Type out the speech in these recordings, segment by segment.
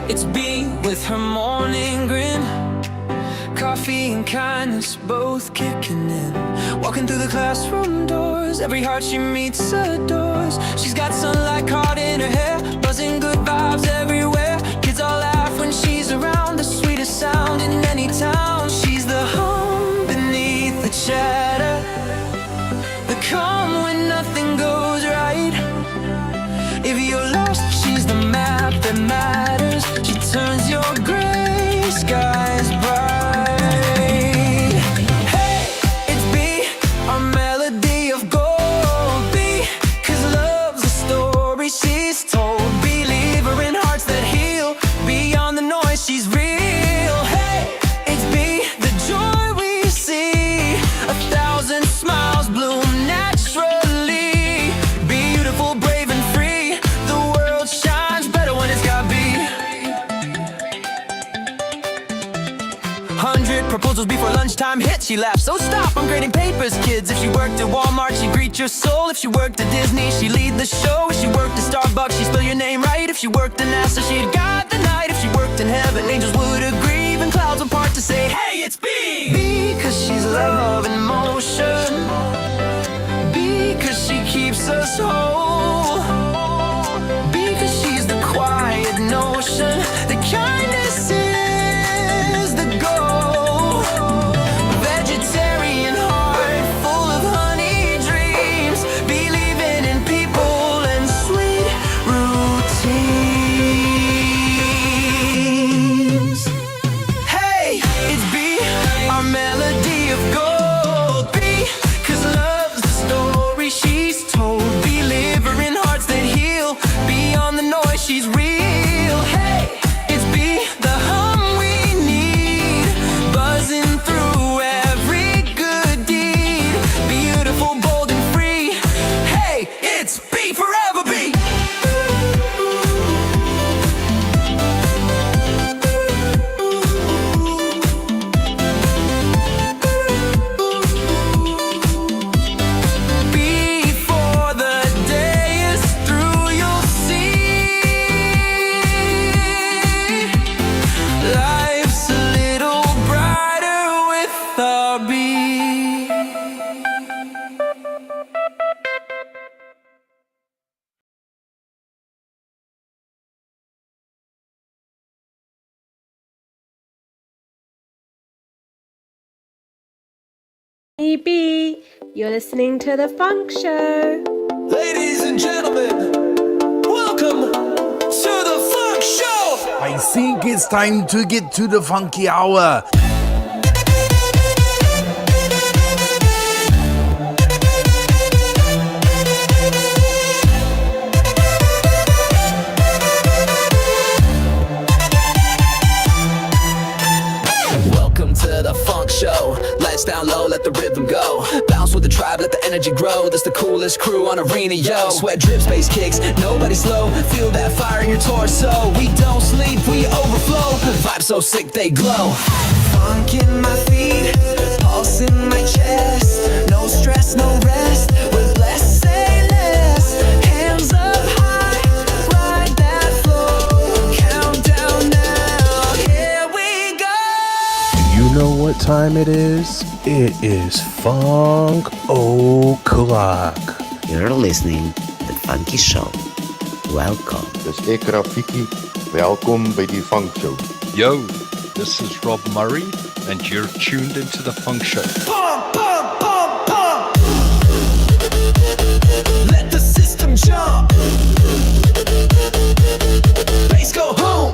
It's B with her morning grin. Coffee and kindness both kicking in. Walking through the classroom doors, every heart she meets adores. She's got sunlight caught in her hair, buzzing good vibes everywhere. Kids all laugh when she's around, the sweetest sound in any town. She's the hum beneath the chatter, the calm when nothing goes right. If you're lost, she's the map that matters. She turns your gray skies bright. Hey, it's B, our melody of gold. B, 'cause love's a story she's told. Believe her in hearts that heal. Beyond the noise, she's real. Hey, it's B, the joy we see. 1,000 smiles bloom naturally. Beautiful, brave and free. The world shines better when it's got B. 100 proposals before lunchtime hit. She laughs, so stop, I'm grading papers, kids. If she worked at Walmart, she'd greet your soul. If she worked at Disney, she'd lead the show. If she worked at Starbucks, she'd spell your name right. If she worked at NASA, she'd guide the night. If she worked in heaven, angels would agree. Even clouds would part to say, hey, it's B. B, 'cause she's love in motion. B, 'cause she keeps us whole. B, 'cause she's the quiet notion. The kindness is the goal. Vegetarian heart full of honey dreams. Believing in people and sweet routines. Hey, it's B, our melody of gold. B, 'cause love's the story she's told. Believe her in hearts that heal. Beyond the noise, she's real. Hey, it's B, the hum we need. Buzzing through every good deed. Beautiful, bold and free. Hey, it's B, forever B. Before the day is through, you'll see life's a little brighter with a B. Hey B, you're listening to The Funk Show. Ladies and gentlemen, welcome to the Funk Show. I think it's time to get to the funky hour. Welcome to the Funk Show. Let's down low, let the rhythm go. Bounce with the tribe, let the energy grow. This the coolest crew on Arena, yo. Sweat drips, bass kicks, nobody slow. Feel that fire in your torso. We don't sleep, we overflow. Vibes so sick, they glow. Funk in my feet, pulse in my chest. No stress, no rest. We're blessed, say less. Hands up high, ride that flow. Countdown now, here we go. You know what time it is? It is Funk O'Clock. You're listening to The Funky Show. Welcome. Dus ik Rafiki, welkom bij die Funk Show. Yo, this is Rob Murray, and you're tuned into the Funk Show. Pump, pump, pump, pump. Let the system jump. Bass go home.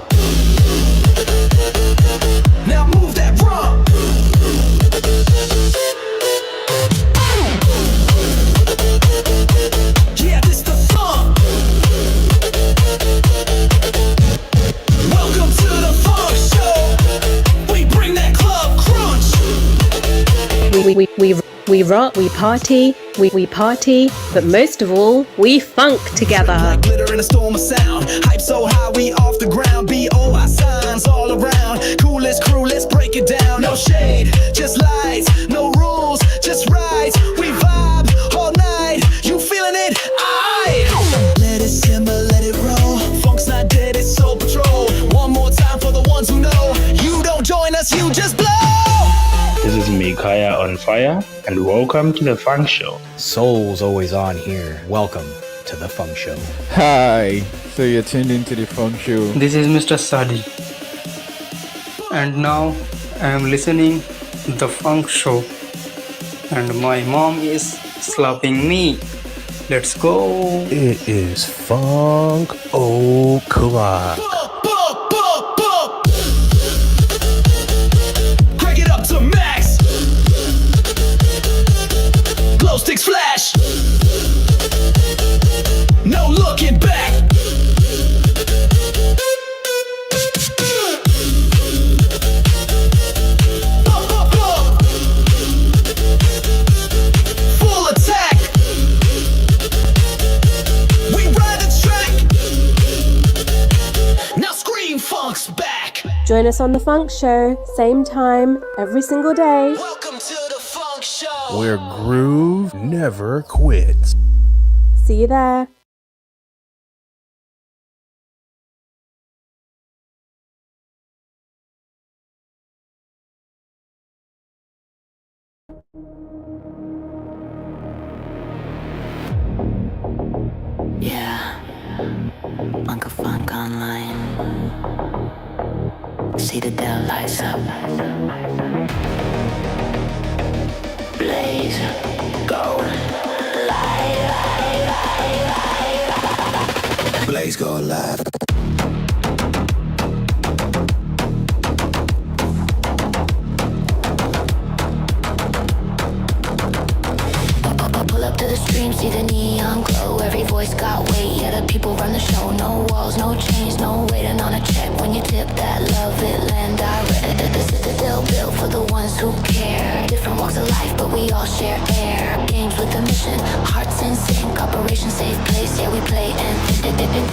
Now move that rump. Yeah, this the funk. Welcome to the Funk Show. We bring that club crunch. We rock, we party, we party, but most of all, we funk together. Like glitter in a storm of sound. Hype so high, we off the ground. B.O.I. signs all around. Coolest crew, let's break it down. No shade, just lights. No rules, just rides. We vibe all night. You feeling it? Aight. Let it simmer, let it roll. Funk's not dead, it's Soul Patrol. One more unless you just blow. This is Mikaya on Fire, and welcome to the Funk Show. Soul's always on here. Welcome to the Funk Show. Hi, so you're tuned into the Funk Show. This is Mr. Sadi, and now I am listening the Funk Show, and my mom is slapping me. Let's go. It is Funk O'Clock. Crank it up to max. Glow sticks flash. No looking back. Full attack. We ride the track. Now scream funk's back. Join us on the Funk Show, same time, every single day. Welcome to the Funk Show. Where groove never quits. See you there. Yeah, Uncle Funk Online. See the Dell lights up. Blaze, go, live. Blaze go live. Pull up to the stream, see the neon glow. Every voice got weight, yeah, the people run the show. No walls, no chains, no waiting on a check. When you tip that love, it land direct. The citadel built for the ones who care. Different walks of life, but we all share air. Games with a mission, hearts in sync. Operation safe place, yeah, we play and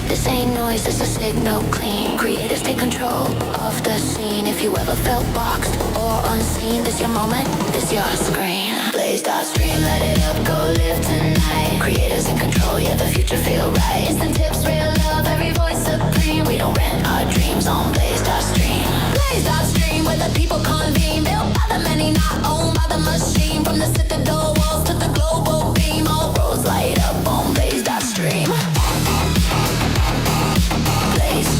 this ain't noise, this a signal clean. Creators take control of the scene. If you ever felt boxed or unseen, this your moment, this your screen. Blaze.stream, let it up, go live tonight. Creators in control, yeah, the future feel right. Instant tips, real love, every voice supreme. We don't rent our dreams on Blaze.stream. Blaze.stream, where the people convene. Built by the many, not owned by the machine. From the citadel walls to the global beam, all roads light up on Blaze.stream. Blaze.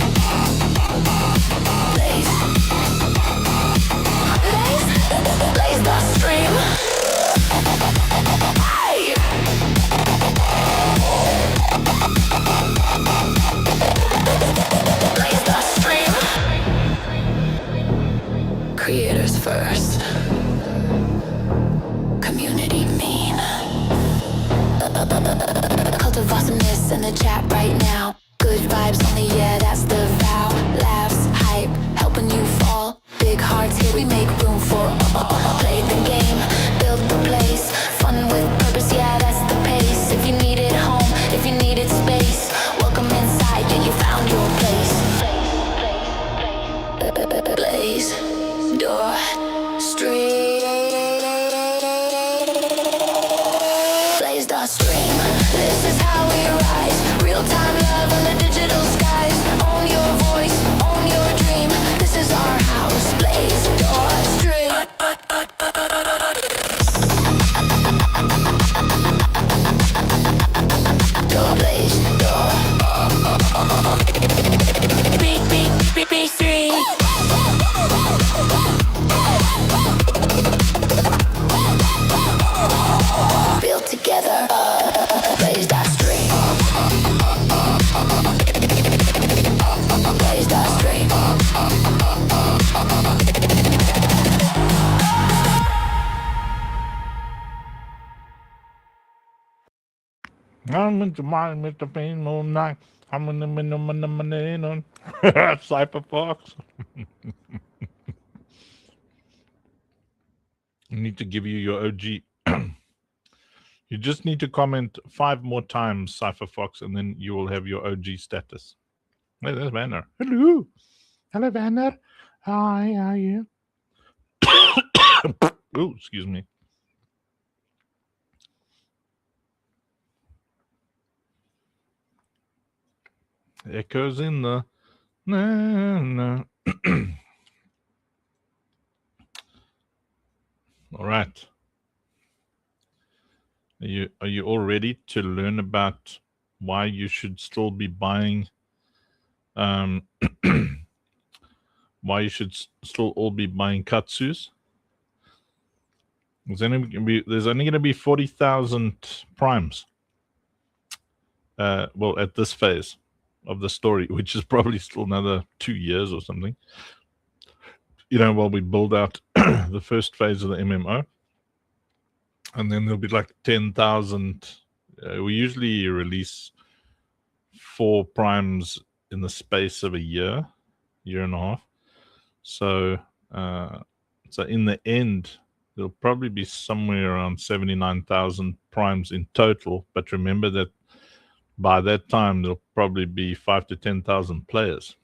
Blaze. Blaze. Blaze.stream. Blaze.stream. Creators first. Community mean. Cult of awesomeness in the chat right now. Good vibes only, yeah, that's the vow. Laughs, hype, helping you fall. Big hearts here, we make room for all. Play the game, build the place. Fun with purpose, yeah, that's the pace. If you needed home, if you needed space, welcome inside, yeah, you found your place. Blaze, door, street. Blaze.stream. This is how we rise. Real-time love on the digital skies. Own your voice, own your dream. This is our house. Blaze.stream. Door, blaze, door. Beep, beep, beep, beep, three. Built together, Blaze.stream. Blaze.stream. I'm into my Mr. Pain Moon Night. I'm in the Cyberfox. I need to give you your OG. You just need to comment 5 more times, Cypherfox, and then you will have your OG status. Hey, there's Banner. Hello. Hello, Banner. Hi, how are you? Oh, excuse me. Echoes in the... Are you all ready to learn about why you should still be buying why you should still all be buying katsus? There's only going to be 40,000 primes. Well, at this phase of the story, which is probably still another 2 years or something. While we build out the first phase of the MMO. And then there'll be like 10,000. We usually release 4 primes in the space of a year and a half. So in the end, there'll probably be somewhere around 79,000 primes in total. But remember that by that time, there'll probably be 5,000 to 10,000 players.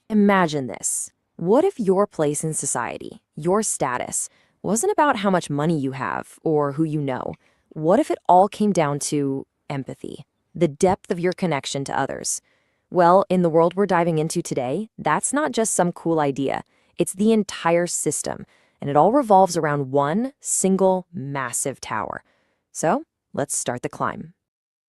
Imagine this. What if your place in society, your status, wasn't about how much money you have or who you know? What if it all came down to empathy, the depth of your connection to others? Well, in the world we're diving into today, that's not just some cool idea. It's the entire system, and it all revolves around one single massive tower. So, let's start the climb.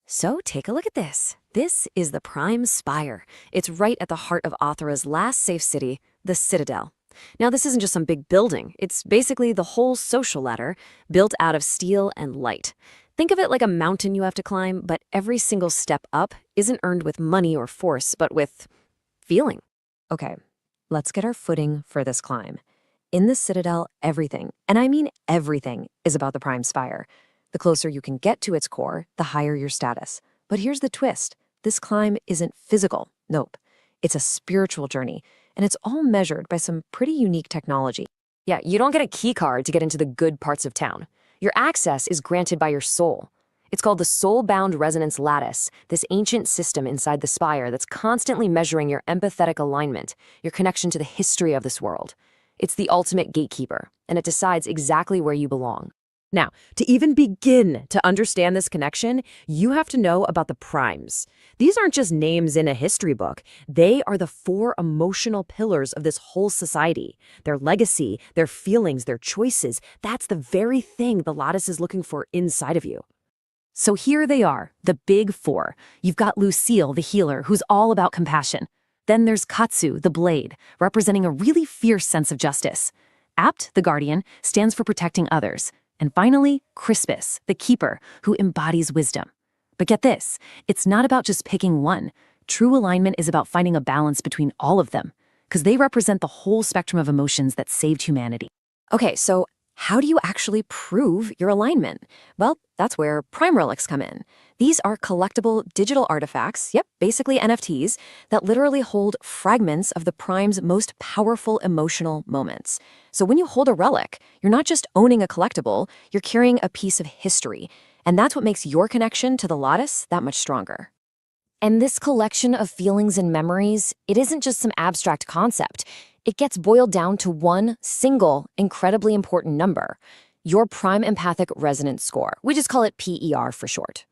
So take a look at this. This is the Prime Spire. It's right at the heart of Othra's last safe city, the Citadel. Now, this isn't just some big building. It's basically the whole social ladder built out of steel and light. Think of it like a mountain you have to climb, but every single step up isn't earned with money or force, but with feeling. Okay, let's get our footing for this climb. In the Citadel, everything, and I mean everything, is about the Prime Spire. The closer you can get to its core, the higher your status. But here's the twist. This climb isn't physical. Nope. It's a spiritual journey, and it's all measured by some pretty unique technology. Yeah, you don't get a key card to get into the good parts of town. Your access is granted by your soul. It's called the Soul-Bound Resonance Lattice, this ancient system inside the spire that's constantly measuring your empathetic alignment, your connection to the history of this world. It's the ultimate gatekeeper, and it decides exactly where you belong. Now, to even begin to understand this connection, you have to know about the primes. These aren't just names in a history book. They are the 4 emotional pillars of this whole society. Their legacy, their feelings, their choices, that's the very thing the Lattice is looking for inside of you. So here they are, the big 4. You've got Lucille, the healer, who's all about compassion. Then there's Katsu, the blade, representing a really fierce sense of justice. Apt, the guardian, stands for protecting others. And finally, Crispus, the keeper, who embodies wisdom. But get this, it's not about just picking one. True alignment is about finding a balance between all of them, because they represent the whole spectrum of emotions that saved humanity. Okay, so how do you actually prove your alignment? Well, that's where Prime Relics come in. These are collectible digital artifacts, basically NFTs, that literally hold fragments of the Prime's most powerful emotional moments. So when you hold a relic, you're not just owning a collectible, you're carrying a piece of history. And that's what makes your connection to the Lattice that much stronger. And this collection of feelings and memories, it isn't just some abstract concept. It gets boiled down to one single, incredibly important number, your Prime Empathic Resonance Score. We just call it PER for short.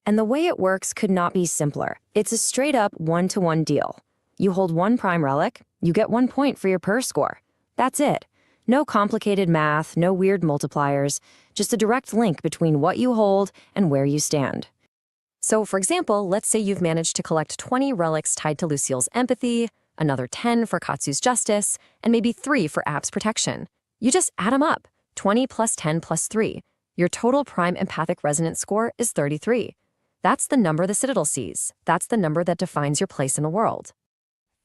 And the way it works could not be simpler. It's a straight-up one-to-one deal. You hold one Prime relic, you get 1 point for your PER score. That's it. No complicated math, no weird multipliers, just a direct link between what you hold and where you stand. So, for example, let's say you've managed to collect 20 relics tied to Lucille's empathy, another 10 for Katsu's justice, and maybe 3 for Apt's protection. You just add them up, 20 plus 10 plus 3. Your total Prime Empathic Resonance Score is 33. That's the number the Citadel sees. That's the number that defines your place in the world.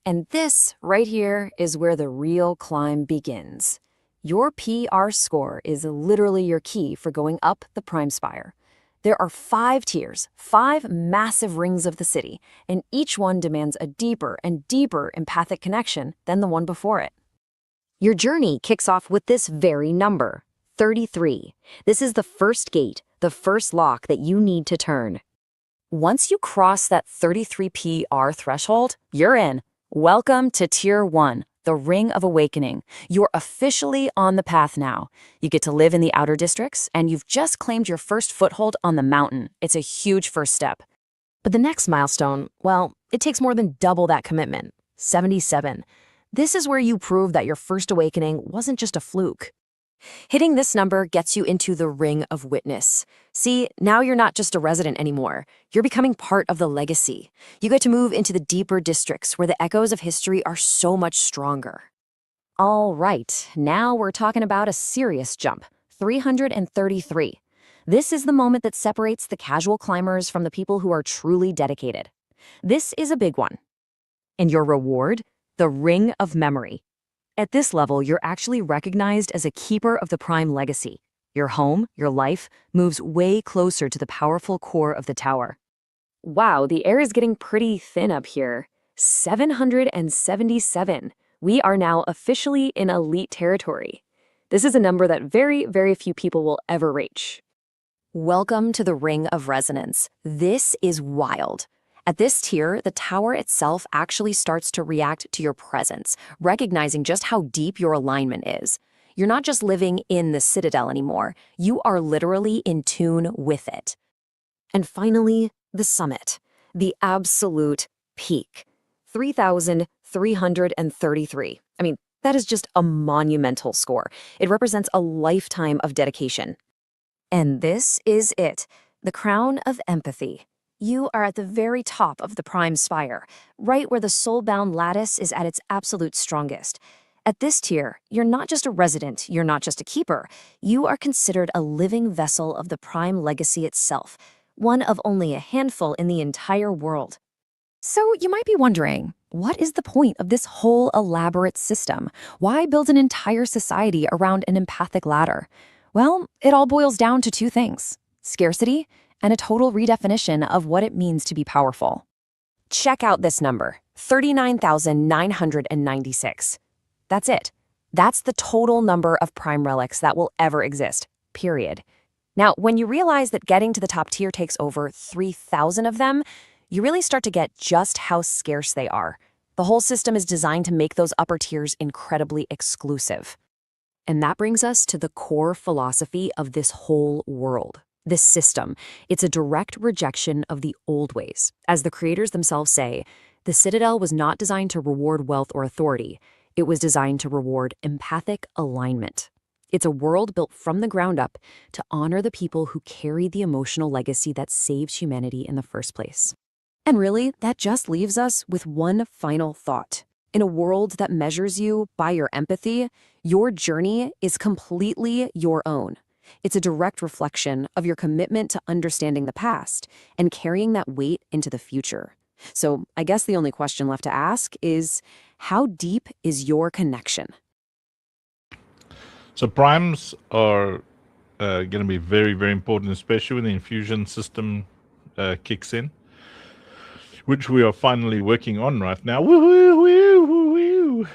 And this, right here, is where the real climb begins. Your PR score is literally your key for going up the Prime Spire. There are 5 tiers, 5 massive rings of the city, and each one demands a deeper and deeper empathic connection than the one before it. Your journey kicks off with this very number, 33. This is the first gate, the first lock that you need to turn. Once you cross that 33 PR threshold, you're in. Welcome to Tier 1, the Ring of Awakening. You're officially on the path now. You get to live in the outer districts, and you've just claimed your first foothold on the mountain. It's a huge first step. But the next milestone, well, it takes more than double that commitment, 77. This is where you prove that your first awakening wasn't just a fluke. Hitting this number gets you into the ring of witness. See, now you're not just a resident anymore. You're becoming part of the legacy. You get to move into the deeper districts where the echoes of history are so much stronger. All right, now we're talking about a serious jump, 333. This is the moment that separates the casual climbers from the people who are truly dedicated. This is a big one. And your reward? The Ring of Memory. At this level, you're actually recognized as a keeper of the Prime legacy. Your home, your life, moves way closer to the powerful core of the tower. Wow, the air is getting pretty thin up here. 777. We are now officially in elite territory. This is a number that very, very few people will ever reach. Welcome to the Ring of Resonance. This is wild. At this tier, the tower itself actually starts to react to your presence, recognizing just how deep your alignment is. You're not just living in the citadel anymore, you are literally in tune with it. And finally, the summit, the absolute peak. 3,333. I mean, that is just a monumental score. It represents a lifetime of dedication. And this is it, the crown of empathy. You are at the very top of the Prime Spire, right where the soul-bound lattice is at its absolute strongest. At this tier, you're not just a resident, you're not just a keeper. You are considered a living vessel of the Prime legacy itself, one of only a handful in the entire world. So you might be wondering, what is the point of this whole elaborate system? Why build an entire society around an empathic ladder? Well, it all boils down to two things: scarcity and a total redefinition of what it means to be powerful. Check out this number, 39,996. That's it. That's the total number of Prime relics that will ever exist, period. Now, when you realize that getting to the top tier takes over 3,000 of them, you really start to get just how scarce they are. The whole system is designed to make those upper tiers incredibly exclusive. And that brings us to the core philosophy of this whole world. This system, it's a direct rejection of the old ways. As the creators themselves say, the Citadel was not designed to reward wealth or authority. It was designed to reward empathic alignment. It's a world built from the ground up to honor the people who carried the emotional legacy that saved humanity in the first place. And really, that just leaves us with one final thought. In a world that measures you by your empathy, your journey is completely your own. It's a direct reflection of your commitment to understanding the past and carrying that weight into the future. So I guess the only question left to ask is, how deep is your connection? So primes are going to be very, very important, especially when the infusion system kicks in, which we are finally working on right now. Woo, woo, woo, woo.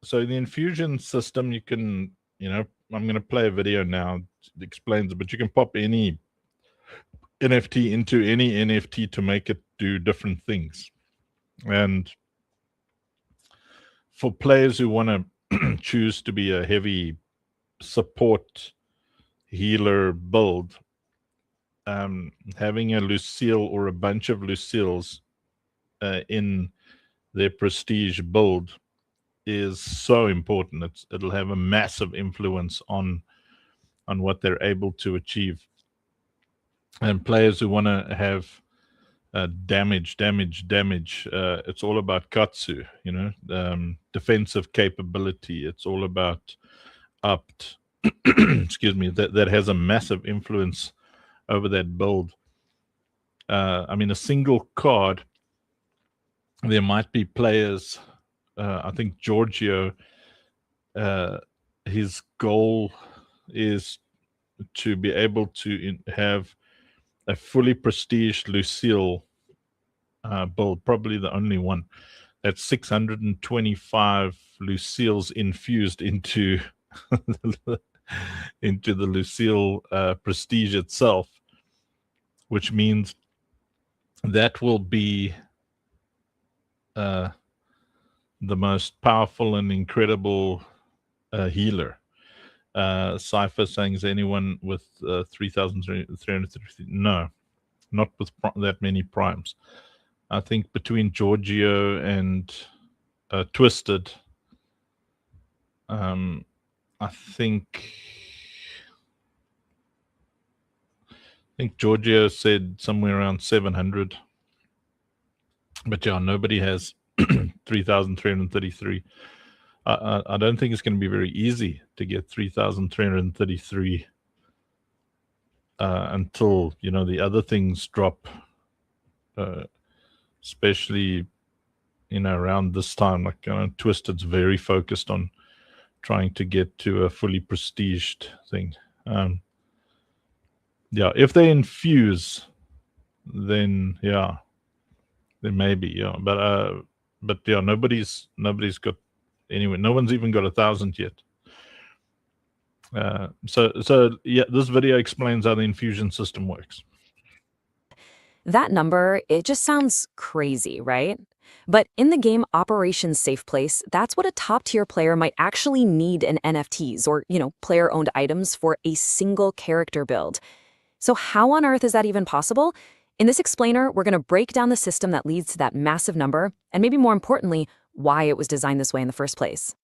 So in the infusion system, you can, I'm going to play a video now that explains it, but you can pop any NFT into any NFT to make it do different things. And for players who want to choose to be a heavy support healer build, having a Lucille or a bunch of Lucilles in their prestige build is so important. It'll have a massive influence on what they're able to achieve. And players who want to have damage, it's all about Katsu, defensive capability. It's all about upped, excuse me, that has a massive influence over that build. I mean, a single card, there might be players, I think Giorgio, his goal is to be able to have a fully prestige Lucille build, probably the only one. That's 625 Lucilles infused into into the Lucille prestige itself, which means that will be the most powerful and incredible healer. Cypher saying, is anyone with 3,350? No, not with that many primes. I think between Giorgio and Twisted. I think Giorgio said somewhere around 700. But yeah, nobody has 3,333. I don't think it's going to be very easy to get 3,333 until, the other things drop, especially, around this time. Like, Twisted's very focused on trying to get to a fully prestiged thing. If they infuse, then maybe, but nobody's got, anyway, no one's even got 1,000 yet. So this video explains how the infusion system works. That number, it just sounds crazy, right? But in the game Operation Safe Place, that's what a top-tier player might actually need in NFTs or, player-owned items for a single character build. So how on earth is that even possible? In this explainer, we're going to break down the system that leads to that massive number, and maybe more importantly, why it was designed this way in the first place.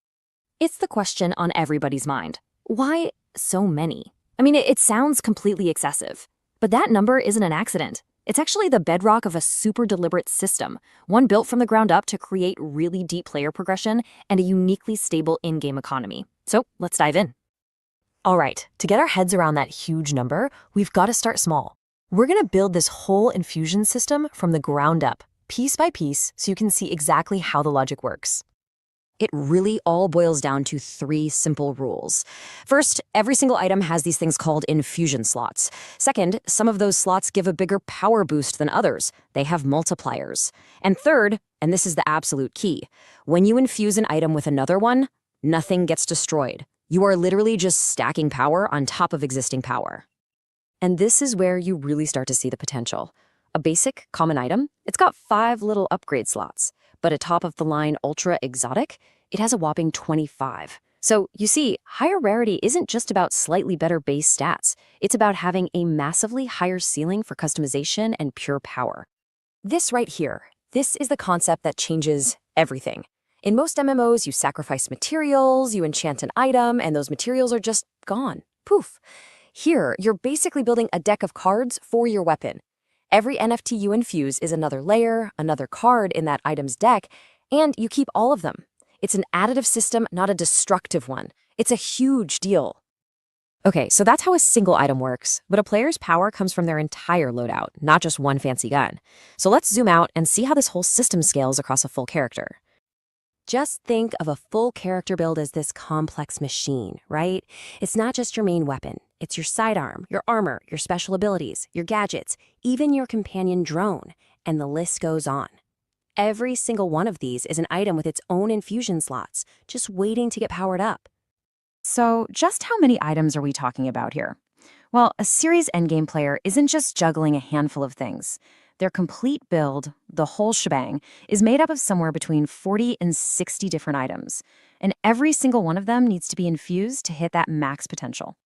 It's the question on everybody's mind. Why so many? I mean, it sounds completely excessive. But that number isn't an accident. It's actually the bedrock of a super deliberate system, one built from the ground up to create really deep player progression and a uniquely stable in-game economy. So let's dive in. All right, to get our heads around that huge number, we've got to start small. We're going to build this whole infusion system from the ground up, piece by piece, so you can see exactly how the logic works. It really all boils down to 3 simple rules. First, every single item has these things called infusion slots. Second, some of those slots give a bigger power boost than others. They have multipliers. And third, and this is the absolute key, when you infuse an item with another one, nothing gets destroyed. You are literally just stacking power on top of existing power. And this is where you really start to see the potential. A basic, common item, it's got 5 little upgrade slots. But a top-of-the-line ultra exotic, it has a whopping 25. So you see, higher rarity isn't just about slightly better base stats. It's about having a massively higher ceiling for customization and pure power. This right here, this is the concept that changes everything. In most MMOs, you sacrifice materials, you enchant an item, and those materials are just gone. Poof. Here, you're basically building a deck of cards for your weapon. Every NFT you infuse is another layer, another card in that item's deck, and you keep all of them. It's an additive system, not a destructive one. It's a huge deal. Okay, so that's how a single item works, but a player's power comes from their entire loadout, not just one fancy gun. So let's zoom out and see how this whole system scales across a full character. Just think of a full character build as this complex machine, right? It's not just your main weapon. It's your sidearm, your armor, your special abilities, your gadgets, even your companion drone, and the list goes on. Every single one of these is an item with its own infusion slots, just waiting to get powered up. So just how many items are we talking about here? Well, a series endgame player isn't just juggling a handful of things. Their complete build, the whole shebang, is made up of somewhere between 40 and 60 different items, and every single one of them needs to be infused to hit that max potential.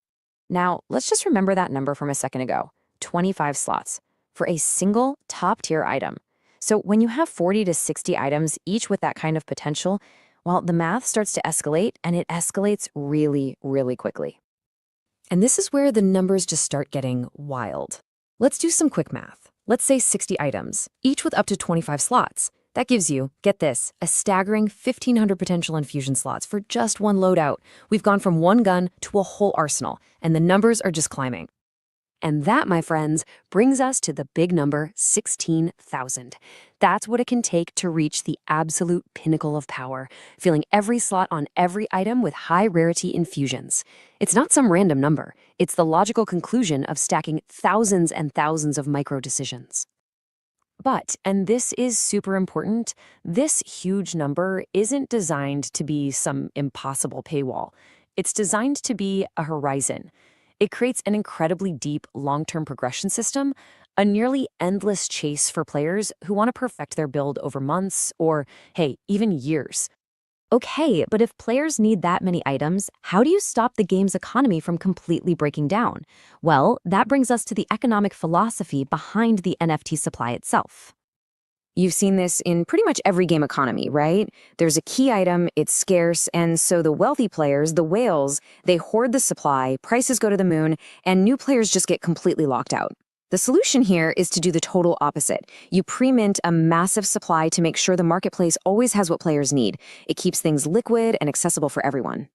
Now, let's just remember that number from a second ago, 25 slots, for a single top-tier item. So when you have 40 to 60 items, each with that kind of potential, well, the math starts to escalate, and it escalates really, really quickly. And this is where the numbers just start getting wild. Let's do some quick math. Let's say 60 items, each with up to 25 slots. That gives you, get this, a staggering 1,500 potential infusion slots for just one loadout. We've gone from one gun to a whole arsenal, and the numbers are just climbing. And that, my friends, brings us to the big number 16,000. That's what it can take to reach the absolute pinnacle of power, filling every slot on every item with high-rarity infusions. It's not some random number. It's the logical conclusion of stacking thousands and thousands of micro-decisions. But, and this is super important, this huge number isn't designed to be some impossible paywall. It's designed to be a horizon. It creates an incredibly deep, long-term progression system, a nearly endless chase for players who want to perfect their build over months or, hey, even years. Okay, but if players need that many items, how do you stop the game's economy from completely breaking down? Well, that brings us to the economic philosophy behind the NFT supply itself. You've seen this in pretty much every game economy, right? There's a key item, it's scarce, and so the wealthy players, the whales, they hoard the supply, prices go to the moon, and new players just get completely locked out. The solution here is to do the total opposite. You pre-mint a massive supply to make sure the marketplace always has what players need. It keeps things liquid and accessible for everyone.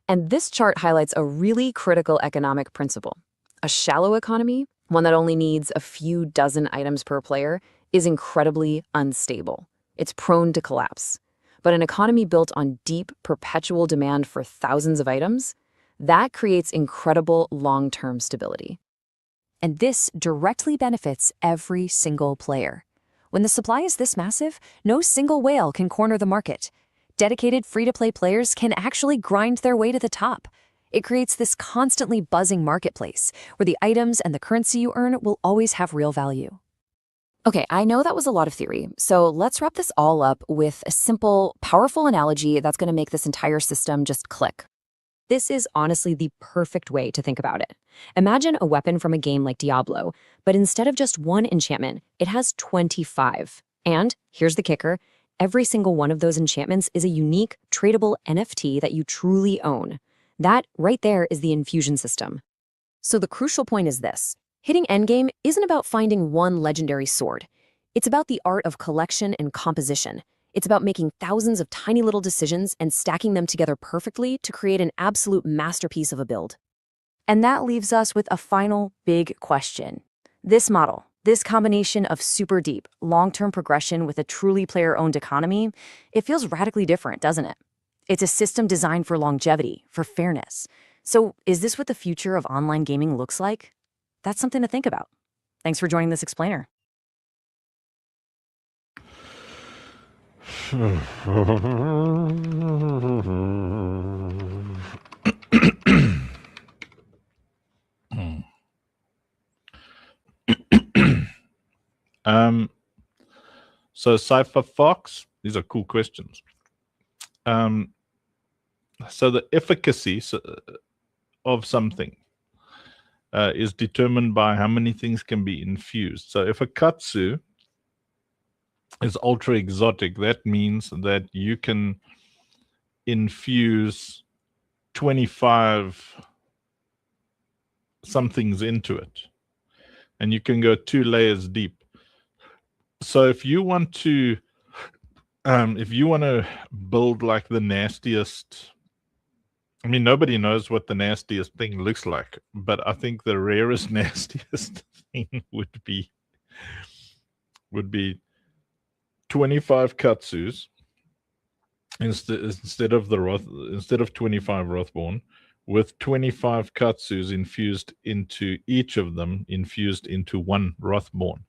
And this chart highlights a really critical economic principle. A shallow economy, one that only needs a few dozen items per player, is incredibly unstable. It's prone to collapse. But an economy built on deep, perpetual demand for thousands of items, that creates incredible long-term stability. And this directly benefits every single player. When the supply is this massive, no single whale can corner the market. Dedicated free-to-play players can actually grind their way to the top. It creates this constantly buzzing marketplace where the items and the currency you earn will always have real value. Okay, I know that was a lot of theory, so let's wrap this all up with a simple, powerful analogy that's going to make this entire system just click. This is honestly the perfect way to think about it. Imagine a weapon from a game like Diablo, but instead of just one enchantment, it has 25. And here's the kicker, every single one of those enchantments is a unique, tradable NFT that you truly own. That right there is the infusion system. So the crucial point is this. Hitting endgame isn't about finding one legendary sword. It's about the art of collection and composition. It's about making thousands of tiny little decisions and stacking them together perfectly to create an absolute masterpiece of a build. And that leaves us with a final big question. This model, this combination of super deep, long-term progression with a truly player-owned economy, it feels radically different, doesn't it? It's a system designed for longevity, for fairness. So is this what the future of online gaming looks like? That's something to think about. Thanks for joining this explainer. So Cypher Fox, these are cool questions. So the efficacy of something is determined by how many things can be infused. So if a katsu is ultra exotic, that means that you can infuse 25 somethings into it, and you can go 2 layers deep. So if you want to build like the nastiest, I mean, nobody knows what the nastiest thing looks like, but I think the rarest, nastiest thing would be 25 katsus instead of 25 Rothborn, with 25 katsus infused into each of them, infused into one Rothborn.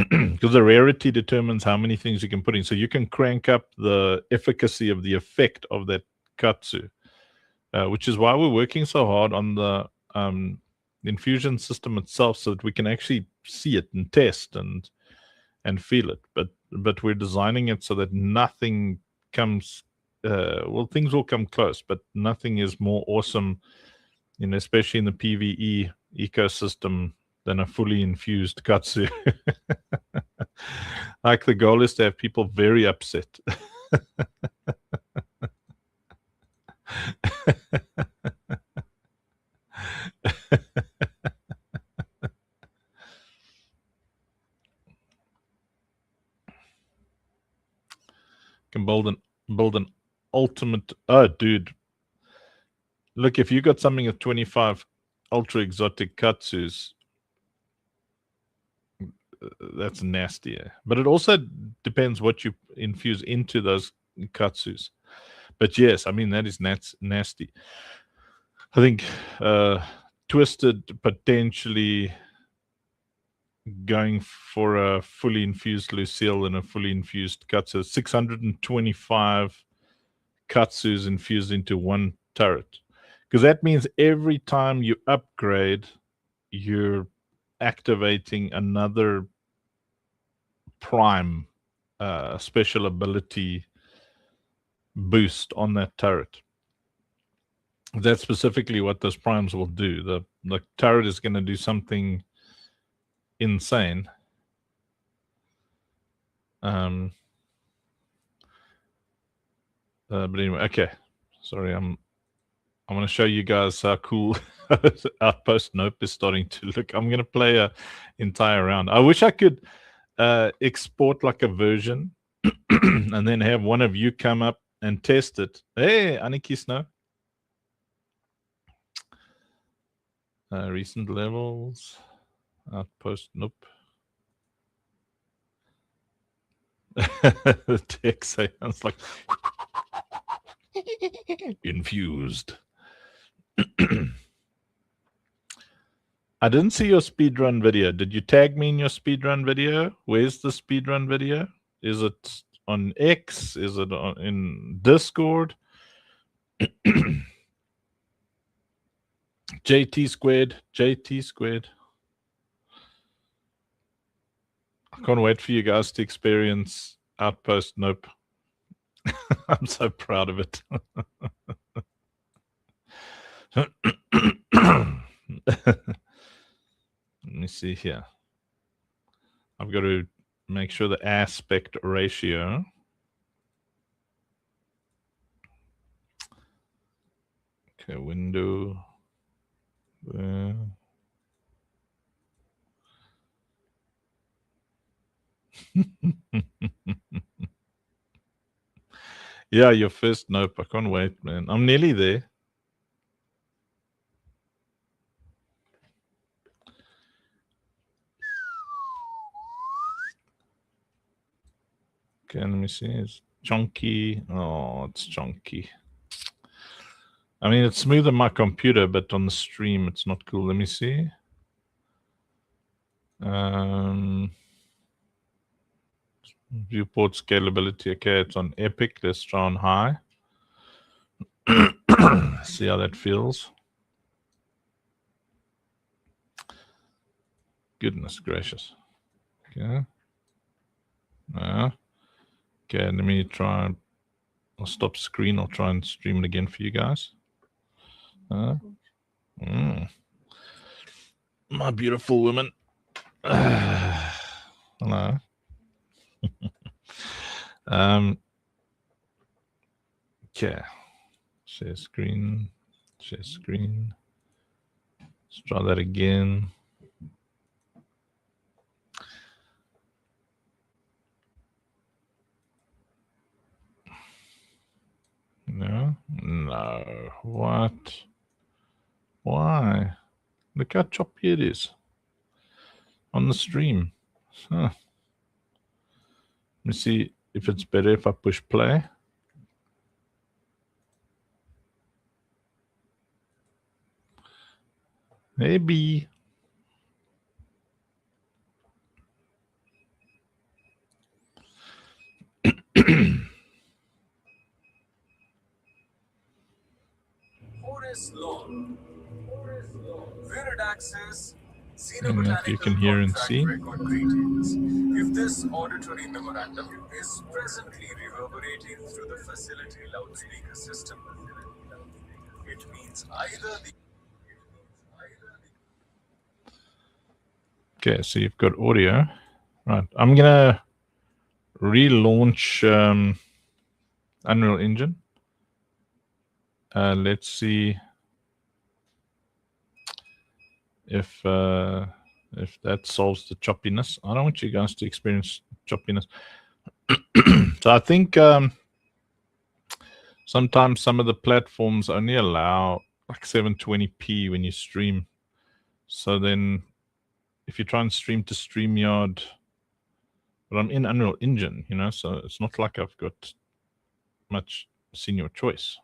Because the rarity determines how many things you can put in. So you can crank up the efficacy of the effect of that katsu, which is why we're working so hard on the infusion system itself, so that we can actually see it and test and feel it. But we're designing it so that nothing comes, well, things will come close, but nothing is more awesome, especially in the PvE ecosystem, than a fully infused katsu. Like, the goal is to have people very upset. Can build an ultimate. Oh, dude, look, if you got something of 25 ultra exotic katsus, that's nastier. But it also depends what you infuse into those katsus. But yes, I mean, that is nasty. I think Twisted potentially going for a fully infused Lucille and a fully infused katsu. 625 katsus infused into one turret. Because that means every time you upgrade, you're activating another prime special ability boost on that turret. That's specifically what those primes will do. The turret is going to do something insane. But anyway, okay. Sorry, I'm going to show you guys how cool Outpost Nope is starting to look. I'm going to play a entire round. I wish I could export like a version and then have one of you come up and test it. Hey, Aniki Snow. Recent levels. Outpost Nope. The text sounds like infused. I didn't see your speedrun video. Did you tag me in your speedrun video? Where's the speedrun video? Is it on X? Is it in Discord? JT squared. JT squared. I can't wait for you guys to experience Outpost Nope. I'm so proud of it. Let me see here. I've got to make sure the aspect ratio. Okay, window. There. Yeah, your first Nope. I can't wait, man. I'm nearly there. Okay, let me see. It's chunky. Oh, it's chunky. I mean, it's smooth on my computer, but on the stream, it's not cool. Let me see. Viewport scalability. Okay, it's on Epic. Let's try on high. See how that feels. Goodness gracious. Okay. Okay, let me try. I'll stop screen. I'll try and stream it again for you guys. My beautiful woman. Hello. Okay. Share screen. Share screen. Let's try that again. No. No. What? Why? Look how choppy it is on the stream. Huh. Let me see if it's better if I push play. Maybe. And that you can hear and see. If this auditory memorandum is presently reverberating through the facility loudspeaker system, it means either the... Okay, so you've got audio. Right, I'm going to relaunch Unreal Engine. Let's see if that solves the choppiness. I don't want you guys to experience choppiness. So I think sometimes some of the platforms only allow like 720p when you stream. So then if you try and stream to StreamYard, but I'm in Unreal Engine, you know, so it's not like I've got much senior choice.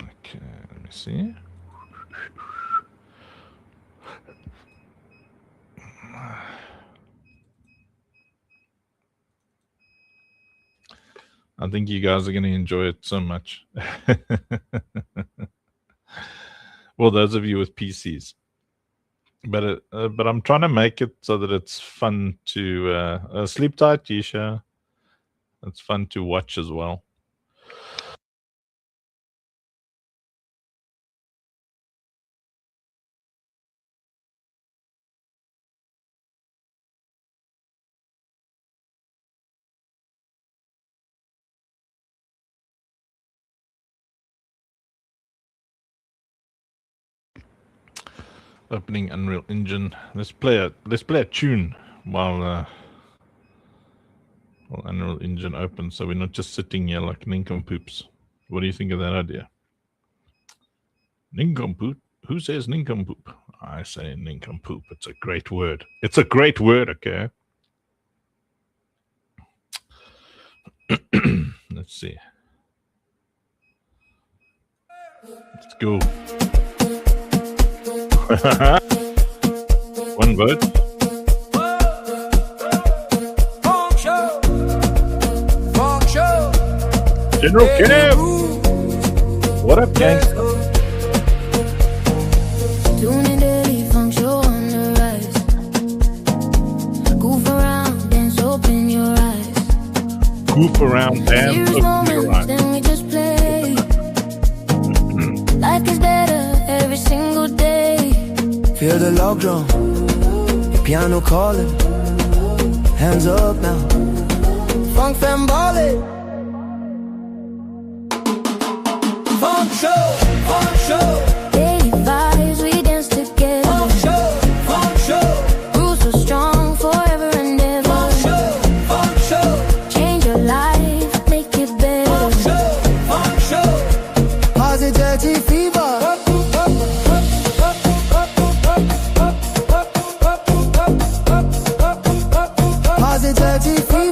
Okay, let me see. I think you guys are going to enjoy it so much. Well, those of you with PCs. But I'm trying to make it so that it's fun to sleep tight, Tisha. It's fun to watch as well. Opening Unreal Engine. Let's play a tune while Unreal Engine opens, so we're not just sitting here like nincompoops. What do you think of that idea? Nincompoop? Who says nincompoop? I say nincompoop. It's a great word. It's a great word, okay? Let's see. Let's go. One vote. General Kev! What up, gangsta? Tuning daily funk show on the rise. Goof around, dance, open your eyes. Goof around, dance, open your eyes. Then we just play. Life is better every single day. Feel the log drum, the piano calling. Hands up now. Funk fam ballin'. Funk show. Daily vibes, we dance together. Funk show. Rules so strong, forever and ever. Funk show. Change your life, make it better. Funk show. Positivity fever. Positivity fever.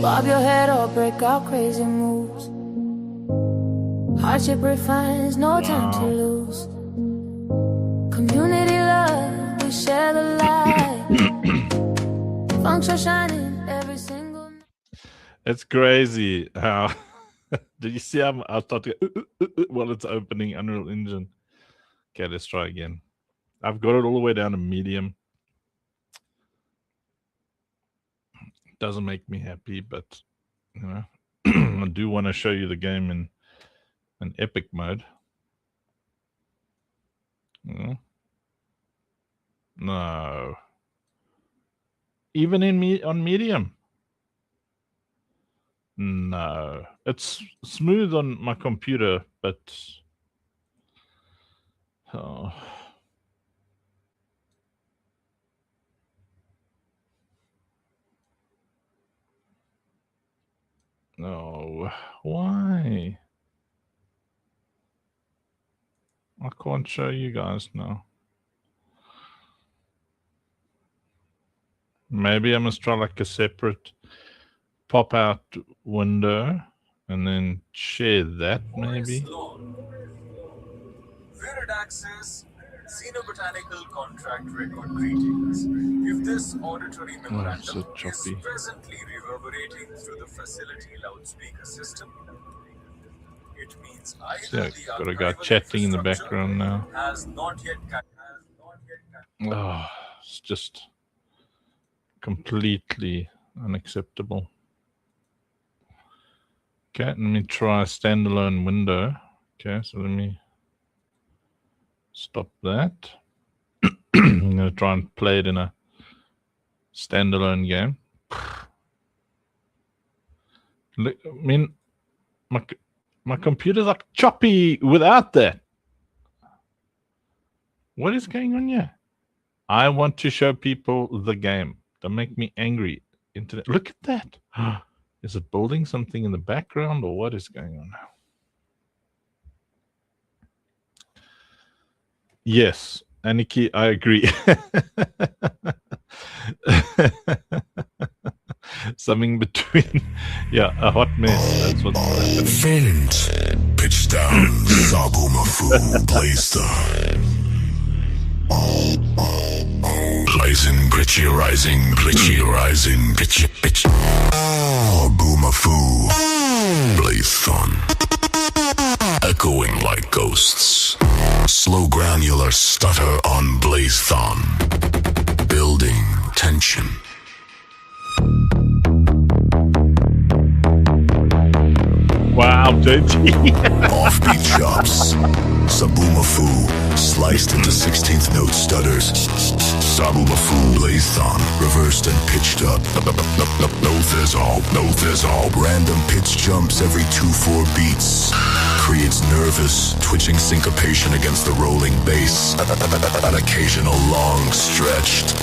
Bob your head or break out crazy moves. Hardship refines, no time to lose. Community love, we share the light. Function shining every single night. It's crazy how. Did you see how I started while it's opening Unreal Engine? Okay, let's try again. I've got it all the way down to medium. Doesn't make me happy, but you know, I do want to show you the game in an epic mode. No, even on medium. No, it's smooth on my computer, but oh. No, why? I can't show you guys now. Maybe I must try like a separate pop-out window and then share that, maybe. Virid Access, Xenobotanical Contract Record Greetings. If this auditory memorandum is presently reverberating through the facility loudspeaker system, it means either the Got a guy chatting in the background now. has not yet Oh, it's just completely unacceptable. Okay, let me try a standalone window. Okay, so let me stop that. I'm going to try and play it in a standalone game. Look, I mean, my computer's like choppy without that. What is going on here? I want to show people the game. Don't make me angry. Internet. Look at that. Is it building something in the background or what is going on now? Yes, Aniki, I agree. Something between, yeah, a hot mess. That's what's happening. Find, pitch down, Sabumafu, place down. Rising, pitchy, rising, pitchy, pitch. Boomafu, blaze on. Echoing like ghosts. Slow granular stutter on Blaze-thon. Building tension. job, JG. Offbeat chops. Sabumafu, sliced into 16th note stutters. Sabumafu blazed on, reversed and pitched up. No thizzle. Random pitch jumps every 2-4 beats. Creates nervous, twitching syncopation against the rolling bass. An occasional long stretched.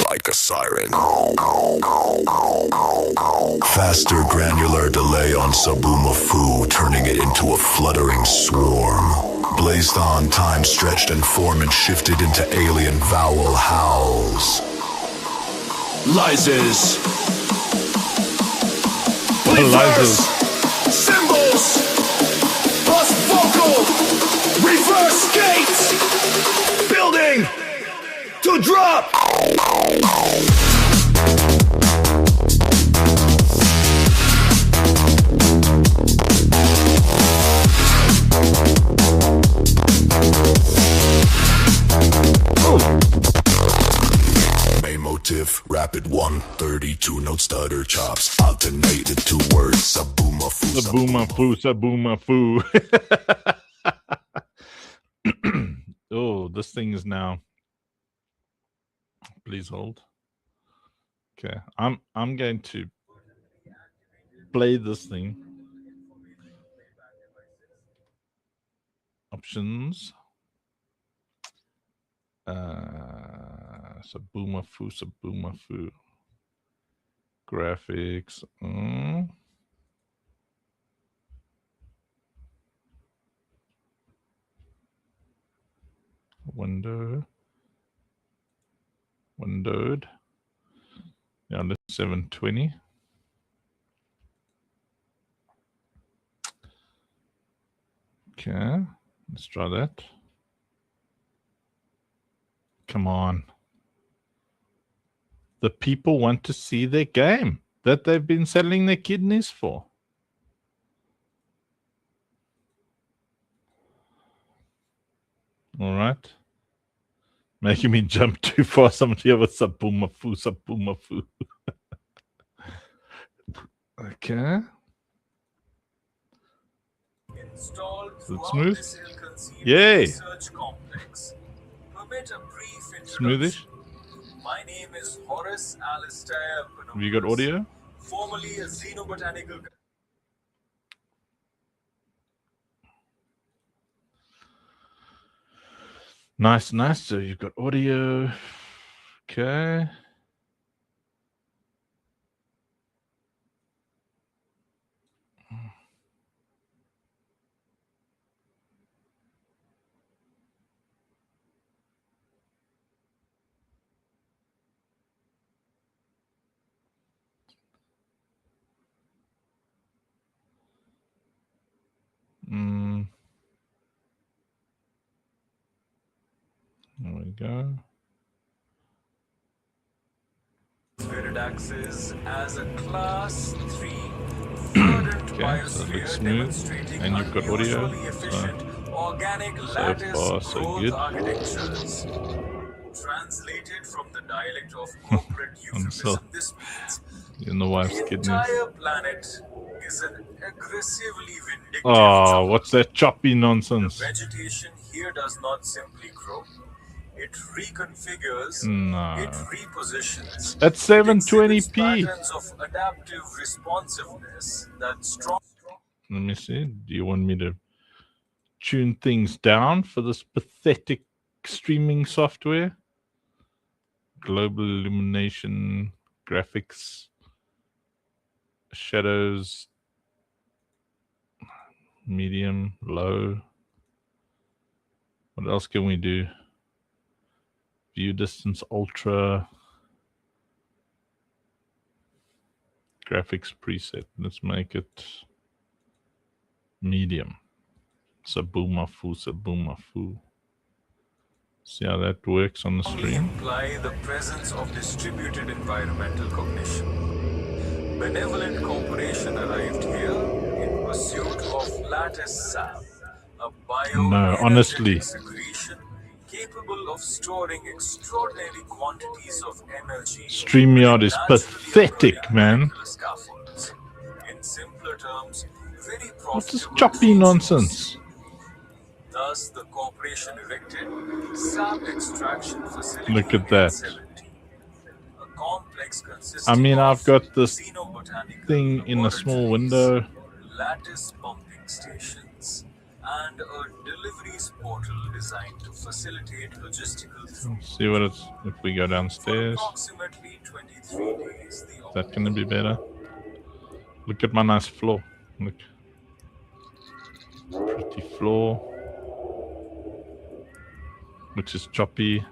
Like a siren. Faster granular delay on Sabumafu, turning it into a fluttering swarm. Blazed on, time stretched and form and shifted into alien vowel howls. Lyses. Lyses. Symbols. Plus vocal. Reverse gates. Building. To drop. Main motive, rapid 132 note stutter chops, alternated two words, Sabumafu. Oh, this thing is now. Please hold. Okay, I'm going to play this thing. Options. Sabumafu. Graphics. Windowed. Yeah, let's 720. Okay, let's try that. Come on. The people want to see their game that they've been selling their kidneys for. All right. Making me jump too far. Somebody have a Sabumafu. Okay. It's smooth. Yay. Smoothish. My name is Horace Alistair. Have you got audio? Formerly a xenobotanical. Nice. So you've got audio. Okay. There we go. Spiridaxis as a class 3 Okay, so that looks smooth. And you've got audio. So far, so good. Translated from the dialect of corporate euphemism, this means in the wife's the kidneys. entire planet is an aggressively vindictive Oh, what's that choppy nonsense? The vegetation here does not simply grow. It reconfigures, No. it repositions. At 720p. Patterns of adaptive responsiveness that strong. Let me see. Do you want me to tune things down for this pathetic streaming software? Global illumination, graphics, shadows, medium, low. What else can we do? View distance, ultra. Graphics preset. Let's make it medium. Sabumafu. See how that works on the stream. Imply the presence of distributed environmental cognition. Benevolent corporation arrived here in pursuit of lattice sap, a No, honestly. secretion capable of storing extraordinary quantities of energy. StreamYard is pathetic, man. Scaffolds. In simpler terms, very What's this profitable choppy feed nonsense? source. Thus, the corporation erected sap extraction facility Look at that. a complex consisting I mean, I've got this xenobotanical thing in a small window. lattice pumping stations, and a deliveries portal designed to facilitate logistical throughput. Let's see what it's if we go downstairs. Approximately 23 days, Is that going to be better? Look at my nice floor. Look. Pretty floor. Which is choppy.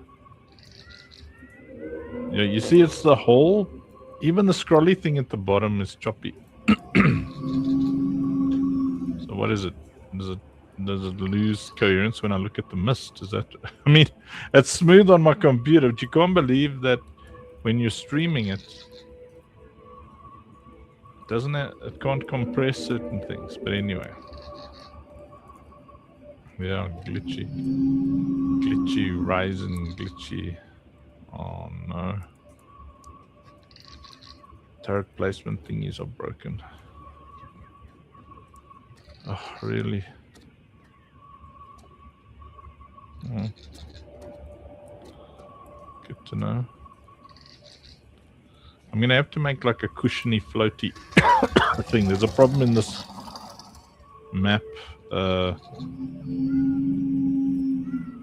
Yeah, you see it's the whole, even the scrolly thing at the bottom is choppy. So what is it? Does it lose coherence when I look at the mist? Is that, I mean, it's smooth on my computer, but you can't believe that when you're streaming it, doesn't it can't compress certain things. But anyway. Yeah, glitchy rising, glitchy. Oh no. Turret placement thingies are broken. Oh, really? Oh. Good to know. I'm gonna have to make like a cushiony, floaty thing. There's a problem in this map.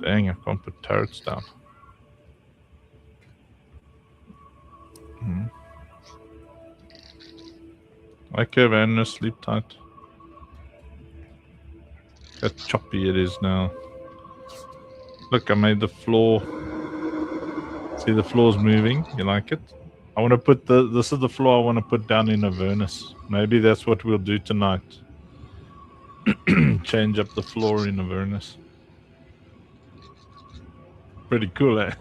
Dang, I can't put turrets down. Okay, Vanna, sleep tight. How choppy it is now. Look, I made the floor. See, the floor's moving. You like it? I want to put this is the floor I want to put down in Avernus. Maybe that's what we'll do tonight. Change up the floor in Avernus. Pretty cool, eh?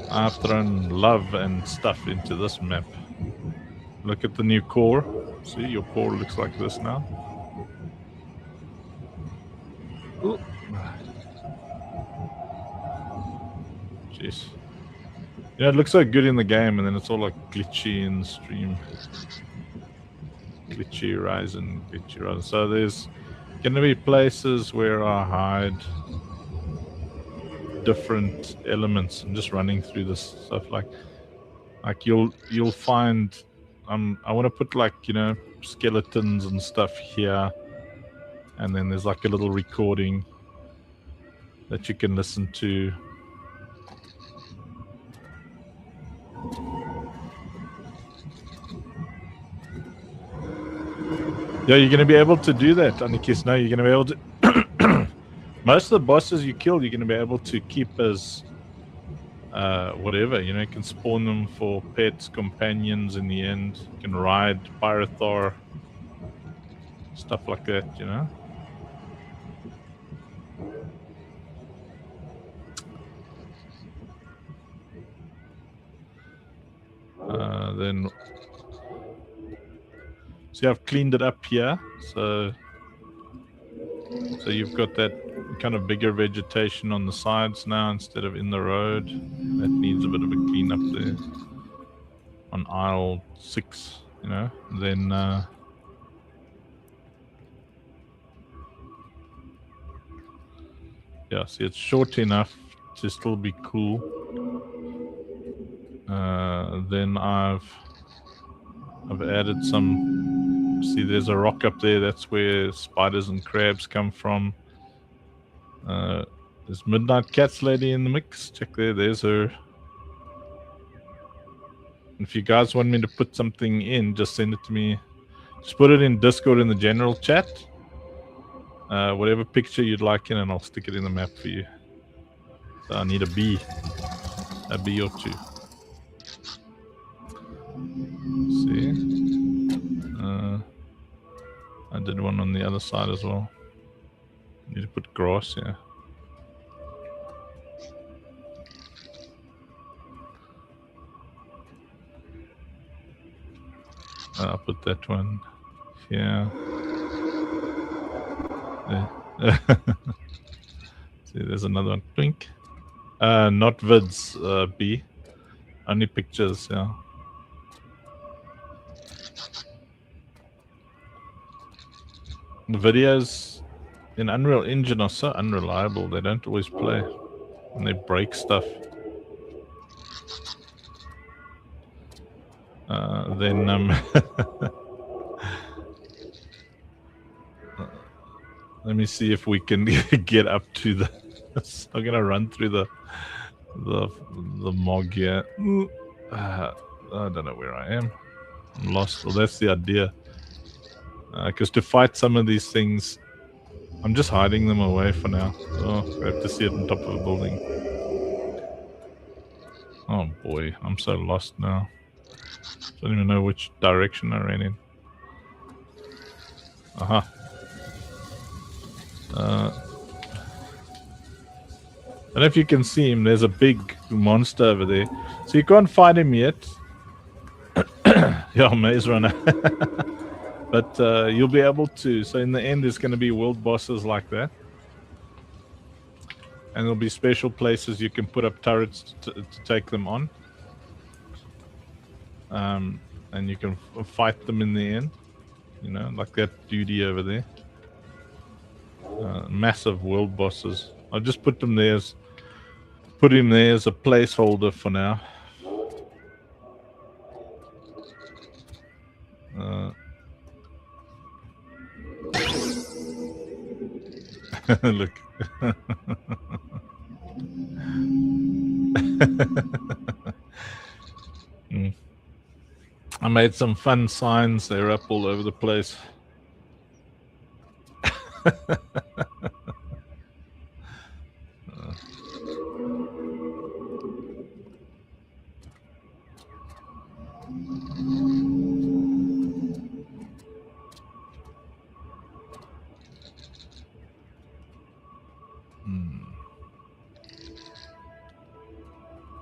I've thrown love and stuff into this map. Look at the new core. See, your core looks like this now. Ooh. Jeez. Yeah, it looks so good in the game, and then it's all like glitchy in the stream. Glitchy Horizon, glitchy Horizon. So there's gonna be places where I hide different elements. I'm just running through this stuff, like you'll find I want to put, like, you know, skeletons and stuff here, and then there's like a little recording that you can listen to. Yeah, you're going to be able to do that, Anikis. No, you're going to be able to most of the bosses you kill, you're going to be able to keep as whatever, you know. You can spawn them for pets, companions in the end. You can ride Pyrothor, stuff like that, you know. Then see, I've cleaned it up here, so you've got that kind of bigger vegetation on the sides now instead of in the road. That needs a bit of a clean up there on aisle 6, you know. Then yeah, see, it's short enough to still be cool. Then I've added some. See, there's a rock up there. That's where spiders and crabs come from. There's Midnight Cats lady in the mix. Check there. There's her. If you guys want me to put something in, just send it to me. Just put it in Discord in the general chat. Whatever picture you'd like in, and I'll stick it in the map for you. So I need a bee or two. See? I did one on the other side as well. Need to put grass here. I'll put that one here. See, there's another one. Twink. Not vids, B. Only pictures, yeah. The videos in Unreal Engine are so unreliable. They don't always play. And they break stuff. Then let me see if we can get up to the. I'm gonna run through the mog here. I don't know where I am. I'm lost. Well, that's the idea. Because to fight some of these things, I'm just hiding them away for now. Oh, I have to see it on top of a building. Oh boy, I'm so lost now. Don't even know which direction I ran in. Aha. I don't know if you can see him. There's a big monster over there. So you can't fight him yet. Yeah, Maze Runner. But you'll be able to. So in the end, there's going to be world bosses like that. And there'll be special places you can put up turrets to take them on. And you can fight them in the end. You know, like that duty over there. Massive world bosses. I'll just put them there as... Put him there as a placeholder for now. Look. I made some fun signs. They're up all over the place.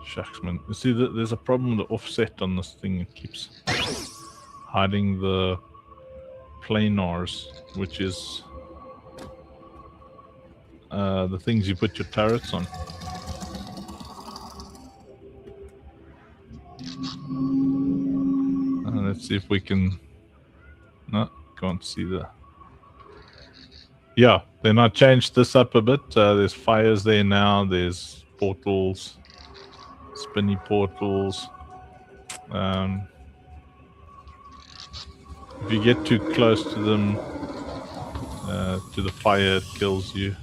Shucks, man. You see, there's a problem with the offset on this thing. It keeps hiding the planars, which is the things you put your turrets on. Let's see if we can... No, can't see the... Yeah, then I changed this up a bit. There's fires there now. There's portals. Spinny portals. If you get too close to them, to the fire, it kills you.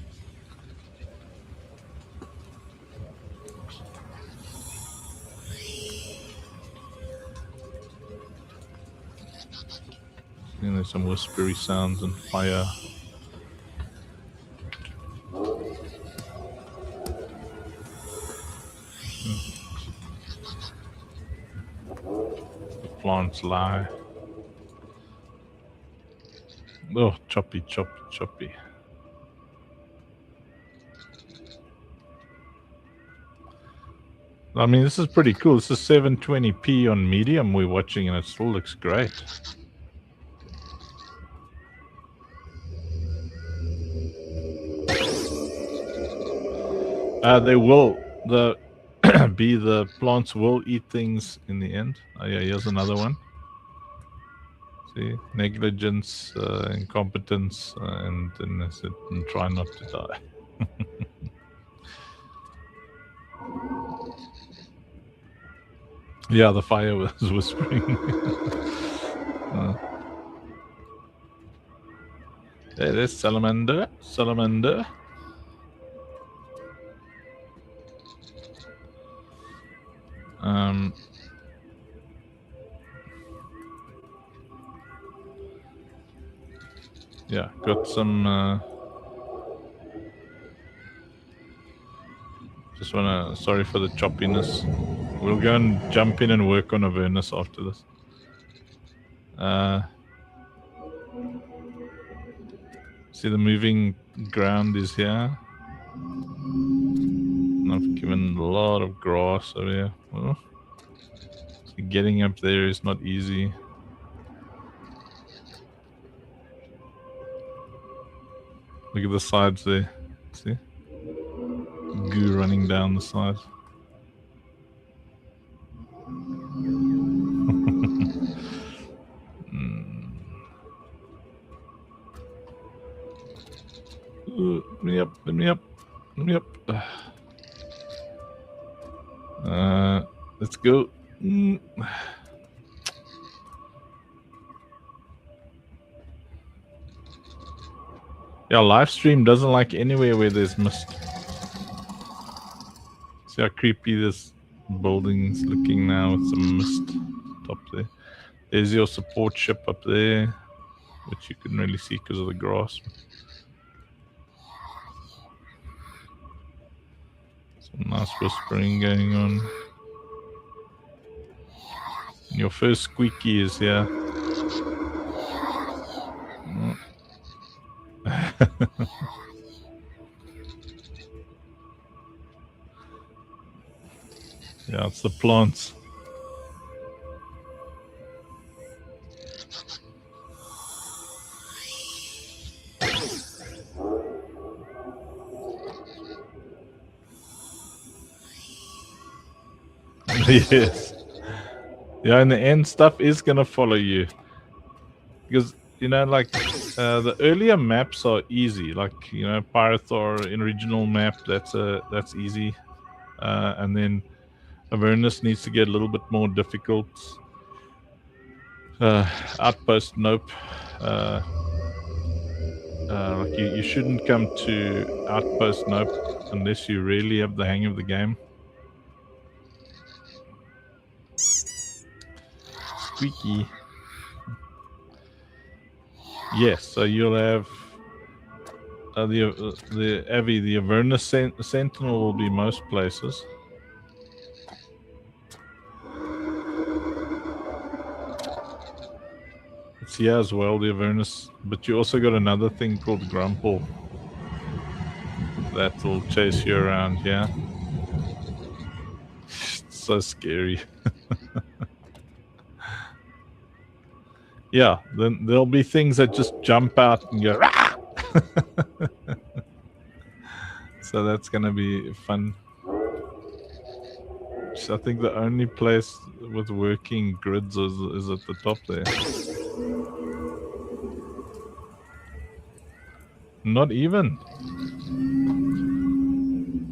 And there's some whispery sounds and fire. The plants lie. Oh, choppy, choppy, choppy. I mean, this is pretty cool. This is 720p on medium we're watching, and it still looks great. They will the plants will eat things in the end. Oh yeah, here's another one. See, negligence, incompetence, and then I said, and try not to die. Yeah, the fire was whispering. There's salamander, salamander. Yeah, got some. Just wanna. Sorry for the choppiness. We'll go and jump in and work on Avernus after this. See, the moving ground is here. And I've given a lot of grass over here. Oh. So getting up there is not easy. Look at the sides there. See? Goo running down the sides. Let me up. Let me up. Let me up. Let's go. Yeah, live stream doesn't like anywhere where there's mist. See how creepy this building's looking now with some mist top there. There's your support ship up there, which you couldn't really see because of the grass. Some nice whispering going on. And your first squeaky is here. Yeah, it's the plants. Yes. Yeah, in the end, stuff is gonna follow you. Because, you know, like, the earlier maps are easy. Like, you know, Pyrothor in original map, that's easy. And then Avernus needs to get a little bit more difficult. Outpost, nope. Like you shouldn't come to Outpost, nope, unless you really have the hang of the game. Squeaky. Yes, so you'll have the Avi, the Avernus Sentinel will be most places. It's here as well, the Avernus, but you also got another thing called Grumple that will chase you around here. It's so scary. Yeah, then there'll be things that just jump out and go, "Rah!" So that's gonna be fun. So I think the only place with working grids is at the top there. Not even.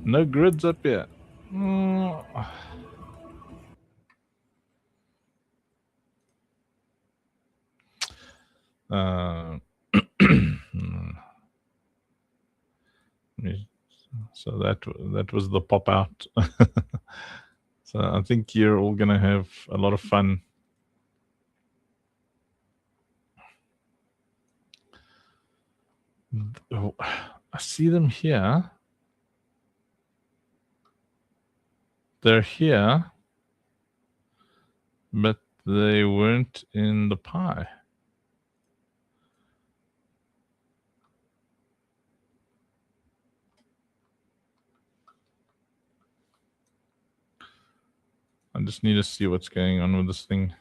No grids up here. So that was the pop out. So I think you're all gonna have a lot of fun. Oh, I see them here. They're here, but they weren't in the pie. I just need to see what's going on with this thing.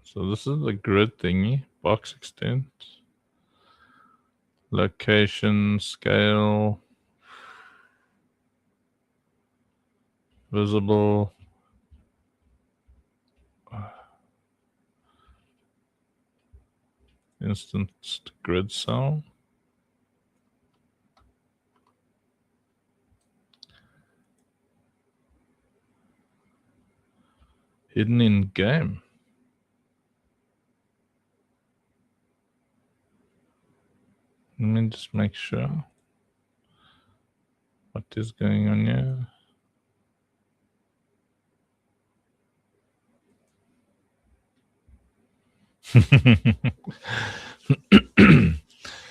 So this is the grid thingy, box extent, location, scale, visible, instanced grid cell. Hidden in game. Let me just make sure what is going on here.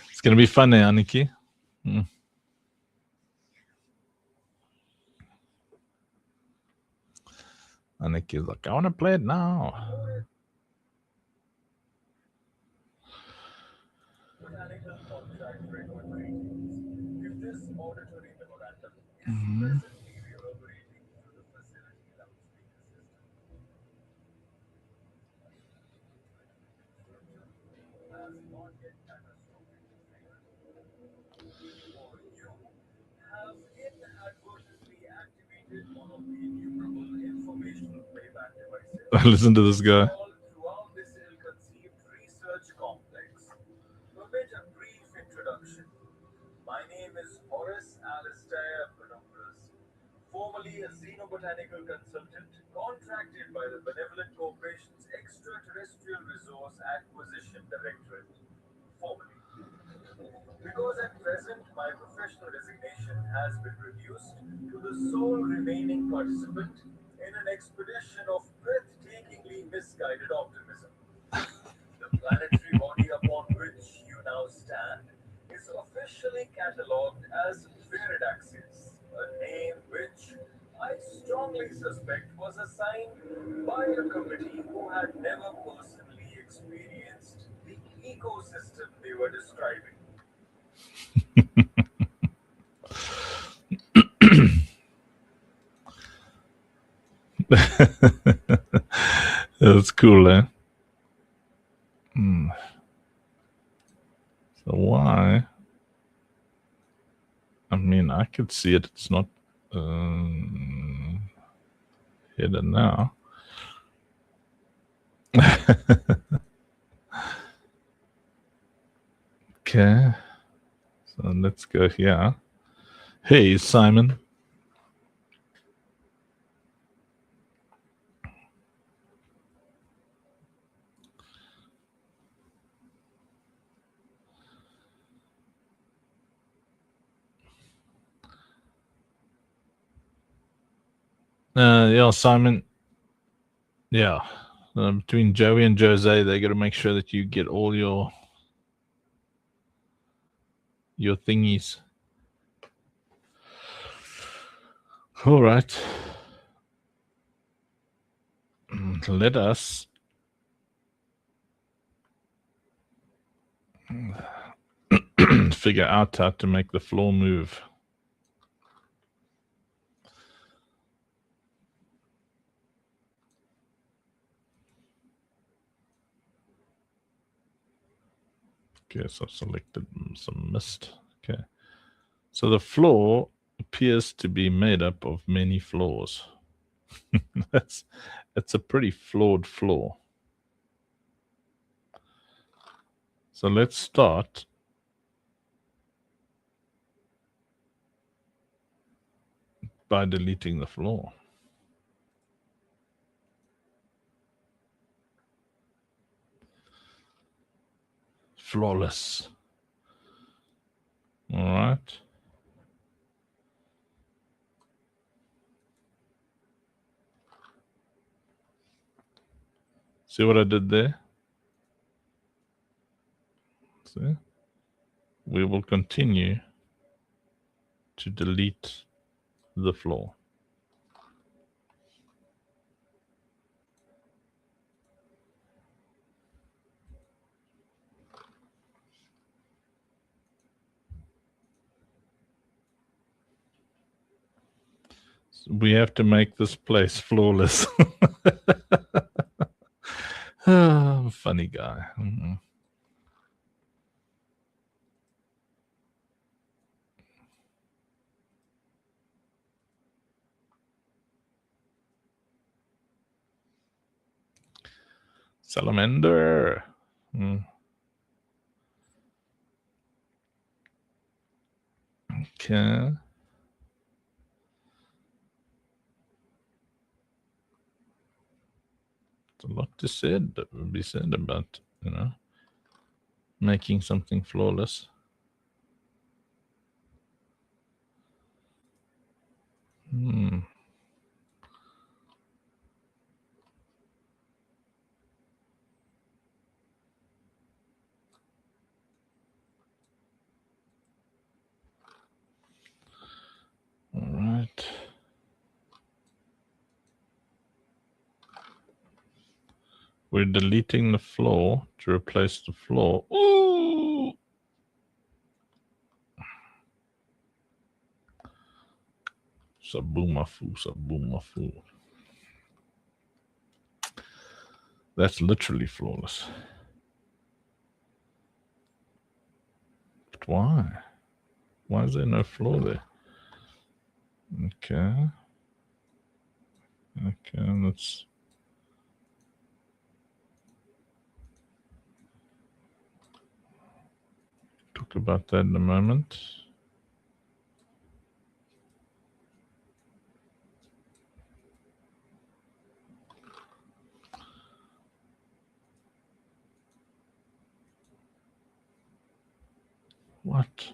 It's gonna be fun, Aniki. Aniki's like, I want to play it now. has not yet catastrophically failed. Or you have inadvertently activated one of the innumerable informational playback devices Listen to this guy. installed throughout this ill-conceived research complex. Permit a brief introduction. My name is Horace Alistair Penumbras, formerly a xenobotanical consultant contracted by the Benevolent Corporation's Extraterrestrial Resource Acquisition Directorate, formerly. Because at present my professional designation has been reduced to the sole remaining participant in an expedition of breathtakingly misguided optimism. The planetary body upon which you now stand is officially catalogued as Viridaxis, a name which I strongly suspect was assigned by a committee who had never personally experienced the ecosystem they were describing. That's cool, eh? So why? I mean, I could see it. It's not hidden now. Okay. So let's go here. Hey, Simon. Yeah, Simon. Yeah. Between Joey and Jose, they got to make sure that you get all your thingies. All right. Let us figure out how to make the floor move. Okay, so I've selected some mist. Okay. So the floor appears to be made up of many floors. It's a pretty flawed floor. So let's start by deleting the floor. Flawless. All right. See what I did there? See? We will continue to delete the floor. We have to make this place flawless. Funny guy. Salamander. Okay. It's a lot to be said about, making something flawless. All right. We're deleting the floor to replace the floor. Ooh! Sabumafu. That's literally flawless. But why? Why is there no floor there? Okay. Okay, let's... talk about that in a moment. What?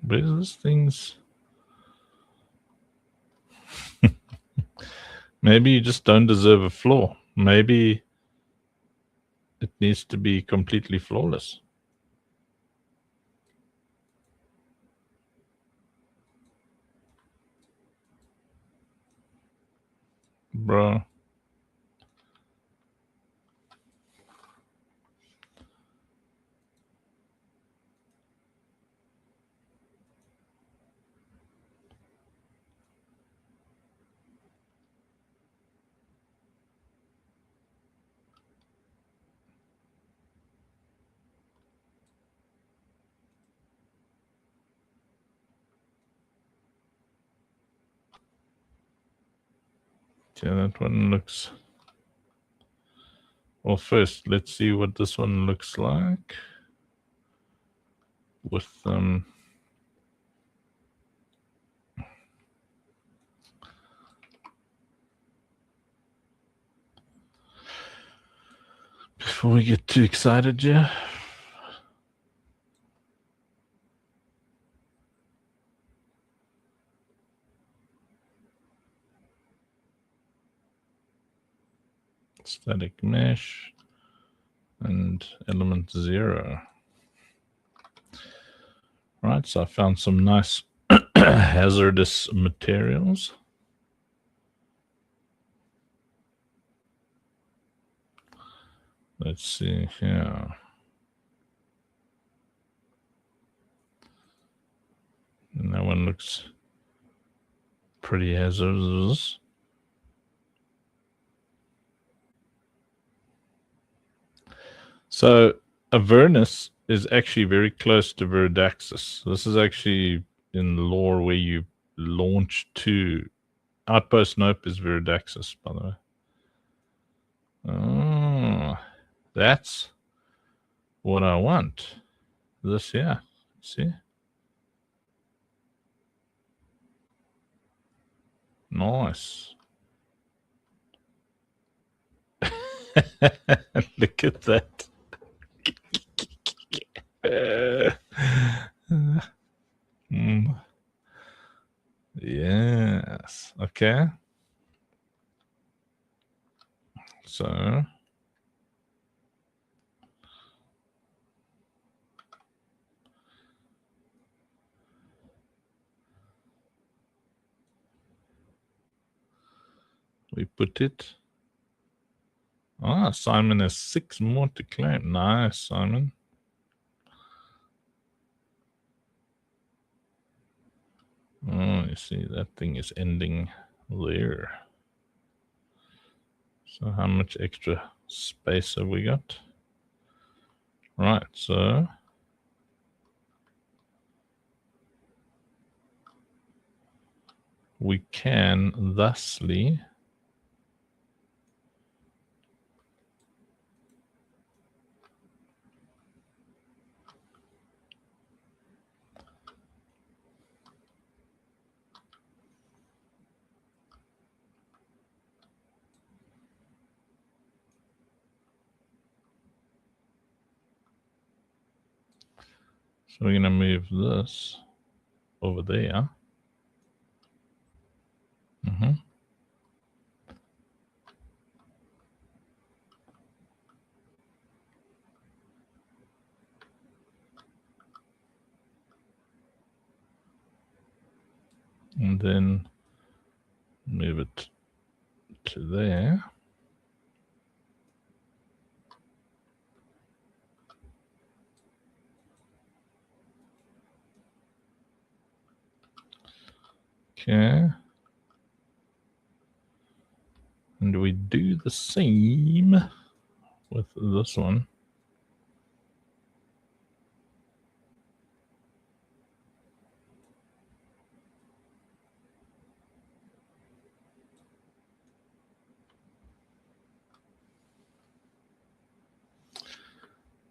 Where's this thing's... Maybe you just don't deserve a floor. Maybe it needs to be completely flawless. Bro. Yeah, that one looks... Well, first, let's see what this one looks like. With before we get too excited, yeah. Static mesh and element 0. Right, so I found some nice hazardous materials. Let's see here. And that one looks pretty hazardous. So Avernus is actually very close to Veridaxis. This is actually in the lore where you launch to... Outpost Nope is Veridaxis, by the way. Oh, that's what I want. This here. See? Nice. Look at that. Yes. Okay. So we put it. Ah, Simon has 6 more to claim. Nice, Simon. Oh, you see, that thing is ending there. So how much extra space have we got? Right, so we can thusly so we're going to move this over there. And then move it to there. Okay. And we do the same with this one.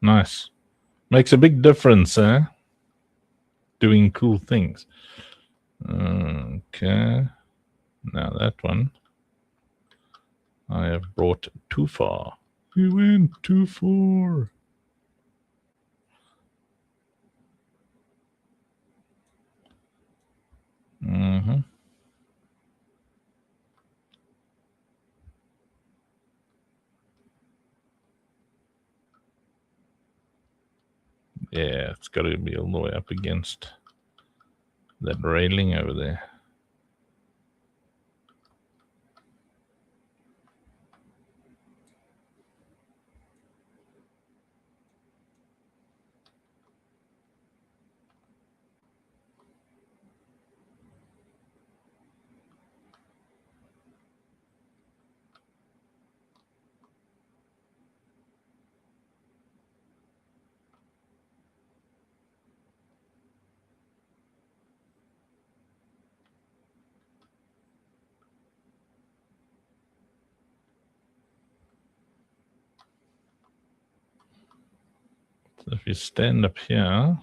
Nice. Makes a big difference, eh? Doing cool things. Okay. Now that one I have brought too far. We went too far. Mm-hmm. Yeah, it's got to be all the way up against that railing over there. So if you stand up here,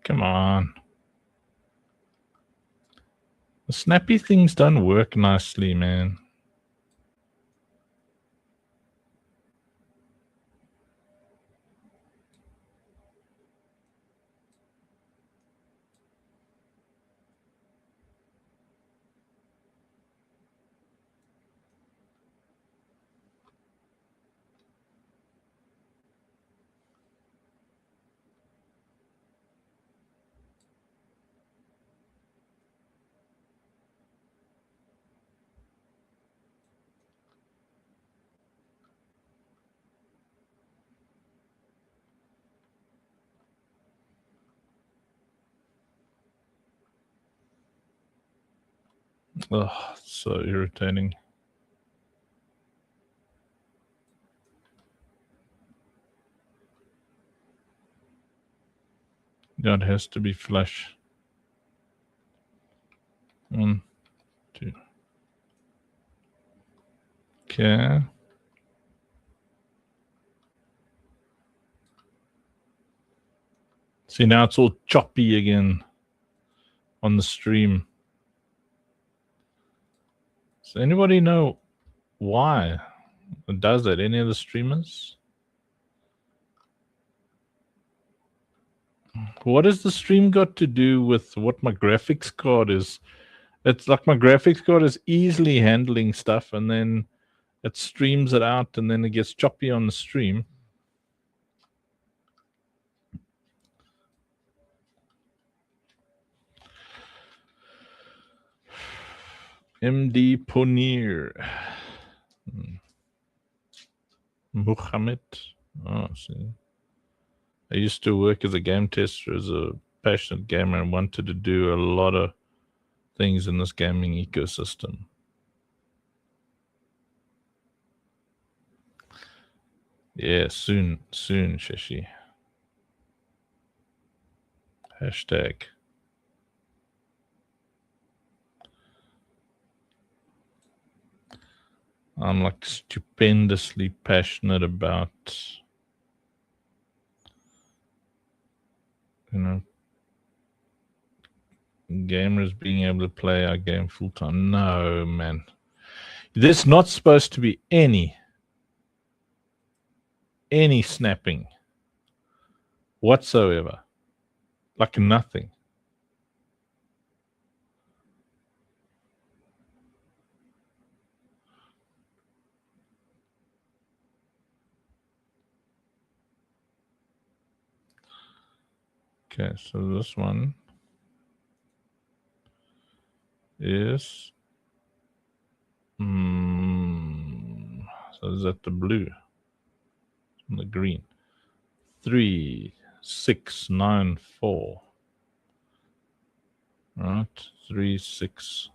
come on. The snappy things don't work nicely, man. Ugh, so irritating. That has to be flush. 1, 2. Okay. See, now it's all choppy again on the stream. Does anybody know why it does that? Any of the streamers? What has the stream got to do with what my graphics card is? It's like my graphics card is easily handling stuff, and then it streams it out, and then it gets choppy on the stream. MD Ponir. Muhammad. Oh, see. I used to work as a game tester, as a passionate gamer, and wanted to do a lot of things in this gaming ecosystem. Yeah, soon, Shashi. Hashtag. I'm like stupendously passionate about, you know, gamers being able to play our game full time. No, man. There's not supposed to be any any snapping whatsoever. Like nothing. Okay, so this one is so is that the blue and the green? 3, 6, 9, 4. Right, 3, 6.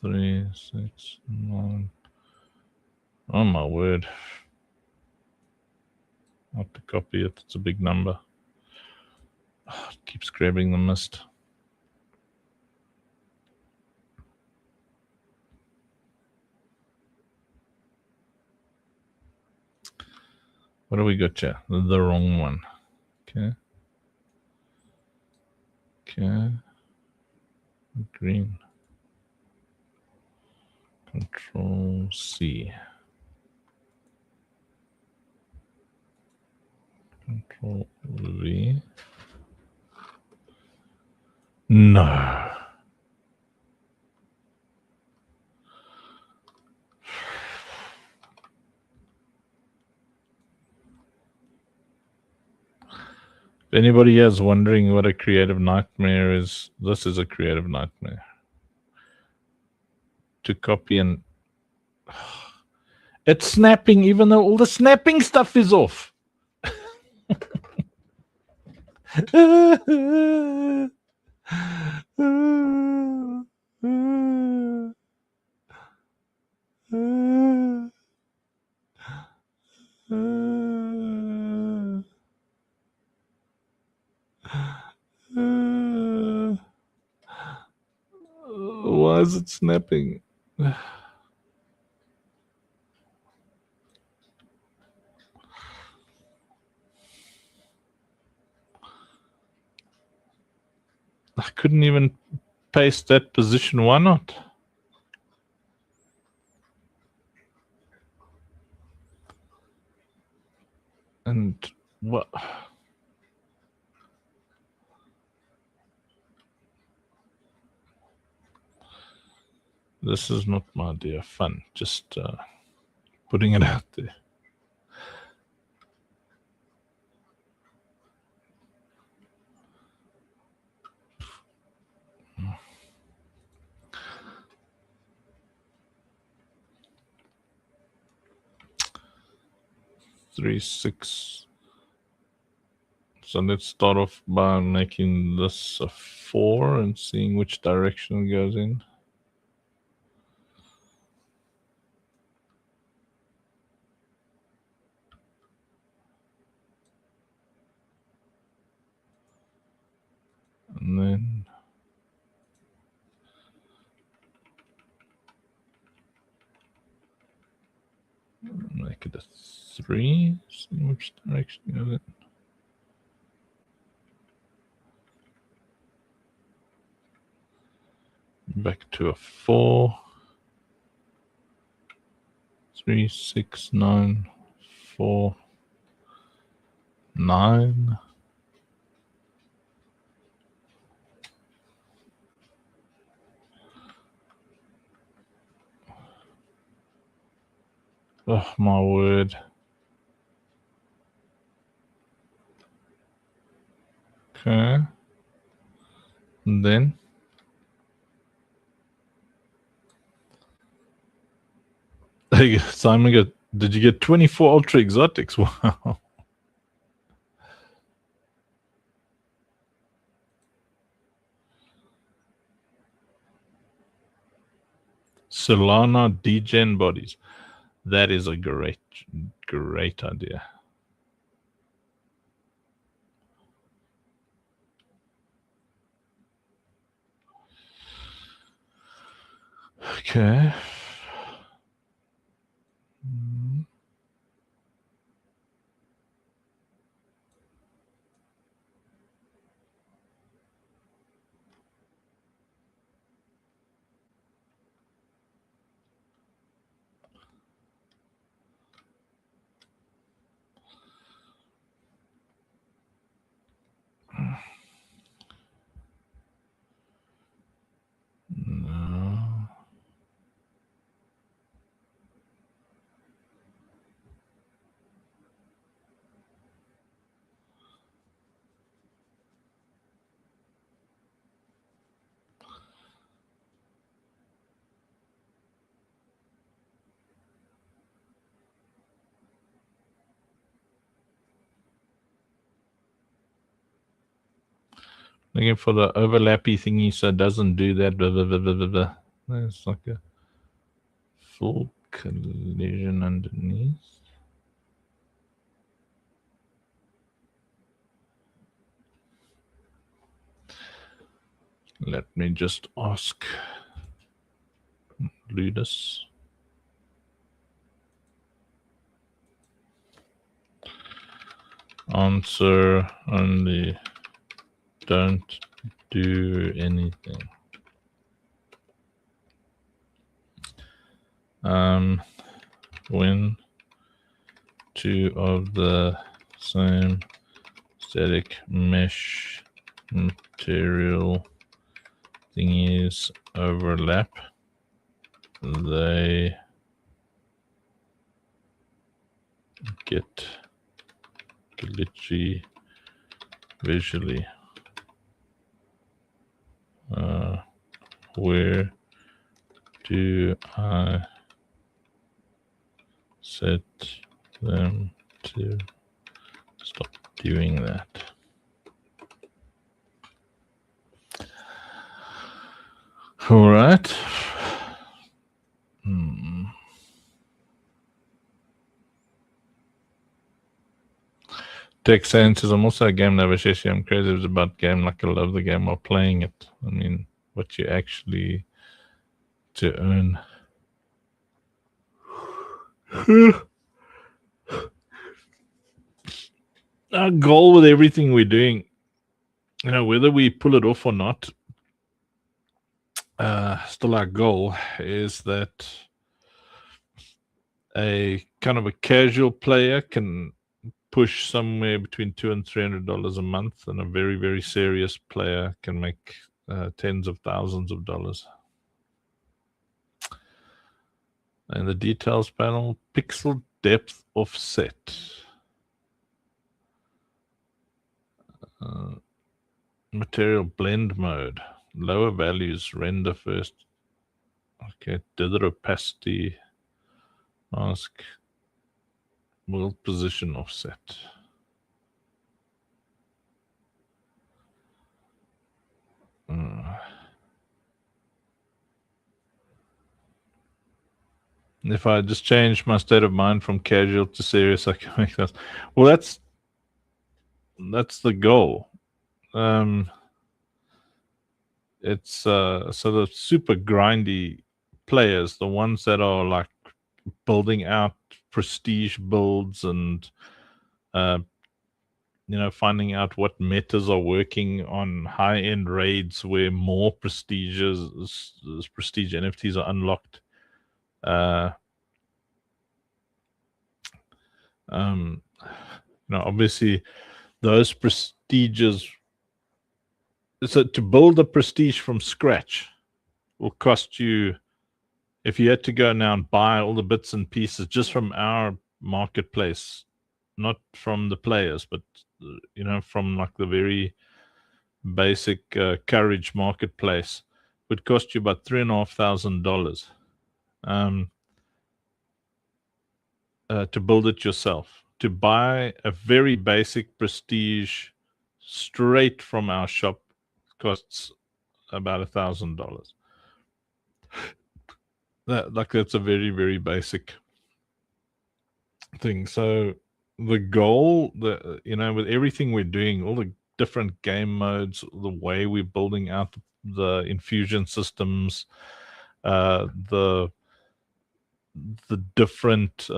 Three, 6, 9. Oh my word. I have to copy it. It's a big number. Oh, it keeps grabbing the mist. What do we got here? The wrong one. Okay. Okay. Green. Control C. Control V. No. If anybody is wondering what a creative nightmare is, this is a creative nightmare. To copy and... It's snapping even though all the snapping stuff is off. Why is it snapping? I couldn't even paste that position. Why not? And what? This is not my idea. Fun. Just putting it out there. Three, 6. So let's start off by making this a 4 and seeing which direction it goes in. And then make it a 3. See which direction it goes in. Back to a 4. 3, 6, 9, 4, 9. Oh my word. Okay. And then Simon got, did you get 24 ultra exotics? Wow. Solana degen bodies. That is a great idea. Okay. Looking for the overlappy thingy so it doesn't do that. Blah, blah, blah, blah, blah, blah. There's like a full collision underneath. Let me just ask Ludus. Answer only. Don't do anything. When two of the same static mesh material thingies overlap, they get glitchy visually. Where do I set them to stop doing that? All right. Tech Science says, I'm also a game lover, Shashi. I'm crazy about game, like I love the game while playing it. I mean, what you actually to earn. Our goal with everything we're doing, you know, whether we pull it off or not, still our goal is that a kind of a casual player can push somewhere between $200 and $300 a month, and a very, very serious player can make tens of thousands of dollars. And the details panel, pixel depth offset. Material blend mode. Lower values render first. Okay, dither opacity. Mask. World position offset. If I just change my state of mind from casual to serious, I can make that. Well, that's the goal. It's so the super grindy players, the ones that are like building out prestige builds and you know, finding out what metas are working on high-end raids where more prestige NFTs are unlocked. You know, obviously those prestiges, so to build a prestige from scratch will cost you, if you had to go now and buy all the bits and pieces just from our marketplace, not from the players, but you know, from like the very basic courage marketplace, would cost you about $3,500 to build it yourself. To buy a very basic prestige straight from our shop costs about $1,000. That's a very, very basic thing. So the goal, you know, with everything we're doing, all the different game modes, the way we're building out the infusion systems, the different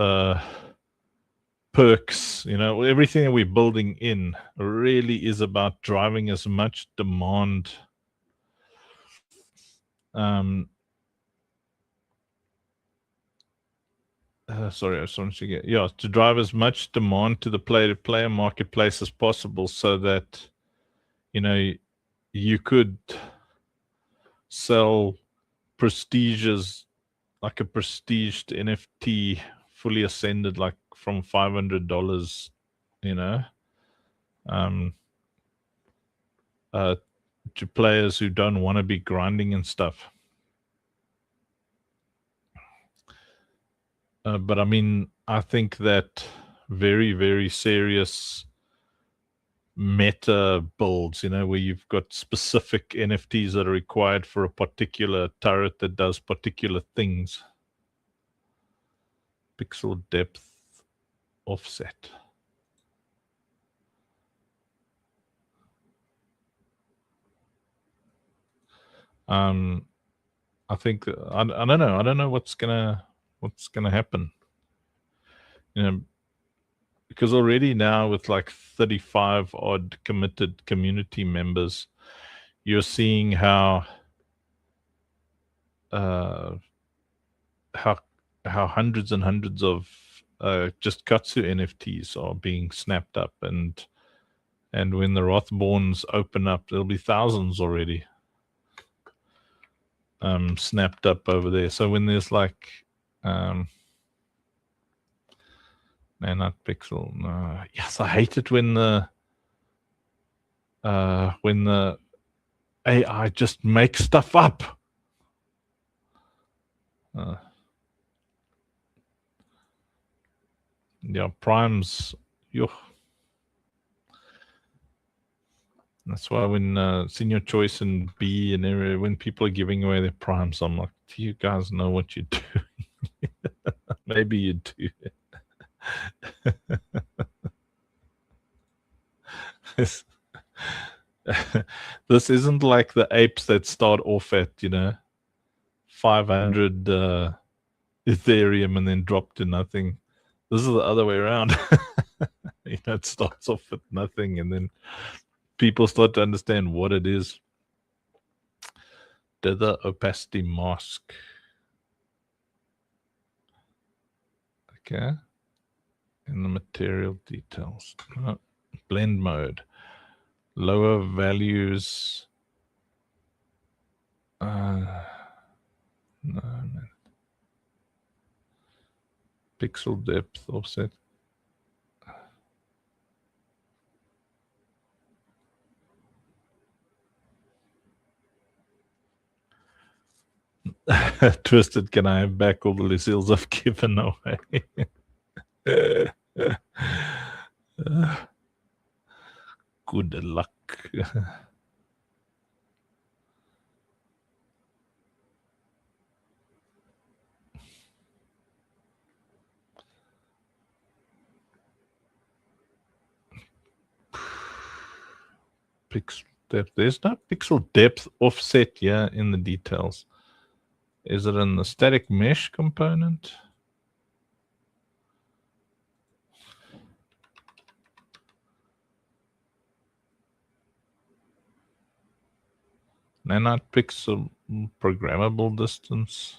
perks, you know, everything that we're building in really is about driving as much demand sorry, I just wanted to get, to drive as much demand to the player marketplace as possible, so that, you know, you could sell prestiges, like a prestiged NFT fully ascended, like from $500, you know, to players who don't want to be grinding and stuff. But I mean, I think that very, very serious meta builds, you know, where you've got specific NFTs that are required for a particular turret that does particular things. Pixel depth offset. I think I don't know. I don't know what's gonna happen. You know, because already now with like 35 odd committed community members, you're seeing how hundreds and hundreds of just Katsu NFTs are being snapped up, and when the Rothborns open up, there'll be thousands already snapped up over there. So when there's like no, not Pixel. No. Yes, I hate it when the AI just makes stuff up. Yeah, primes. That's why when senior choice and B and area, when people are giving away their primes, I'm like, do you guys know what you're doing? Maybe you do. This isn't like the apes that start off at, 500 Ethereum and then drop to nothing. This is the other way around. It starts off with nothing and then people start to understand what it is. Dither opacity mask. Okay. In the material details. Blend mode. Lower values. No, man. Pixel depth offset. Twisted, can I have back all the Lucille's I've given away? Good luck. Pixel depth. There's no pixel depth offset here in the details. Is it in the static mesh component? Nanite pixel programmable distance.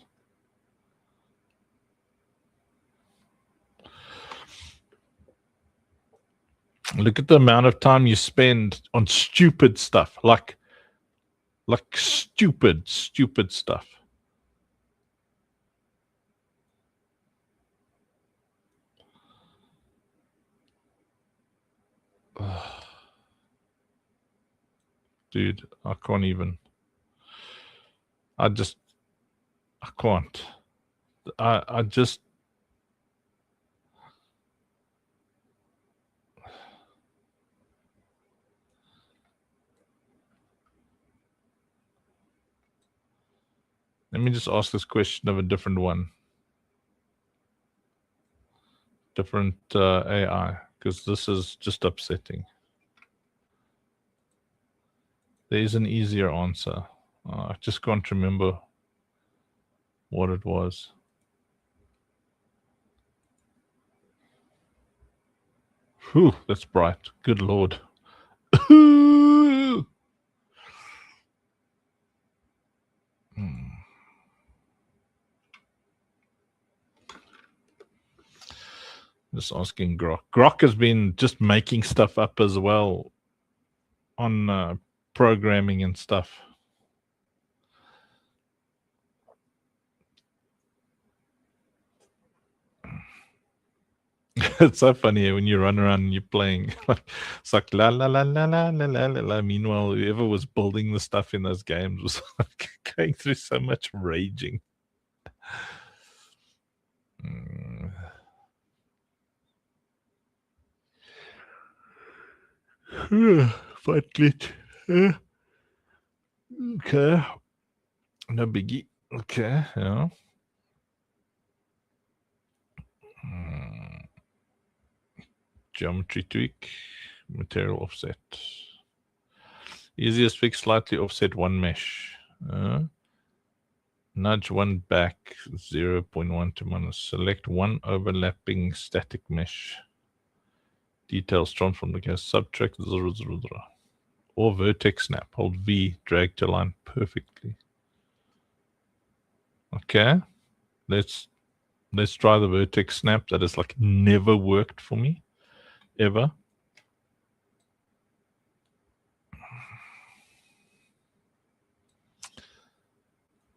Look at the amount of time you spend on stupid stuff, like stupid stuff. Dude, I can't even. I can't. I just. Let me just ask this question of a different one. Different AI, because this is just upsetting. There is an easier answer. I just can't remember what it was. Whew, that's bright. Good Lord. Just asking Grok. Grok has been just making stuff up as well on programming and stuff. It's so funny when you run around and you're playing. It's like la la la la la la la la la. Meanwhile, whoever was building the stuff in those games was like going through so much raging. Fight glitch. Okay. No biggie. Okay, yeah. Geometry tweak. Material offset. Easiest fix, slightly offset one mesh. Nudge one back 0.1 to minus. Select one overlapping static mesh. Details drawn from the case. Subtract 0, 0, 0. Or vertex snap. Hold V, drag to line perfectly. Okay. Let's try the vertex snap. That has like never worked for me. Ever.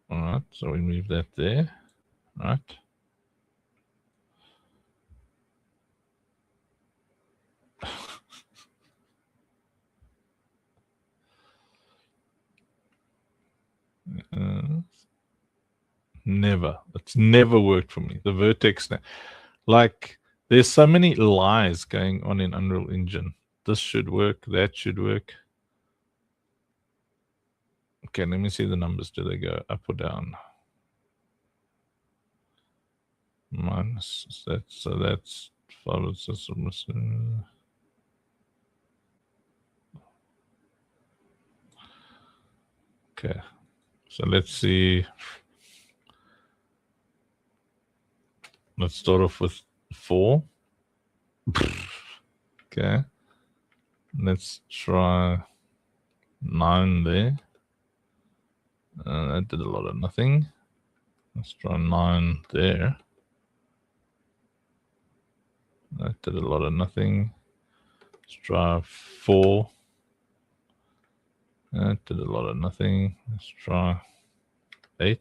Alright, so we move that there. Right. Never. It's never worked for me. The vertex snap. Like, there's so many lies going on in Unreal Engine. This should work. That should work. Okay, let me see the numbers. Do they go up or down? Minus that. So that's followed system. Okay. So let's see. Let's start off with 4. Okay. Let's try 9 there. That did a lot of nothing. Let's try 9 there. That did a lot of nothing. Let's try 4. That did a lot of nothing. Let's try 8.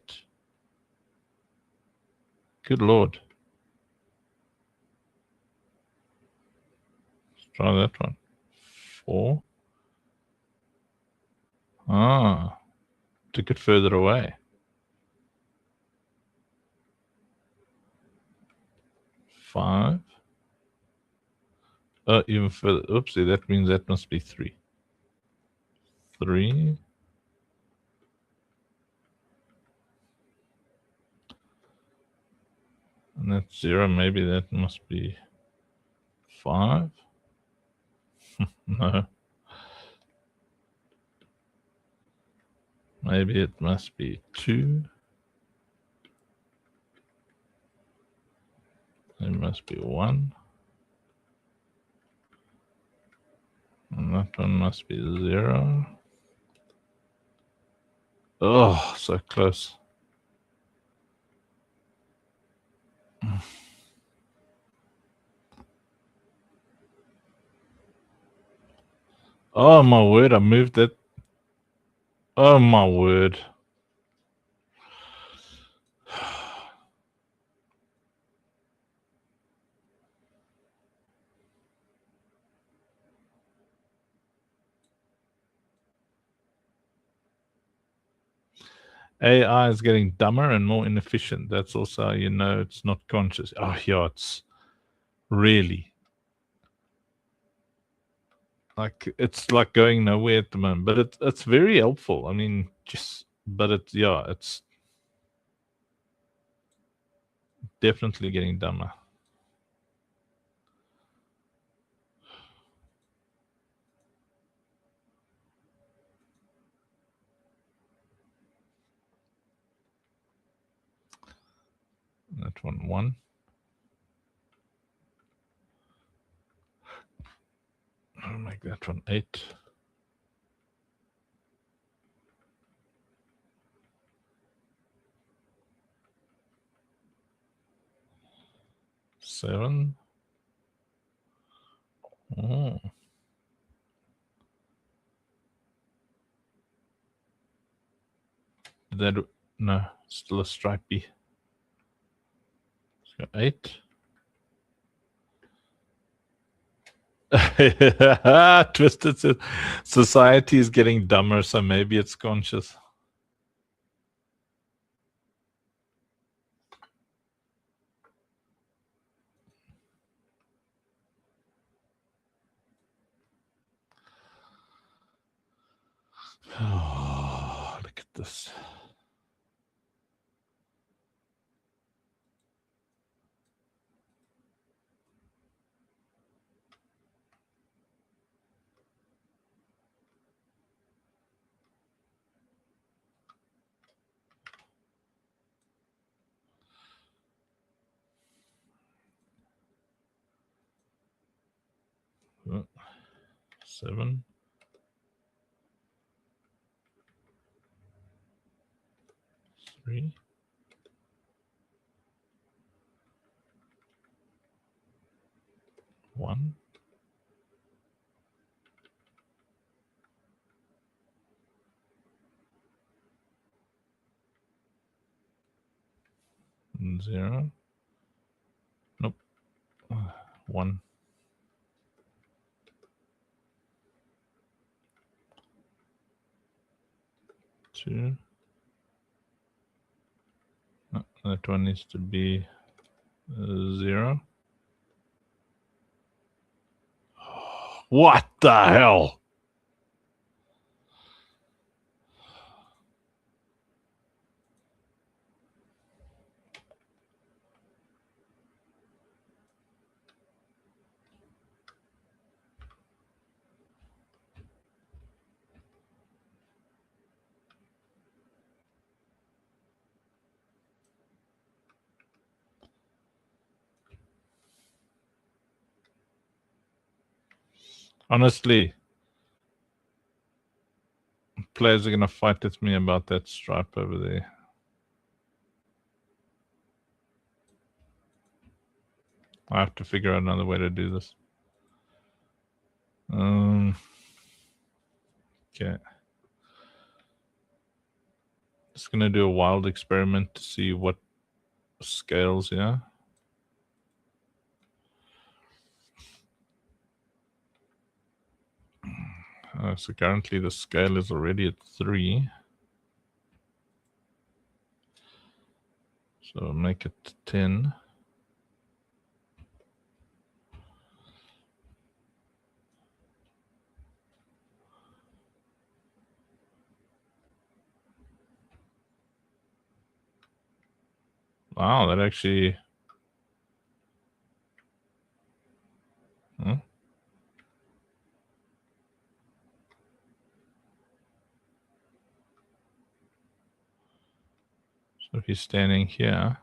Good Lord. Let's try that one. 4. Ah, took it further away. 5. Even further. Oopsie, that means that must be 3. 3. And that's 0. Maybe that must be 5. No. Maybe it must be 2. It must be 1. And that one must be 0. Oh, so close. Oh my word, I moved that. Oh my word. AI is getting dumber and more inefficient. That's also how you know it's not conscious. Oh yeah, it's really like it's like going nowhere at the moment. But it's very helpful. I mean, but it's definitely getting dumber. That one 1. I'll make that one 8. Seven. Oh. That no, still a stripey. 8. Twisted says society is getting dumber, so maybe it's conscious. Oh, look at this. Oh, 7. 3. 1. 0. Nope. 1. 2. No, that one needs to be 0. What the hell? Honestly, players are going to fight with me about that stripe over there. I have to figure out another way to do this. Okay. Just going to do a wild experiment to see what scales, yeah. So currently the scale is already at 3. So make it 10. Wow, that actually... Huh? So if he's standing here...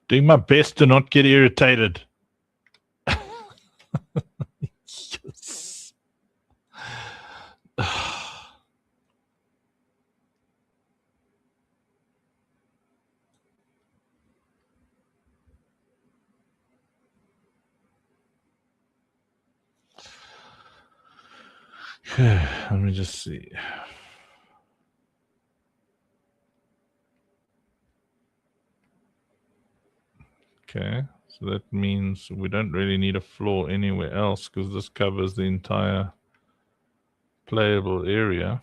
Doing my best to not get irritated. Yes. Let me just see. Okay, so that means we don't really need a floor anywhere else because this covers the entire playable area.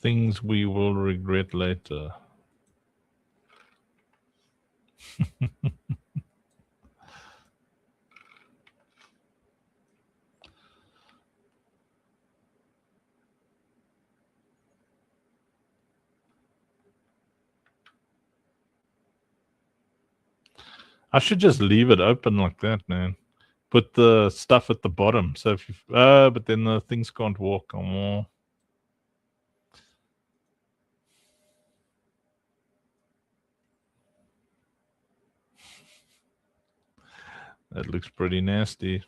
Things we will regret later. I should just leave it open like that, man. Put the stuff at the bottom. So if you, but then the things can't walk. Oh. That looks pretty nasty.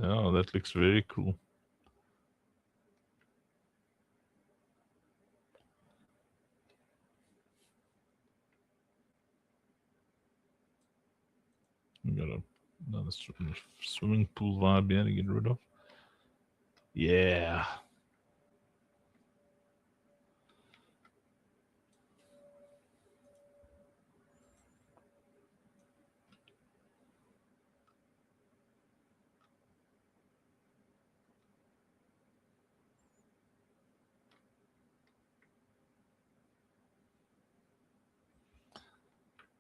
Oh, that looks very cool. We got another swimming pool vibe here to get rid of. Yeah.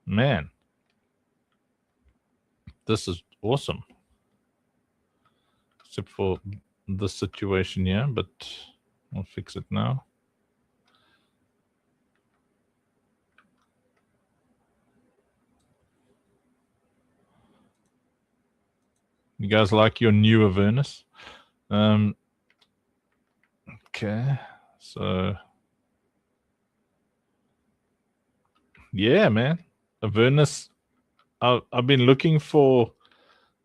Man, this is awesome. Except for the situation here, but I'll fix it now. You guys like your new Avernus? Okay, so yeah, man, Avernus. I've been looking for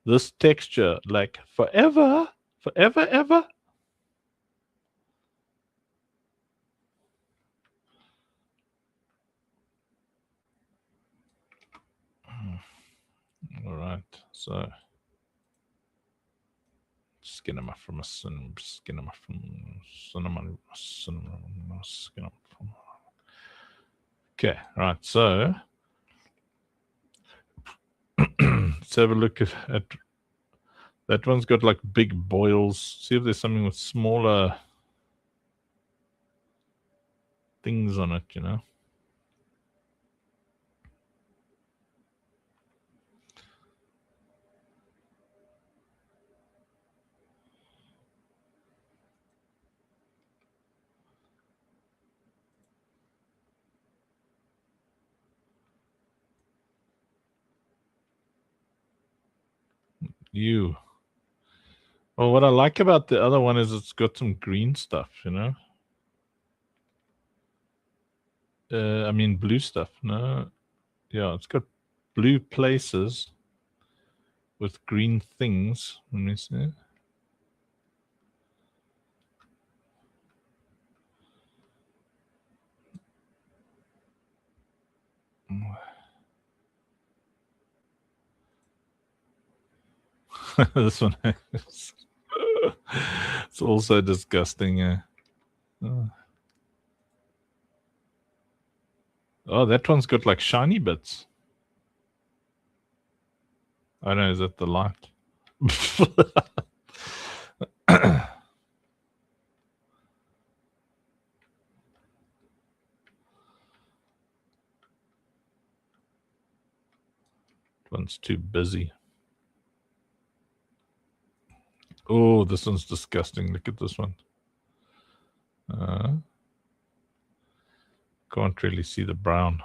this texture like forever, ever. All right, so skin from a cinnamon, Okay, right, so let's have a look at that one's got like big boils. See if there's something with smaller things on it, you know. Well, what I like about the other one is it's got some green stuff, you know. I mean blue stuff. No, yeah, it's got blue places with green things. Let me see. This one is it's also disgusting. Oh, that one's got like shiny bits. I don't know, is that the light? One's too busy. Oh, this one's disgusting. Look at this one. Can't really see the brown.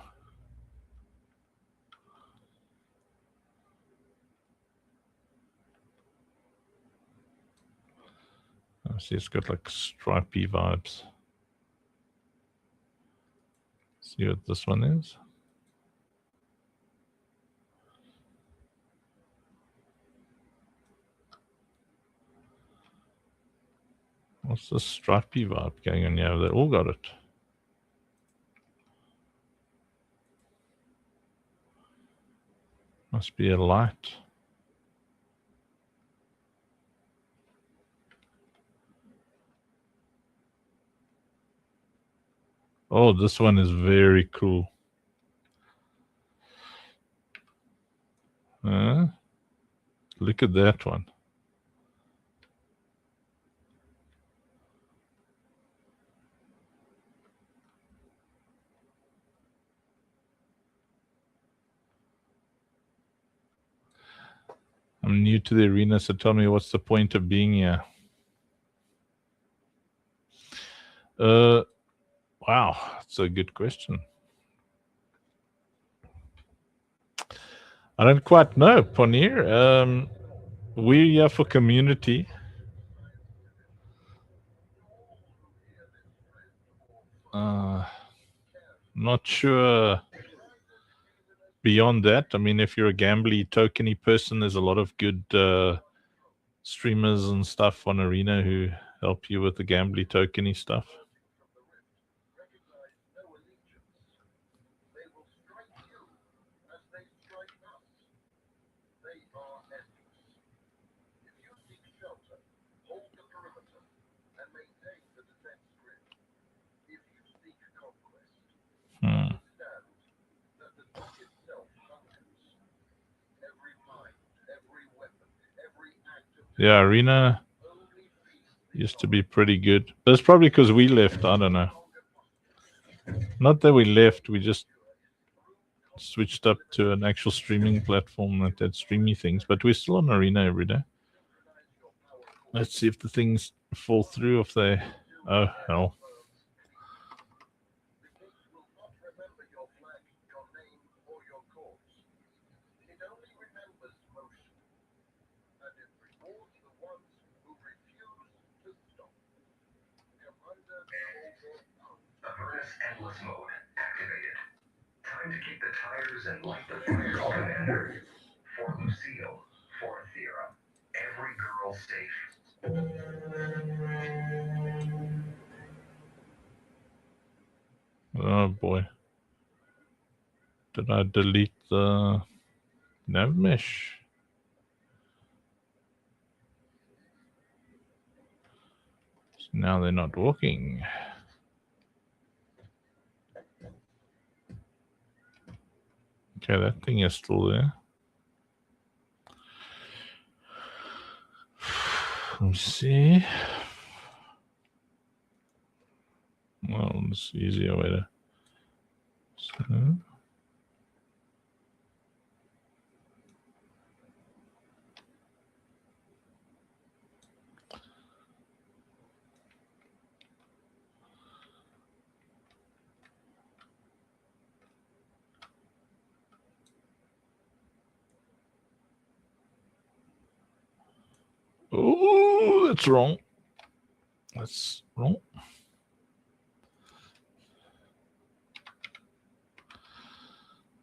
I see it's got like stripy vibes. See what this one is? What's the stripy vibe going on here? They all got it. Must be a light. Oh, this one is very cool. Look at that one. I'm new to the arena, so tell me what's the point of being here? Wow, that's a good question. I don't quite know, Ponir. We're here for community. Not sure beyond that. I mean, if you're a gambly, tokeny person, there's a lot of good streamers and stuff on Arena who help you with the gambly, tokeny stuff. Yeah, Arena used to be pretty good. But it's probably because we left. I don't know. Not that we left. We just switched up to an actual streaming platform that had streamy things. But we're still on Arena every day. Let's see if the things fall through. If they... Oh, hell. Endless mode activated. Time to kick the tires and light the fire, Commander. For Lucille, for Thera, every girl safe. Oh, boy. Did I delete the nav mesh? So now they're not working. Okay, that thing is still there. Let's see. Well, it's easier way to... So. Oh, that's wrong. That's wrong.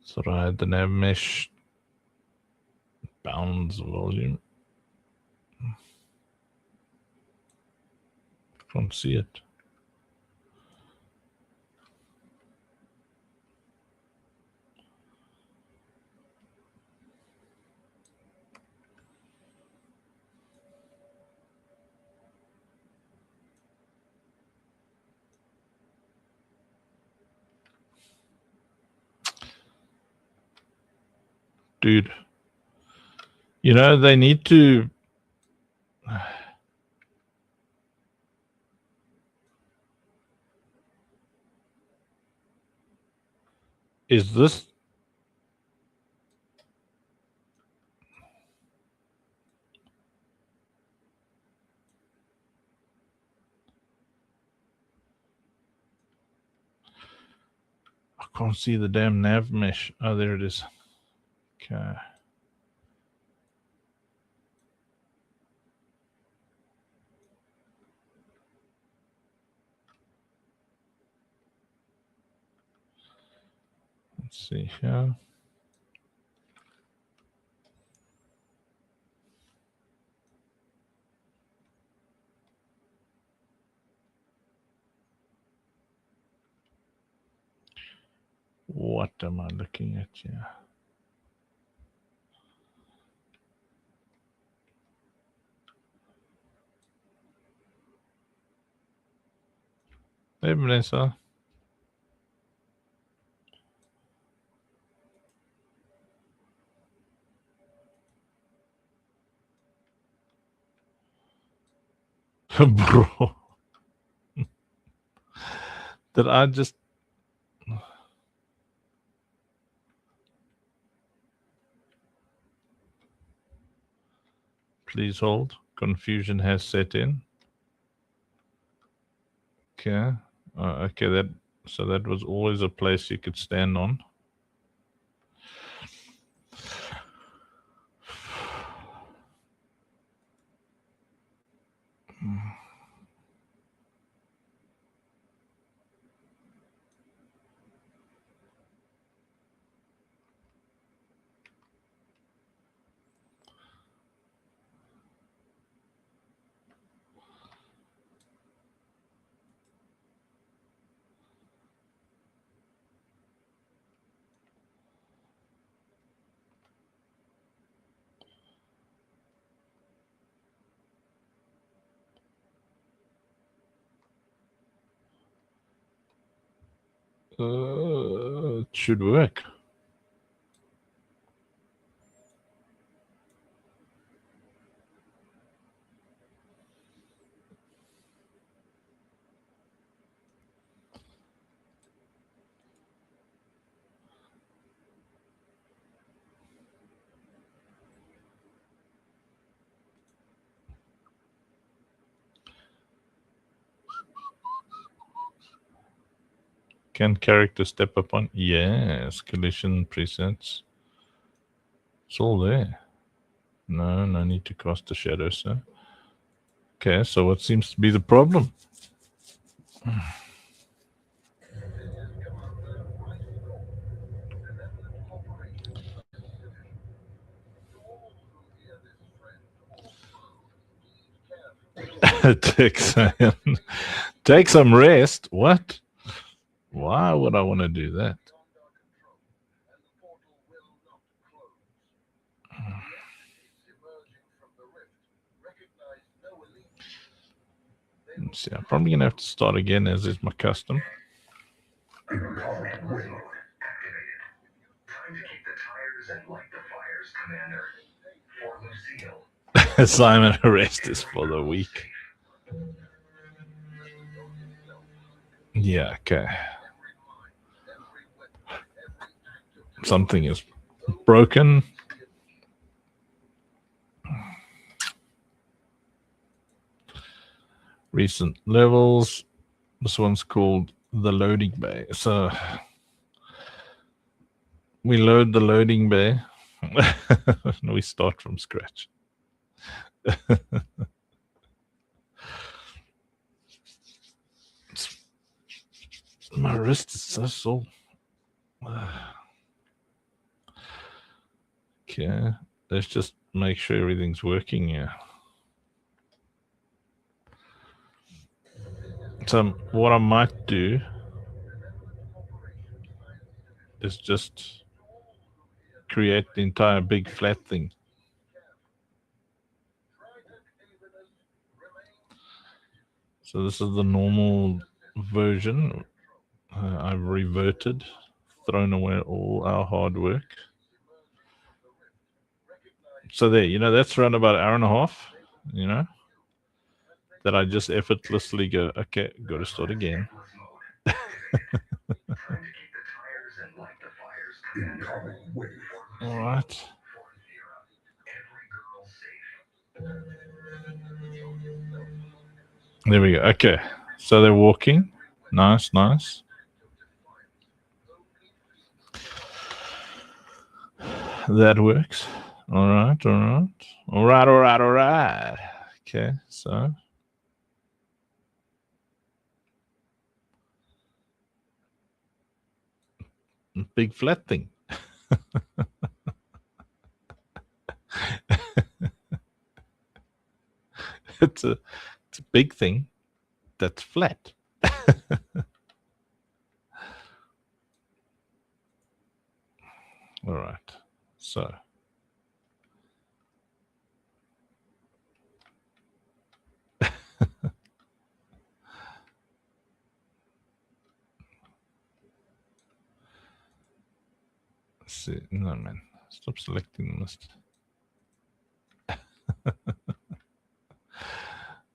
So I had the nav mesh bounds volume. Can't see it. Dude, you know, they need to... Is this... I can't see the damn nav mesh. Oh, there it is. Okay. Let's see here. What am I looking at here? Hey, Vanessa. Bro. Did I just... Please hold. Confusion has set in. Okay. Okay, so that was always a place you could stand on. It should work. Can character step up on? Yes, collision presets. It's all there. No need to cast the shadow, sir. Okay, so what seems to be the problem? Take some rest. What? Why would I want to do that? Let's see, I'm probably gonna have to start again, as is my custom. Combat mode activated. Time to keep the tires and light the fires, Commander. For Lucille. Simon, arrest is for the weak. Yeah, okay. Something is broken. Recent levels. This one's called the loading bay. So we load the loading bay. We start from scratch. My wrist is so sore. Okay, let's just make sure everything's working here. So what I might do is just create the entire big flat thing. So this is the normal version. I've reverted, thrown away all our hard work. So there, that's around about an hour and a half, that I just effortlessly go, okay, got to start again. All right. There we go. Okay. So they're walking. Nice. That works. All right. Okay, so big flat thing. It's a big thing that's flat. All right. So see, no man, stop selecting the list.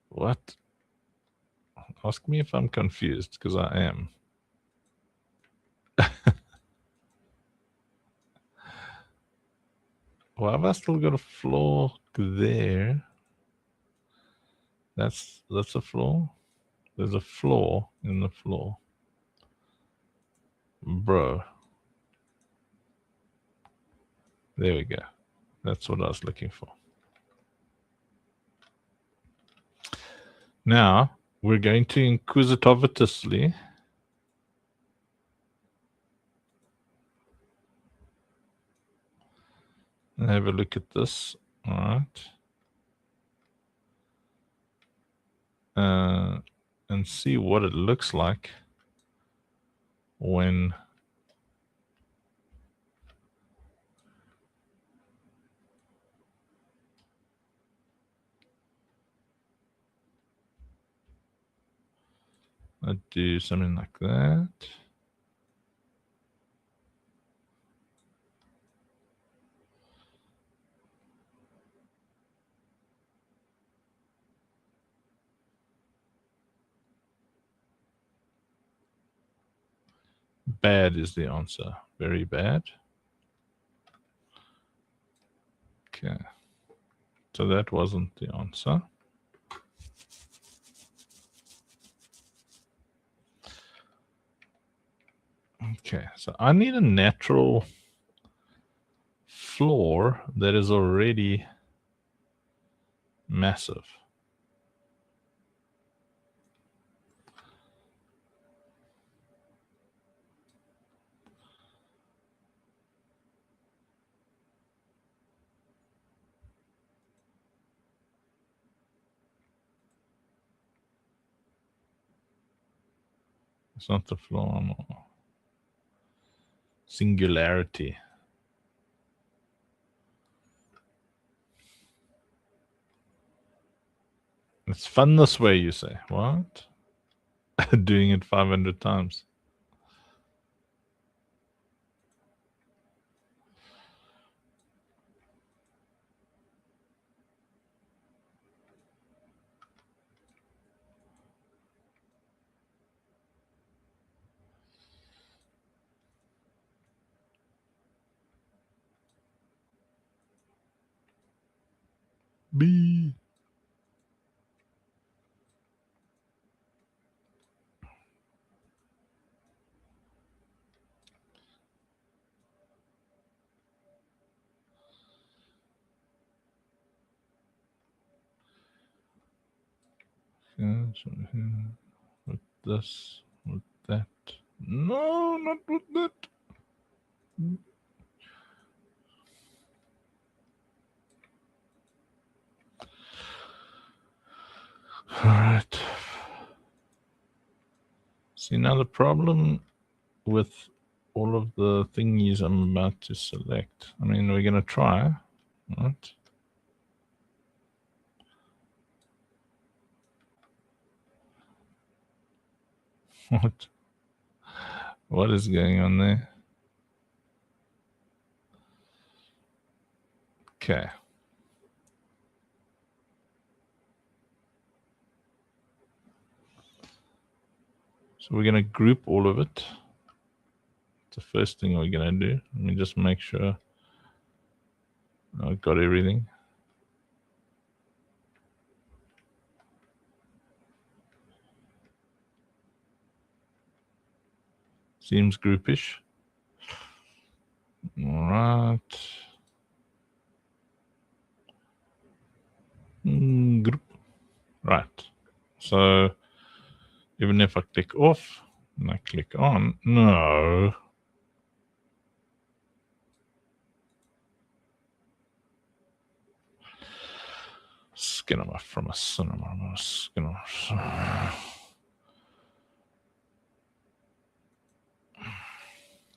What? Ask me if I'm confused, because I am. Why have I still got a floor there. That's a floor. There's a flaw in the floor. Bro. There we go. That's what I was looking for. Now, we're going to inquisitively have a look at this. All right. And see what it looks like when I do something like that. Bad is the answer. Very bad. Okay. So that wasn't the answer. Okay, so I need a natural floor that is already massive. It's not the floor, no. Singularity. It's fun this way, you say. What? Doing it 500 times. B. With this, with that. No, not with that. All right. See, now the problem with all of the thingies I'm about to select. I mean, we're going to try, right? What is going on there? Okay. So we're going to group all of it. It's the first thing we're going to do. Let me just make sure I've got everything. Seems groupish. All right. Group. Right. So even if I click off and I click on, no. Skin off from a cinema. Skin off.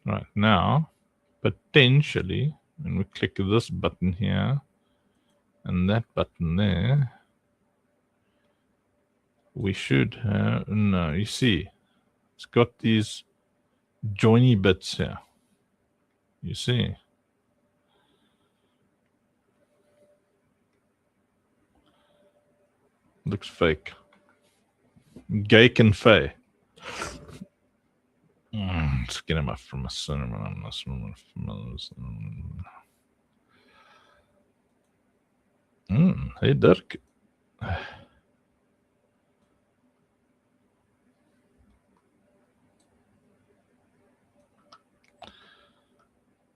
Right now, potentially, when we click this button here and that button there, we should have, no, you see, it's got these joiny bits here. You see? Looks fake. Gake and fey. Let's get him up from a cinema. I'm not from Hey, Dirk.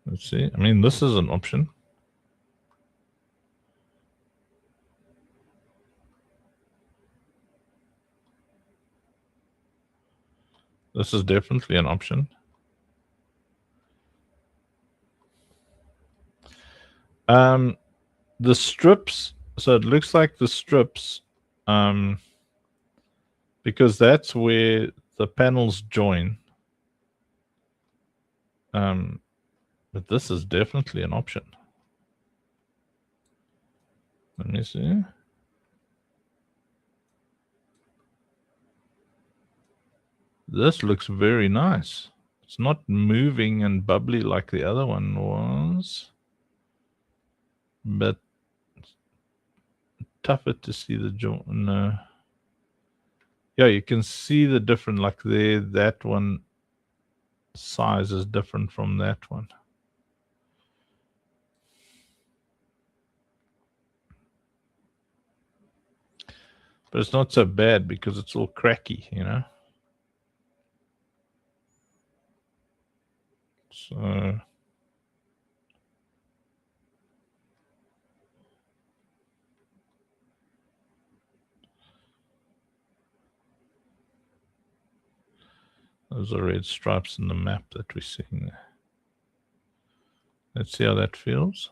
Let's see. I mean, this is an option. This is definitely an option. The strips, so it looks like the strips, because that's where the panels join. But this is definitely an option. Let me see. This looks very nice. It's not moving and bubbly like the other one was, but tougher to see the joint. No. Yeah, you can see the different, like there, that one size is different from that one. But it's not so bad because it's all cracky, you know? So those are red stripes in the map that we're seeing there. Let's see how that feels.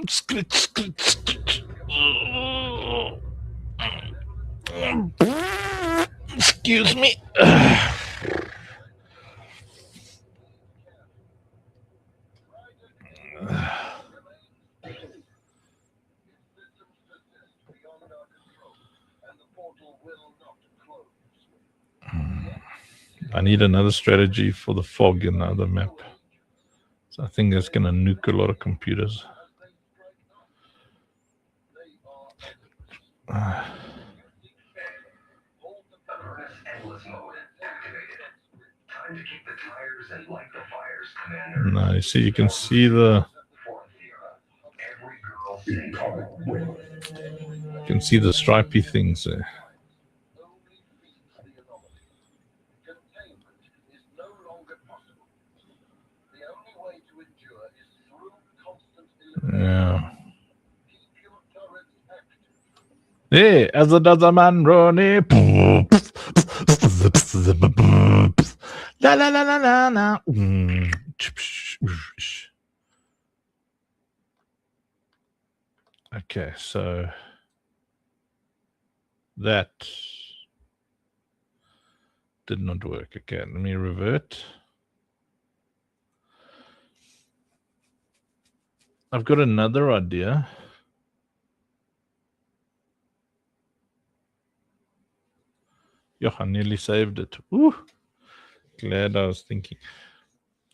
Scritch, scritch, scritch. Excuse me. I need another strategy for the fog in the other map. So I think that's going to nuke a lot of computers. Furnace endless mode activated. Time to kick the tires and light the fires, Commander. No, you see, you can see the. Every girl sing. You can see the stripy things there. Yeah. Hey, as a does a man running. La la la la la la. Okay, so that did not work. Okay, let me revert. I've got another idea. Yeah, I nearly saved it. Woo! Glad I was thinking.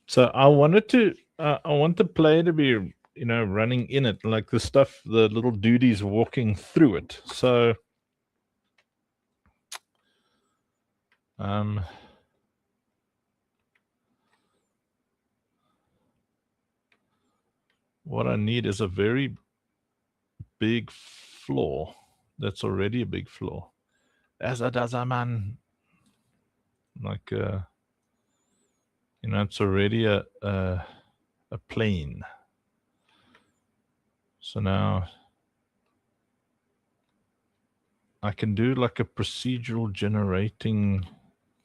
So I wanted to, I want the player to be, you know, running in it, like the stuff, the little duties walking through it. So, what I need is a very big floor. That's already a big floor. As a does a man. Like, you know, it's already a plane. So now I can do like a procedural generating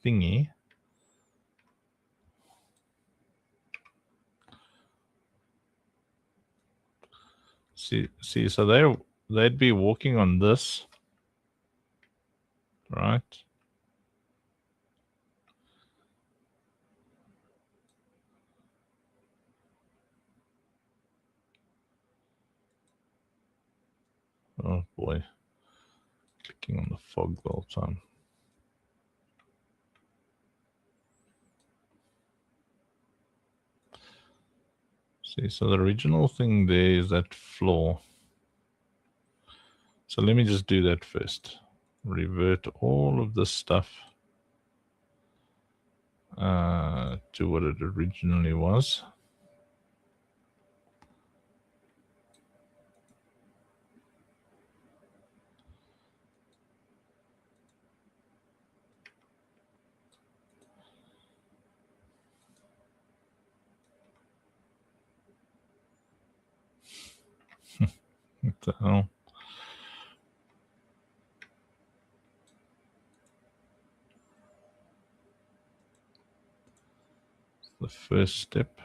thingy. See, so they'd be walking on this, right? Oh boy, clicking on the fog the whole time. See, so the original thing there is that floor. So let me just do that first. Revert all of this stuff to what it originally was. What the hell? The first step.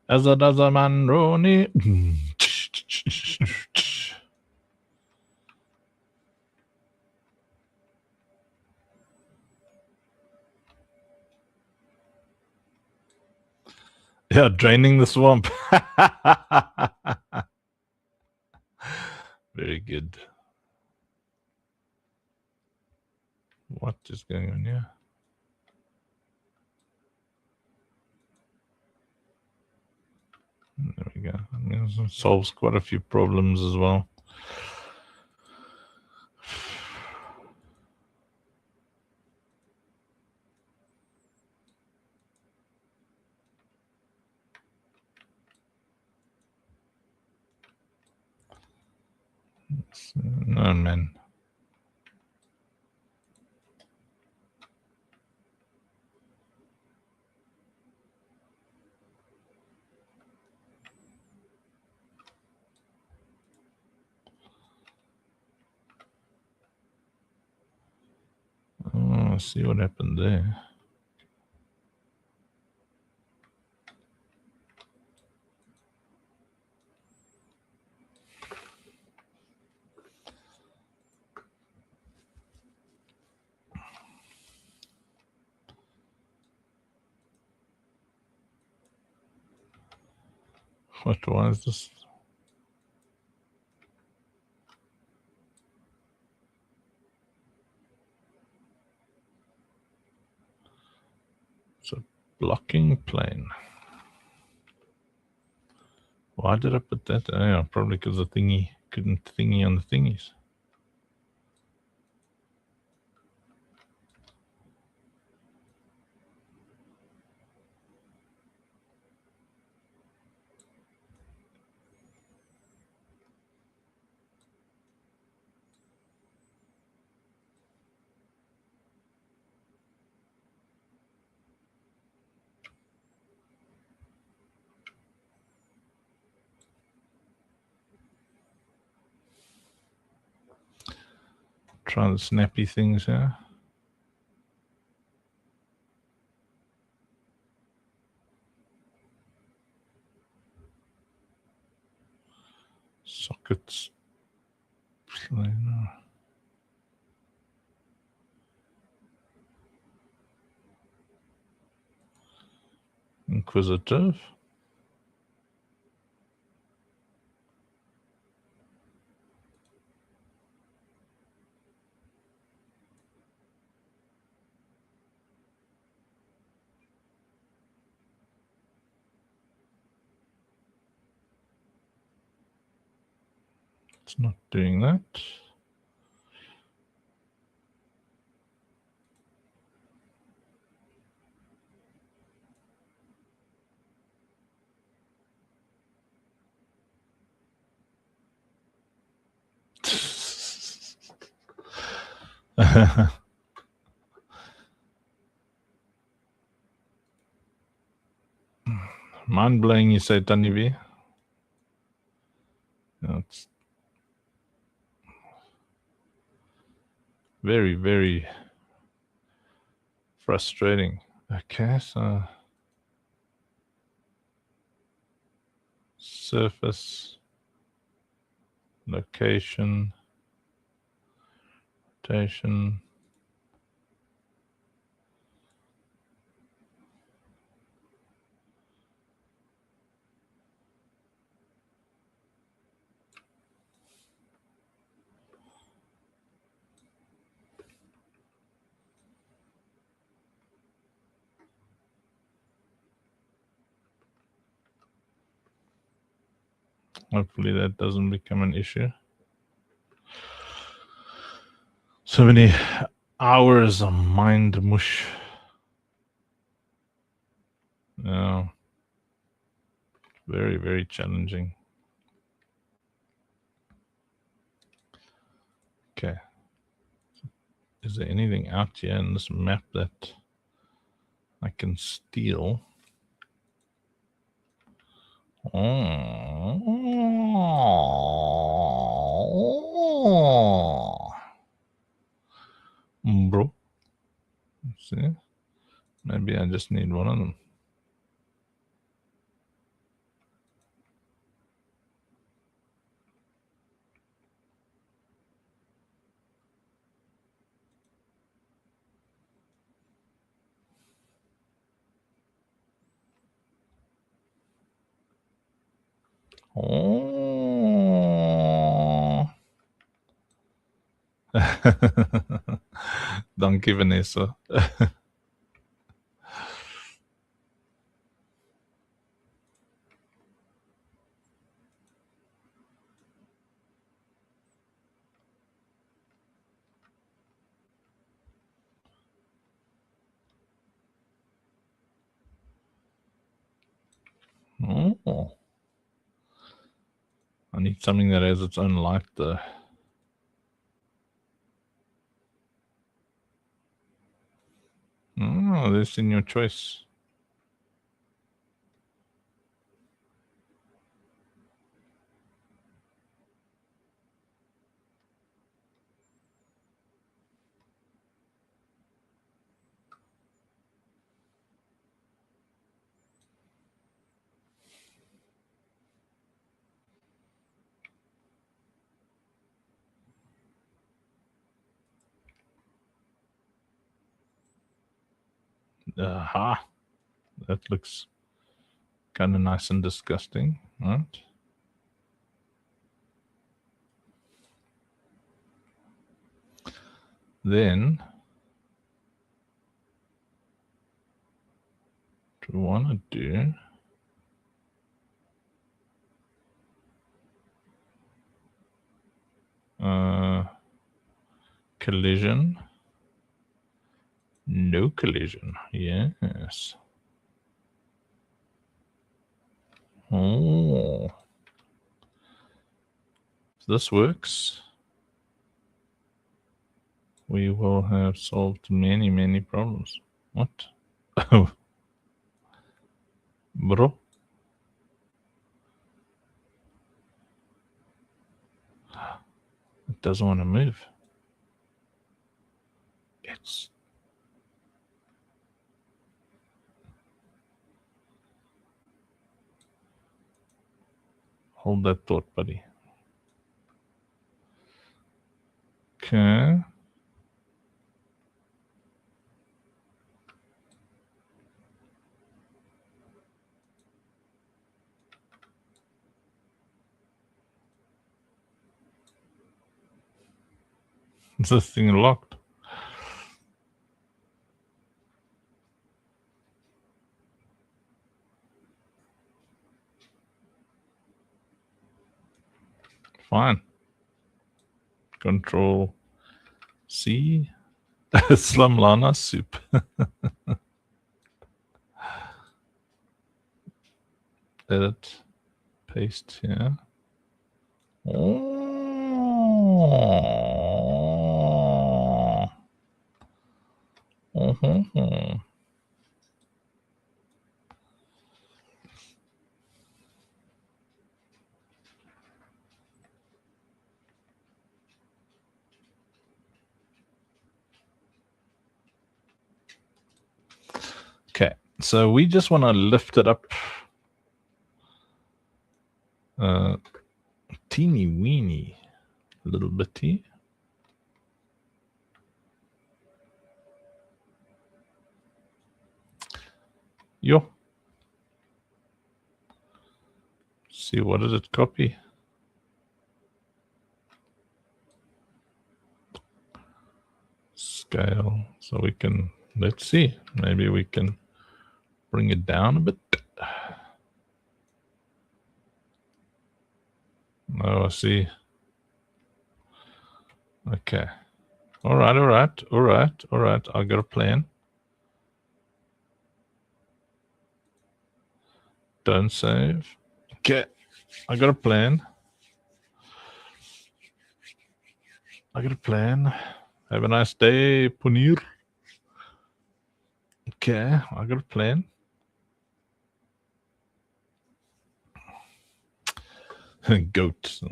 As a does a man, Ronnie. Yeah, draining the swamp. Very good. What is going on here? There we go. I mean, it solves quite a few problems as well. No, man. Oh, see what happened there. What was this? It's a blocking plane. Why did I put that? Oh, yeah, probably because the thingy couldn't thingy on the thingies. Try the snappy things here. Sockets. Inquisitive. It's not doing that. Mind blowing, you say, Tony V. It's very, very frustrating. Okay, so surface, location, rotation. Hopefully that doesn't become an issue. So many hours of mind mush. No. Very, very challenging. Okay. Is there anything out here in this map that I can steal? Oh. Bro. Let's see. Maybe I just need one of them. Oh. Dankie, Vanessa. Oh. I need something that has its own light, though. Oh, that's in your choice. Aha. That looks kind of nice and disgusting, right? Then, do we want to do... collision? No collision. Yes. Oh. If this works, we will have solved many, many problems. What? Oh. Bro. It doesn't want to move. It's... Hold that thought, buddy. Okay. Is this thing locked? Fine. Control C. Slumlana soup. Edit. Paste here. Oh. Mm-hmm. Okay, so we just want to lift it up teeny weeny, little bitty. Yo. See, what did it copy? Scale. So we can, let's see, maybe we can bring it down a bit. Oh, I see. Okay. All right. I got a plan. Don't save. Okay. I got a plan. I got a plan. Have a nice day, Punir. Okay, I got a plan. Goat.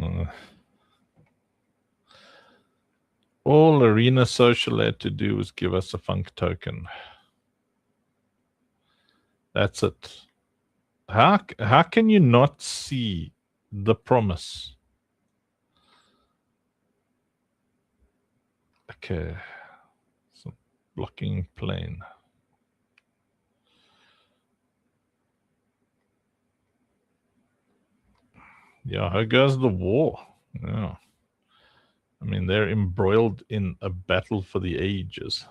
All Arena Social had to do was give us a funk token. That's it. How can you not see the promise? Okay. So blocking plane. Yeah, how goes the war? Yeah. I mean, they're embroiled in a battle for the ages.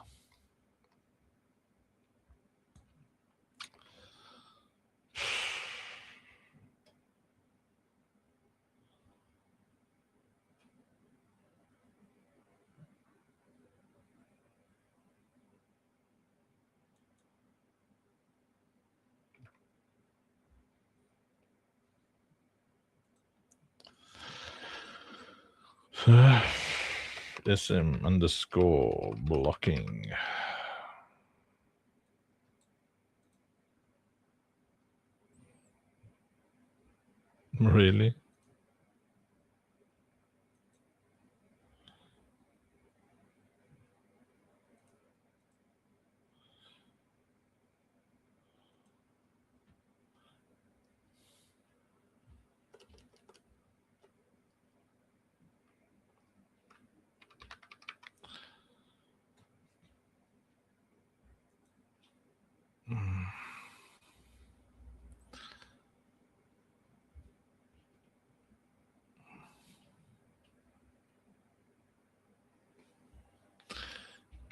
SM underscore blocking. Really?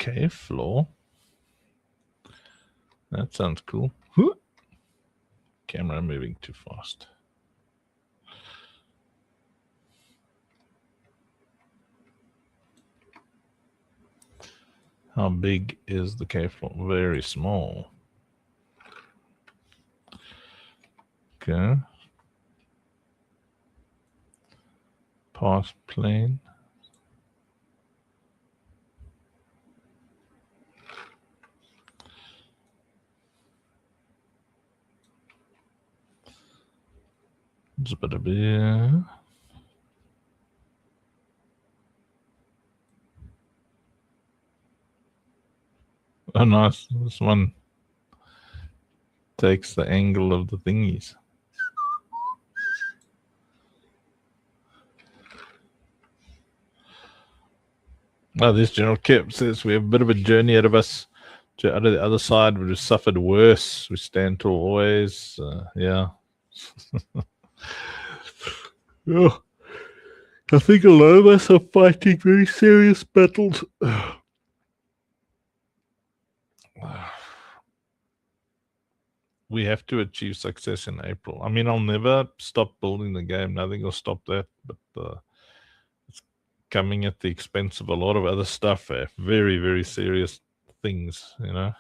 Okay, floor. That sounds cool. Camera moving too fast. How big is the K floor? Very small. Okay. Pass plane. It's a bit of beer. Oh, nice. This one takes the angle of the thingies. Oh, this General Kip says we have a bit of a journey ahead of us. Out of the other side, we've suffered worse. We stand tall always. Yeah. Oh, I think a lot of us are fighting very serious battles. We have to achieve success in April. I mean, I'll never stop building the game. Nothing will stop that. But it's coming at the expense of a lot of other stuff. Very, very serious things, you know.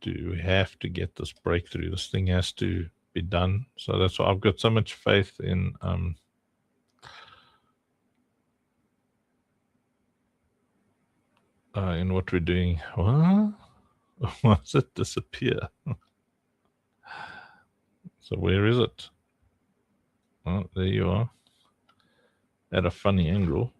We have to get this breakthrough. This thing has to be done. So that's why I've got so much faith in what we're doing. What? Why does it disappear? So where is it? Oh, there you are. At a funny angle.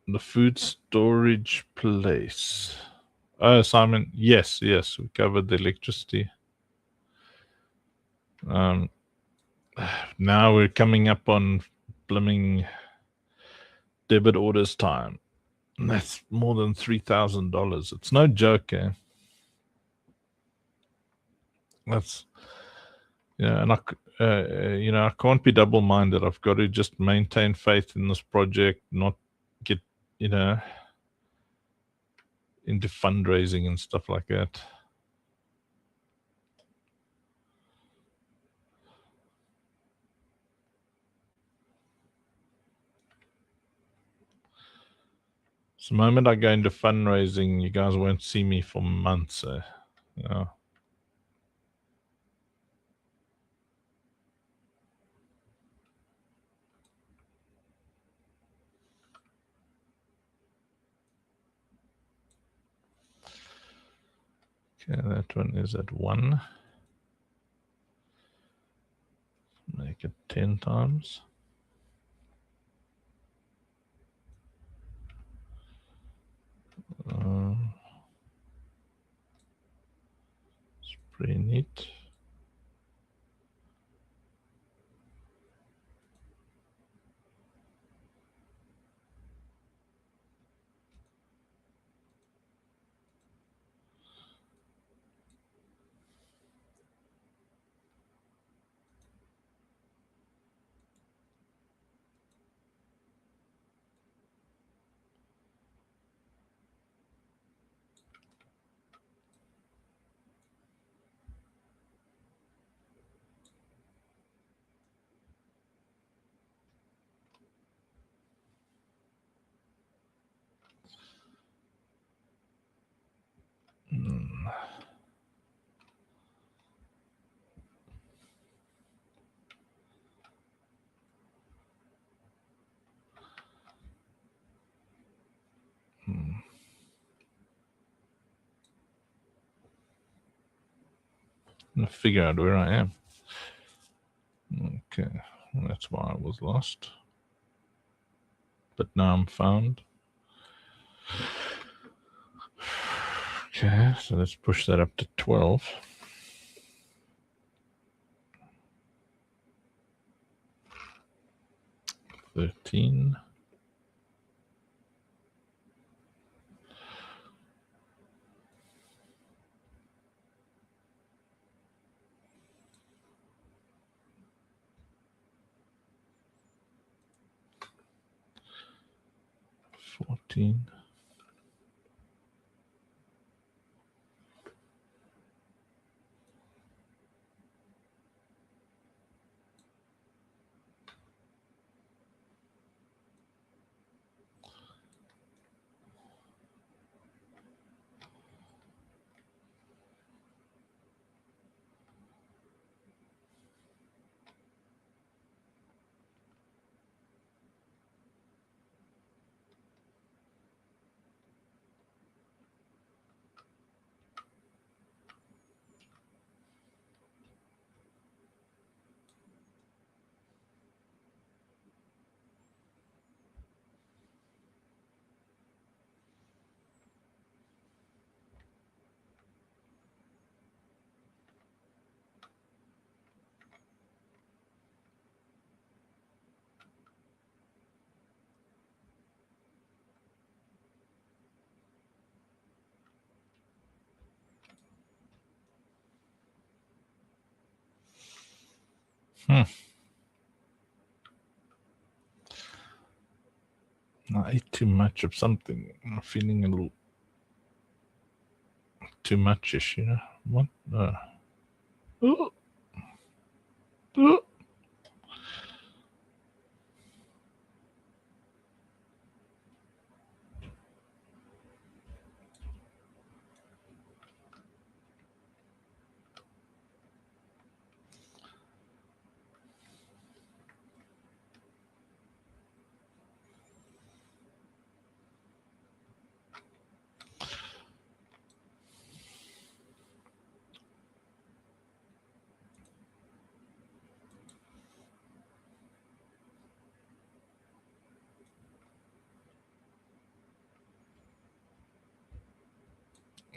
The food storage place. Oh, Simon, yes, we covered the electricity. Now we're coming up on blooming debit orders time. And that's more than $3,000. It's no joke, eh? That's, yeah, and I can't be double-minded. I've got to just maintain faith in this project, not get, into fundraising and stuff like that. The moment I go into fundraising, you guys won't see me for months. Yeah. Okay, that one is at 1. Make it 10 times. It's pretty neat. I'm gonna figure out where I am. Okay, that's why I was lost. But now I'm found. Okay, so let's push that up to 12. $13. $14. I ate too much of something. I'm feeling a little too much-ish, you know? What?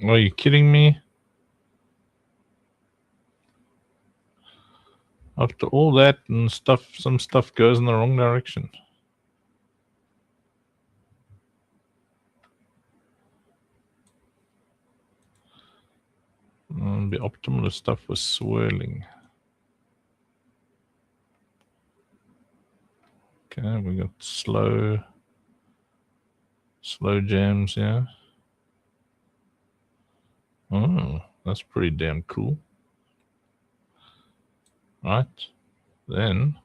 Are you kidding me? After all that and stuff, some stuff goes in the wrong direction. The optimal stuff was swirling. Okay, we got slow jams, yeah. Oh, that's pretty damn cool. Right, then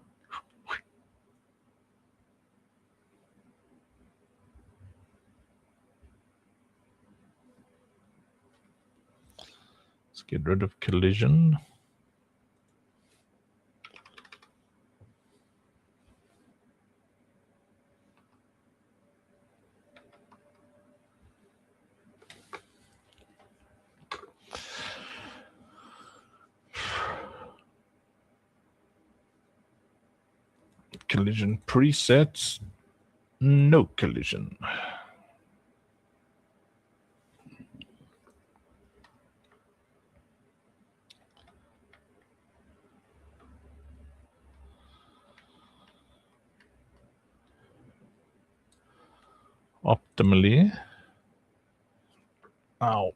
Let's get rid of collision. Collision presets. No collision. Optimally. Ow.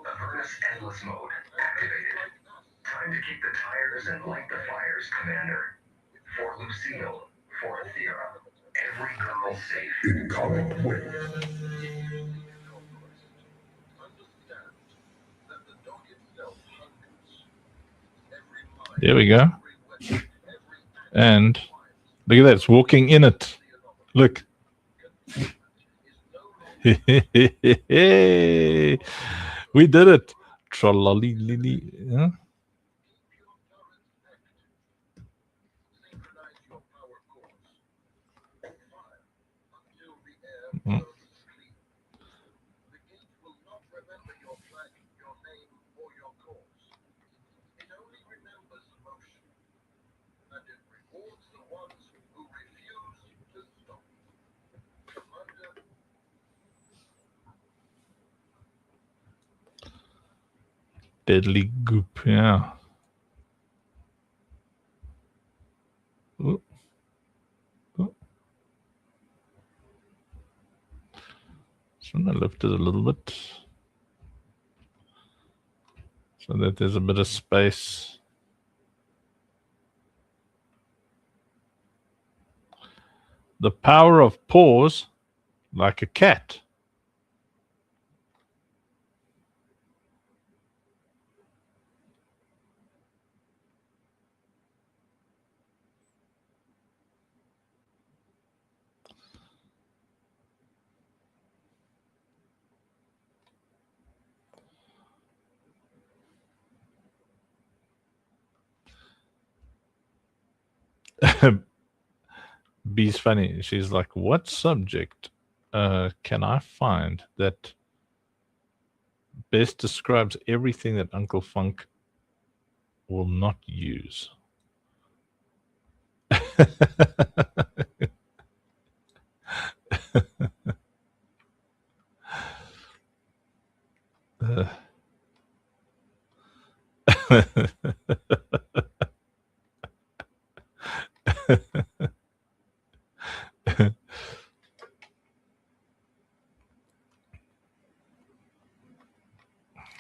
Avernus Endless Mode activated. Time to keep the tires and light the fires, Commander. For Lucille, for Athera, every girl safe. Incoming wave. There we go. And look at that, it's walking in it. Look. We did it. Trollolly lily. Huh? Mm. Deadly goop, yeah. Ooh. Ooh. So I'm gonna lift it a little bit so that there's a bit of space. The power of pause, like a cat. B's funny. She's like, what subject can I find that best describes everything that Uncle Funk will not use?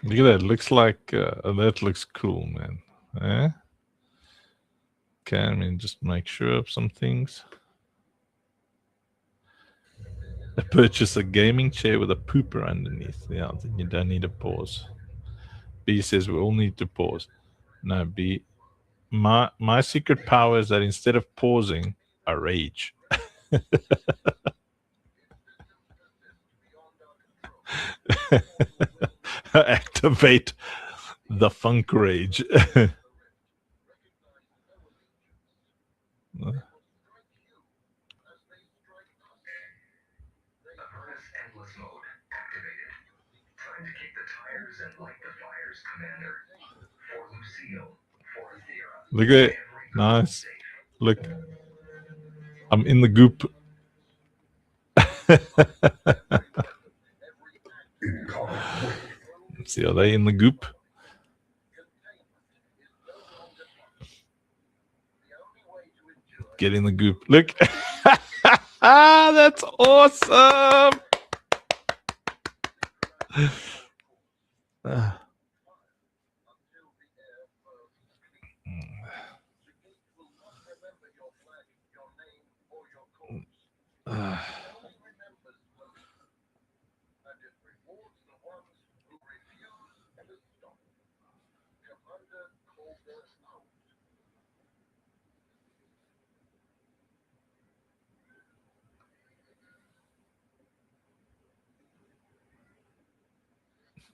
Look at that. Looks like that looks cool, man. Eh? Okay, I mean, just make sure of some things. Purchase a gaming chair with a pooper underneath. Yeah, then you don't need a pause. B says we all need to pause. No, B. My secret power is that instead of pausing, I rage. Activate the funk rage. Avernus Endless Mode activated. Time to keep the tires and light the fires, Commander. For Lucille, for Athera. Look at it. Nice. Look. I'm in the goop. See, are they in the goop? Get in the goop. Look. That's awesome.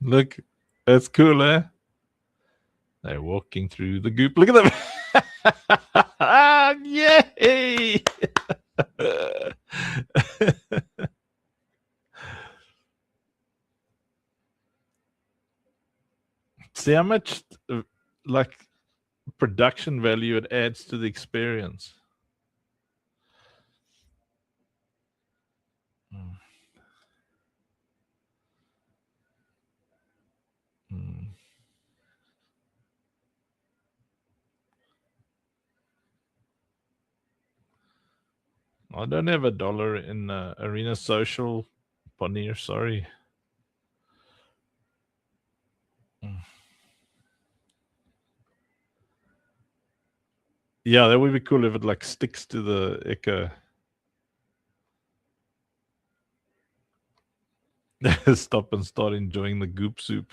Look, that's cool, eh? They're walking through the goop. Look at them. Yay! See how much like production value it adds to the experience. I don't have $1 in Arena Social, Paneer, sorry. Yeah, that would be cool if it like sticks to the echo. Stop and start enjoying the goop soup.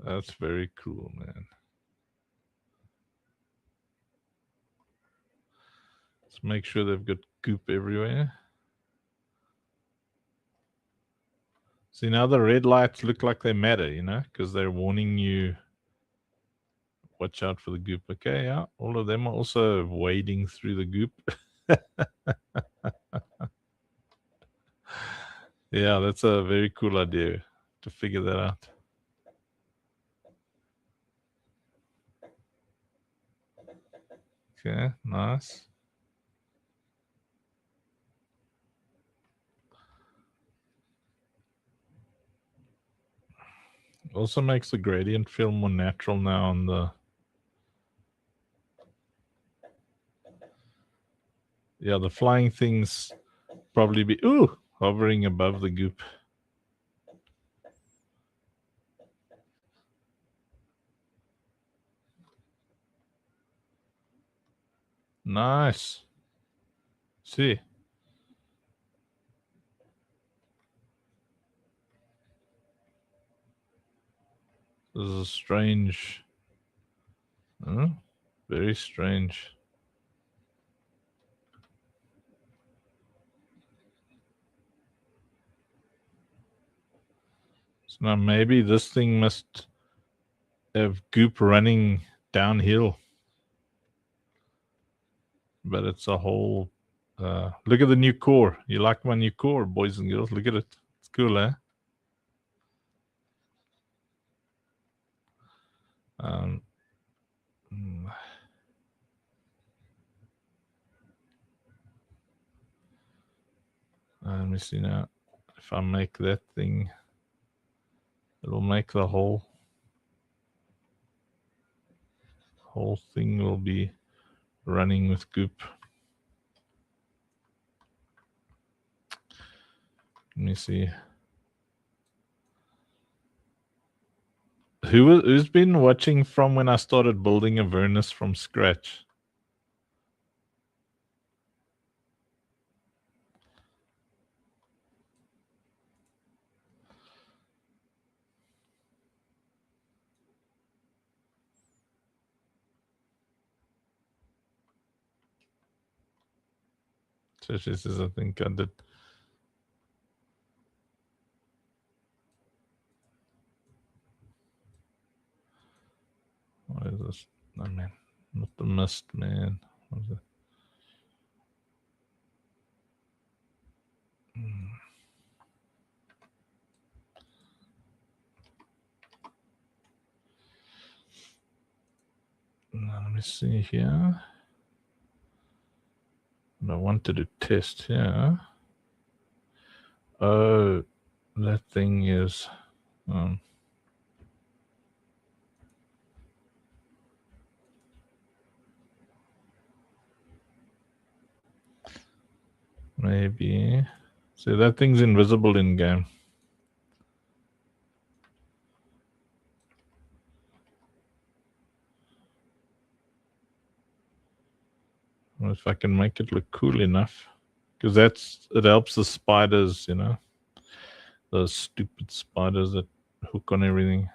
That's very cool, man. Let's make sure they've got goop everywhere. See, now the red lights look like they matter, you know, because they're warning you, watch out for the goop. Okay, yeah, all of them are also wading through the goop. Yeah, that's a very cool idea to figure that out. Okay, nice. Also makes the gradient feel more natural now on the... Yeah, the flying things probably be hovering above the goop. Nice. See. This is a strange... very strange. So now maybe this thing must have goop running downhill. But it's a whole... look at the new core. You like my new core, boys and girls? Look at it. It's cool, eh? Let me see now. If I make that thing, it'll make the whole thing will be running with goop. Let me see. Who's been watching from when I started building Avernus from scratch? So she says, I think I did. What is this? I mean, not the mist, man. What is it? Now, let me see here. I wanted to test here. Oh, that thing is... maybe. See, that thing's invisible in game. If I can make it look cool enough, because it helps the spiders, you know, those stupid spiders that hook on everything.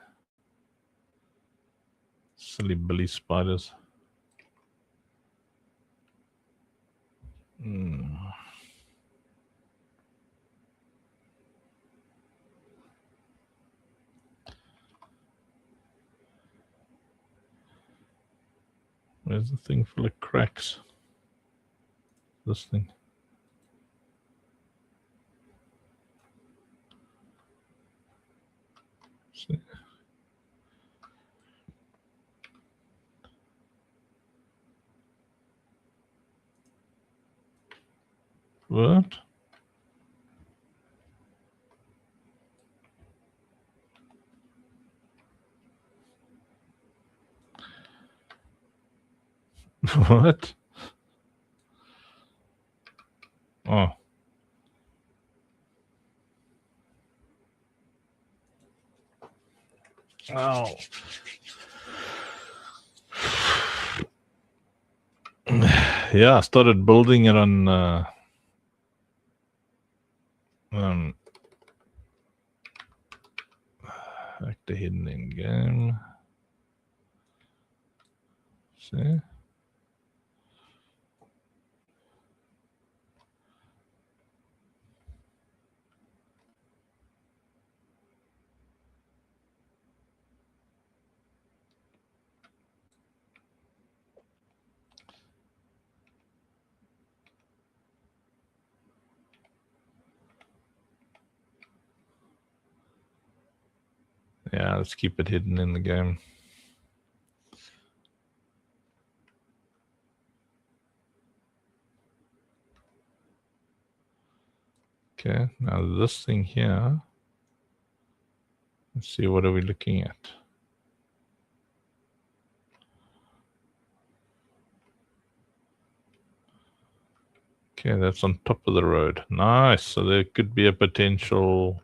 Silly Billy spiders. Where's the thing full of cracks? This thing. See? What? What? Oh. Ow. Yeah, I started building it on actor hidden in game. See? Yeah, let's keep it hidden in the game. Okay, now this thing here. Let's see, what are we looking at? Okay, that's on top of the road. Nice. So there could be a potential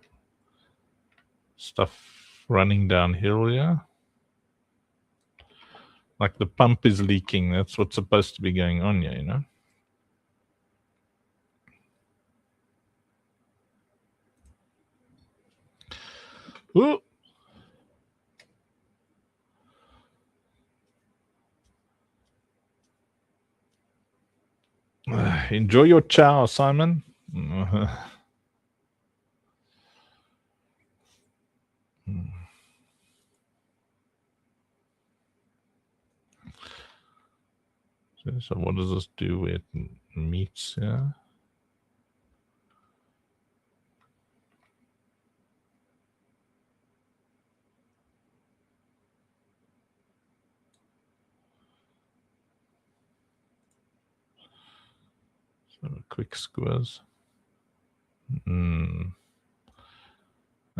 stuff running downhill here. Like the pump is leaking. That's what's supposed to be going on here, you know? Ooh. Enjoy your chow, Simon. So what does this do with meats? Yeah. So a quick squeeze. I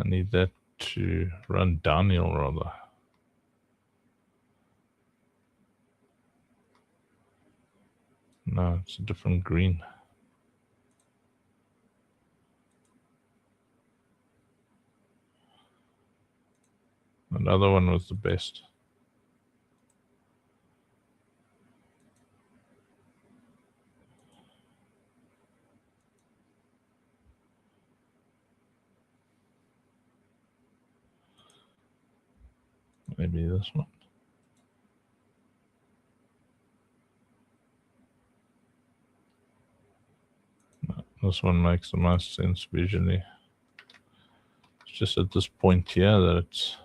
need that to run downhill rather. No, it's a different green. Another one was the best. Maybe this one. No, this one makes the most sense visually. It's just at this point here that it's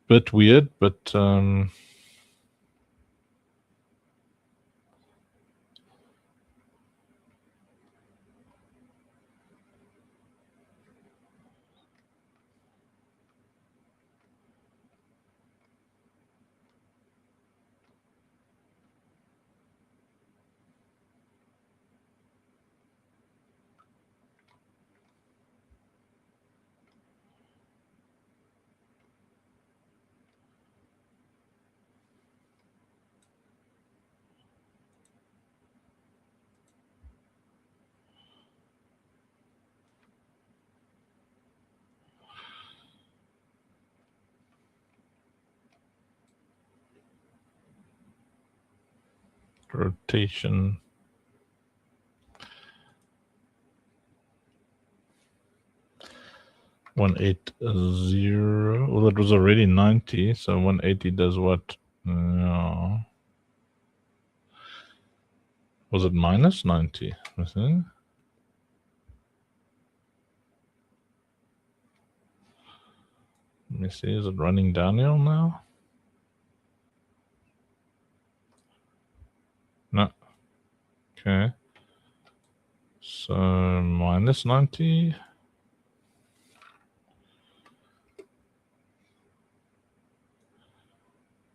a bit weird, but rotation. 180. Well, it was already 90, so 180 does what? No. Was it minus 90? Was it? Let me see, is it running downhill now? No. Okay. So minus 90.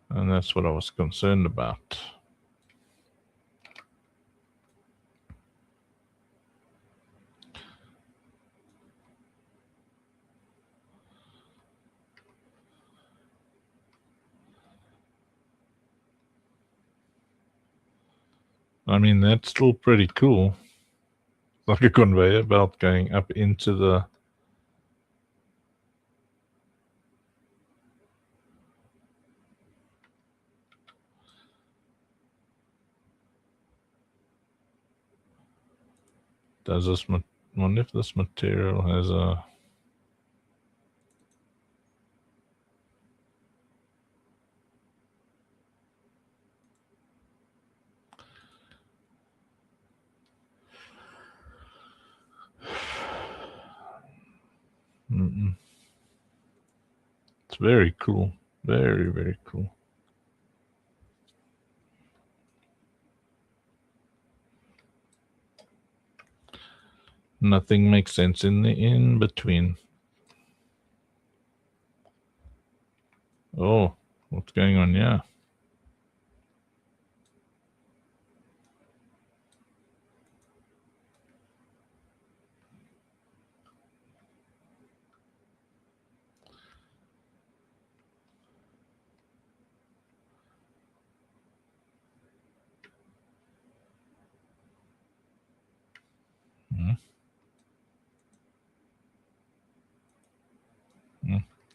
And that's what I was concerned about. I mean, that's still pretty cool. Like a conveyor belt going up into the... Does this... I wonder if this material has a... It's very cool. Very, very cool. Nothing makes sense in the in-between. Oh, what's going on here?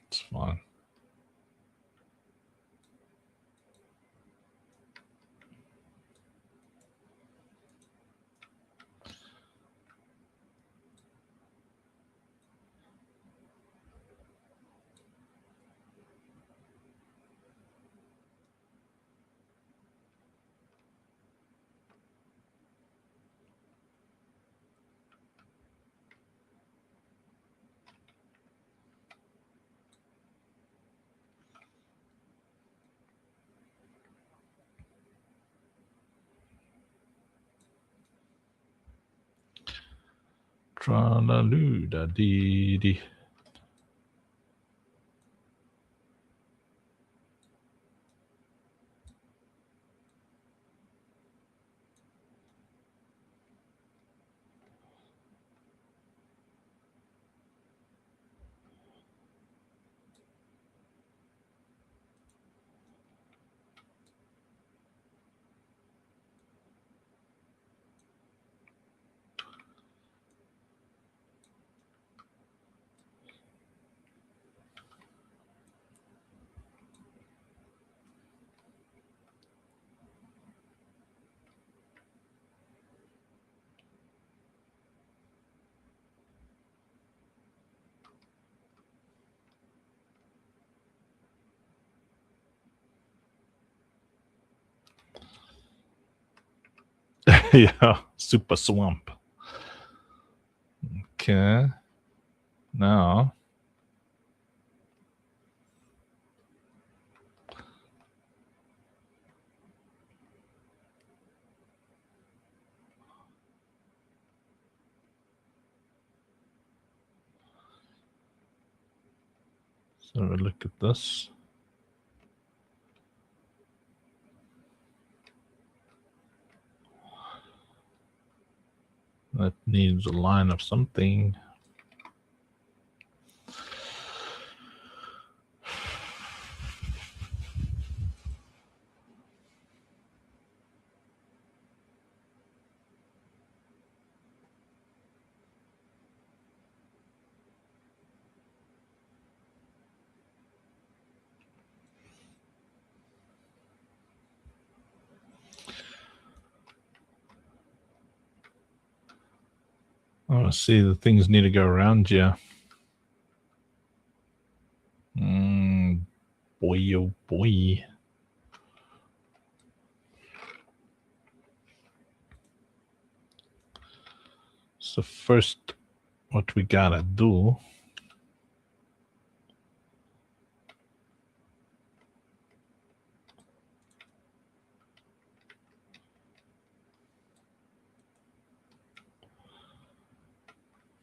It's fine. Tra-la-loo-da-dee-dee. Yeah, super swamp. Okay. Now. So we look at this. That needs a line of something. Oh, I see the things need to go around here. boy, oh boy. So first, what we gotta do.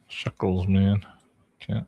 Shuckles, man. Can't.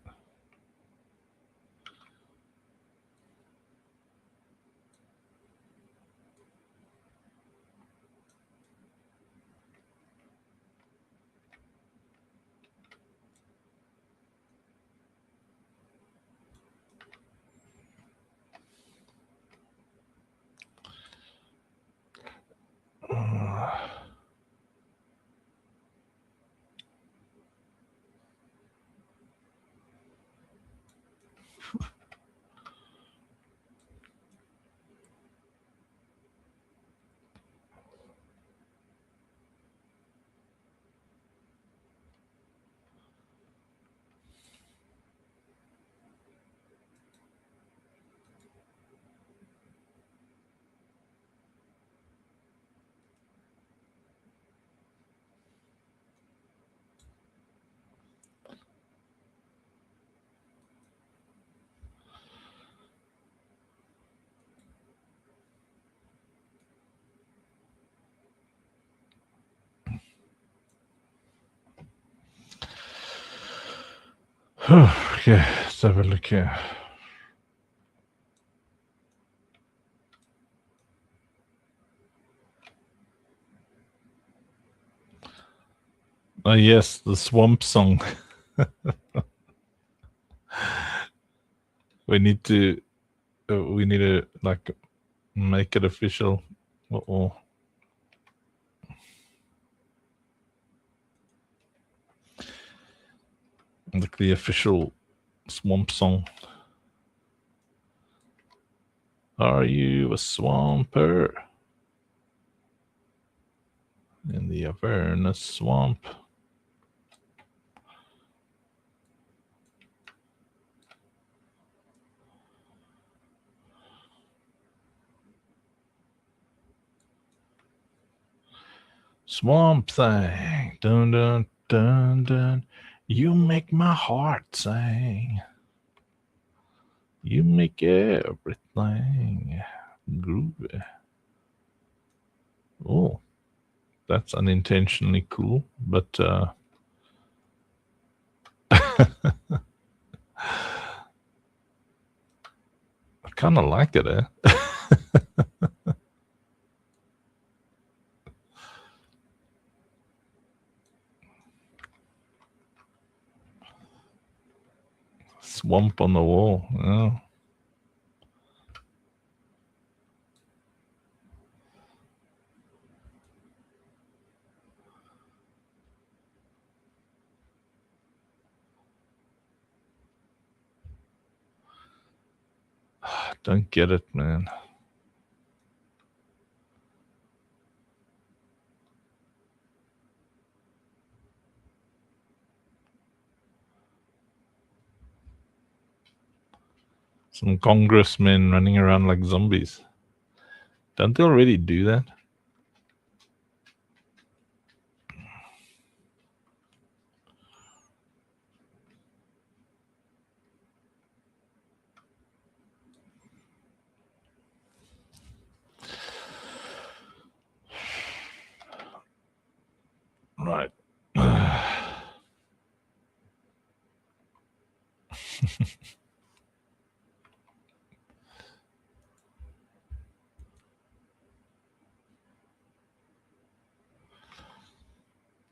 Okay, let's have a look here. Oh yes, the swamp song. we need to like make it official. Uh-oh. Like the official swamp song. Are you a swamper? In the Avernus swamp. Swamp thing. Dun dun dun dun. You make my heart sing. You make everything groovy. Oh, that's unintentionally cool, but I kind of like it, eh? Swamp on the wall. Yeah. Don't get it, man. Some congressmen running around like zombies. Don't they already do that? Right.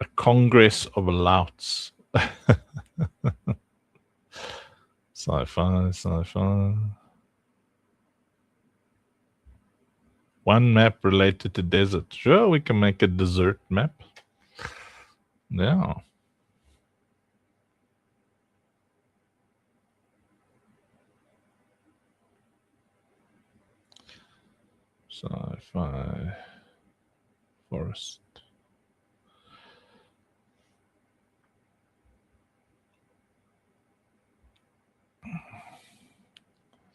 A Congress of Louts. Sci-fi. One map related to desert. Sure, we can make a desert map. Yeah. Sci-fi forest.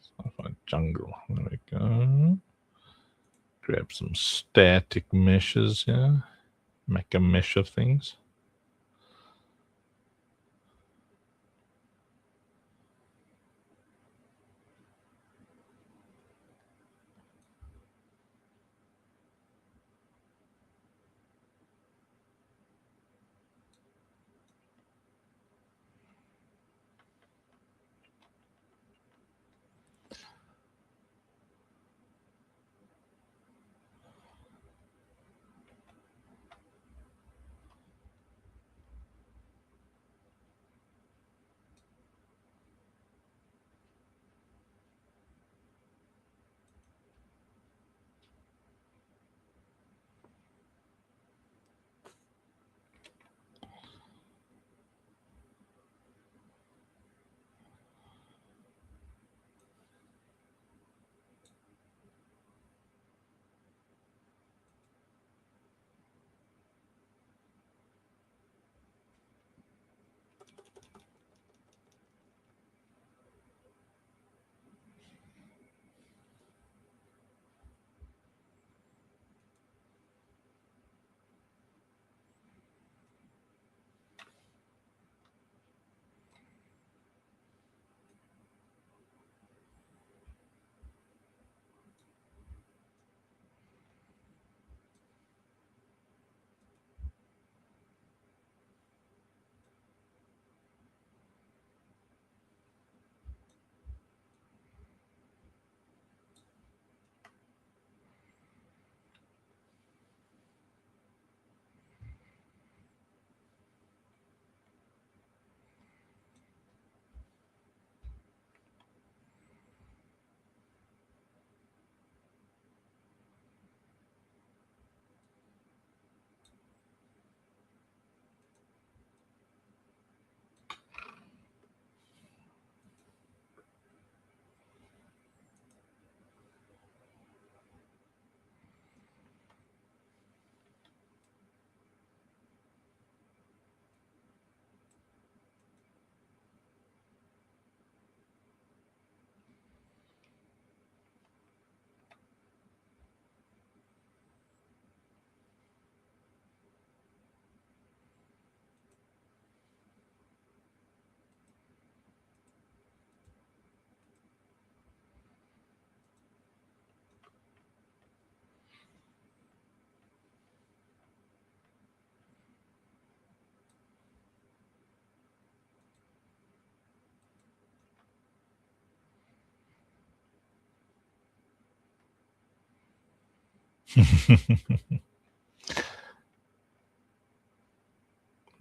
Sci-fi jungle. There we go. Grab some static meshes here. Make a mesh of things.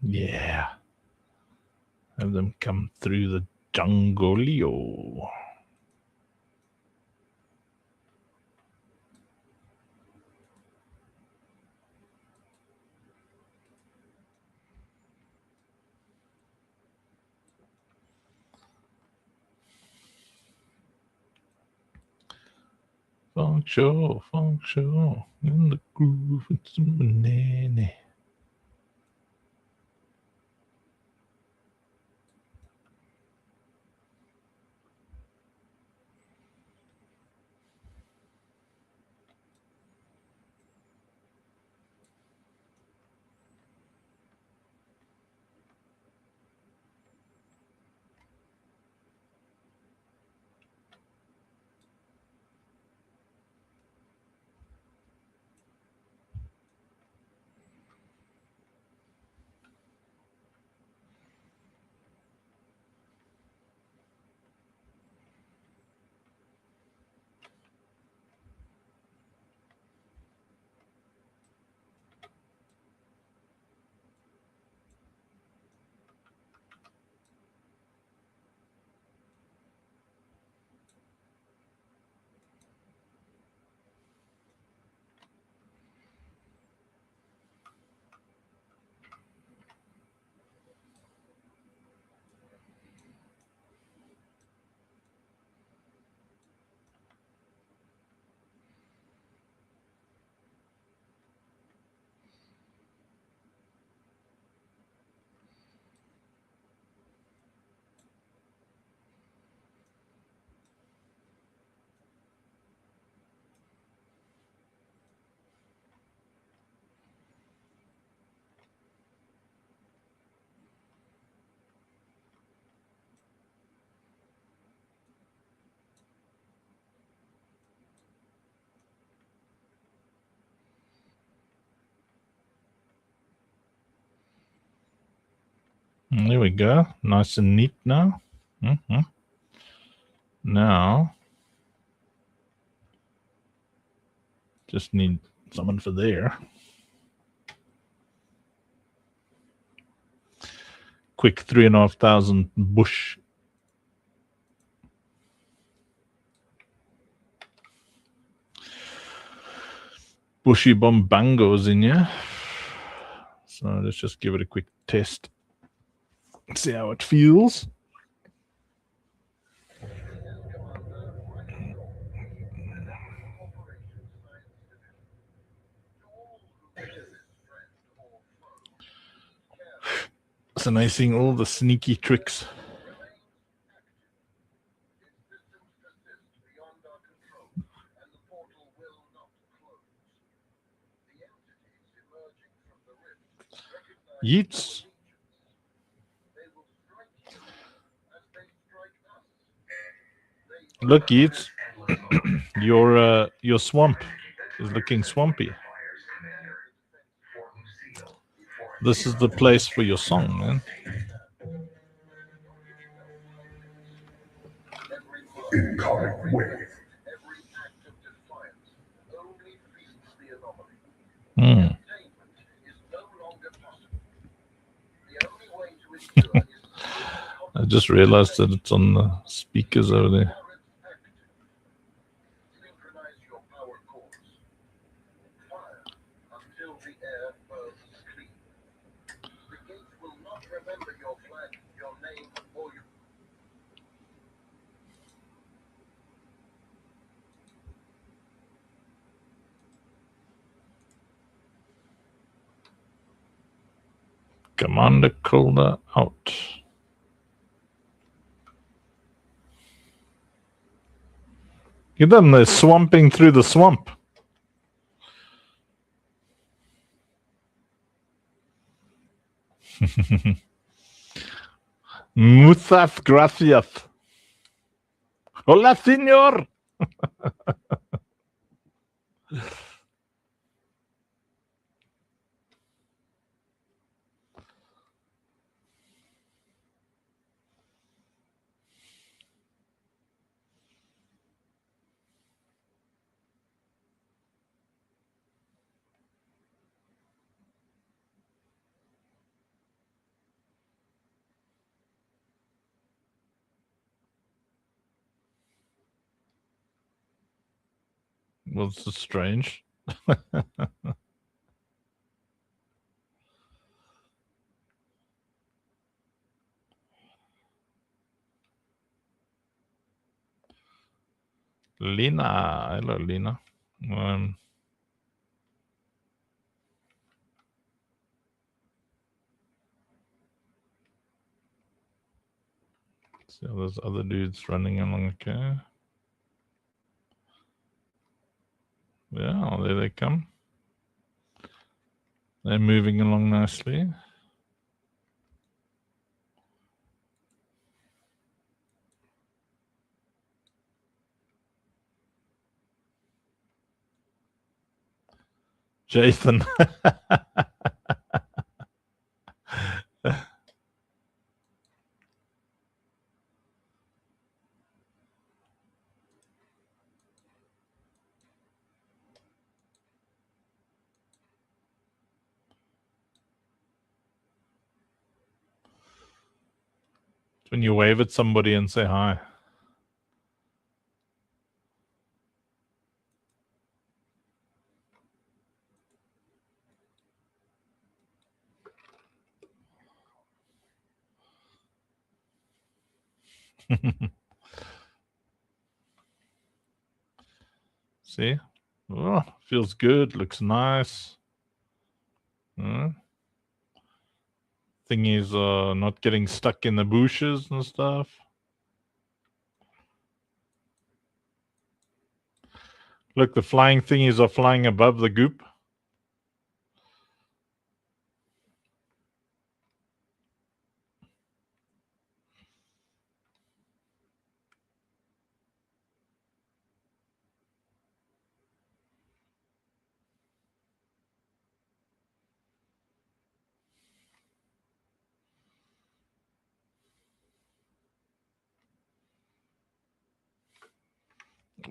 Yeah. Have them come through the junglio. Funk show, in the groove, it's a banana. There we go. Nice and neat now. Now, just need someone for there. Quick 3,500 bush. Bushy bombangos in here. So let's just give it a quick test. See how it feels. So now seeing all the sneaky tricks. Yeets. Look, Yeets. your swamp is looking swampy. This is the place for your song, man. Incoming wave. I just realized that it's on the speakers over there. Commander Calder out. Get them, they're swamping through the swamp. Muchas gracias. Hola, señor. Well, this is strange. Lena. Hello, Lena. See how those other dudes running along. Okay. Yeah, there they come. They're moving along nicely. Jason. When you wave at somebody and say hi. See? Oh, feels good, looks nice. Thing is not getting stuck in the bushes and stuff. Look, the flying thingies are flying above the goop.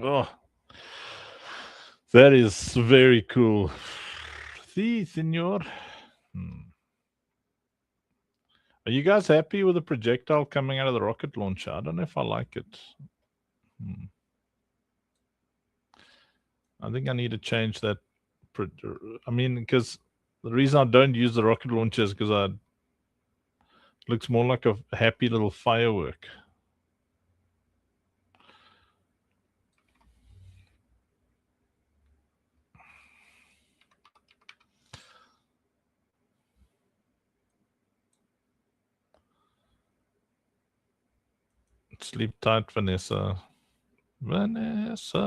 Oh, that is very cool. Si, senor. Are you guys happy with the projectile coming out of the rocket launcher? I don't know if I like it. I think I need to change that. I mean, because the reason I don't use the rocket launcher is because it looks more like a happy little firework. Sleep tight, Vanessa. Vanessa.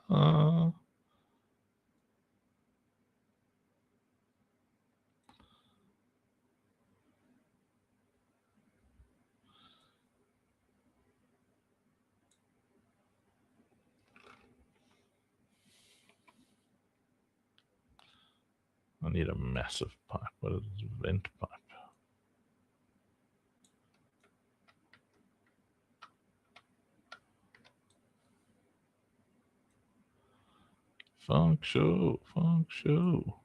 I need a massive pipe. What is this? Vent pipe? Funk show, funk show.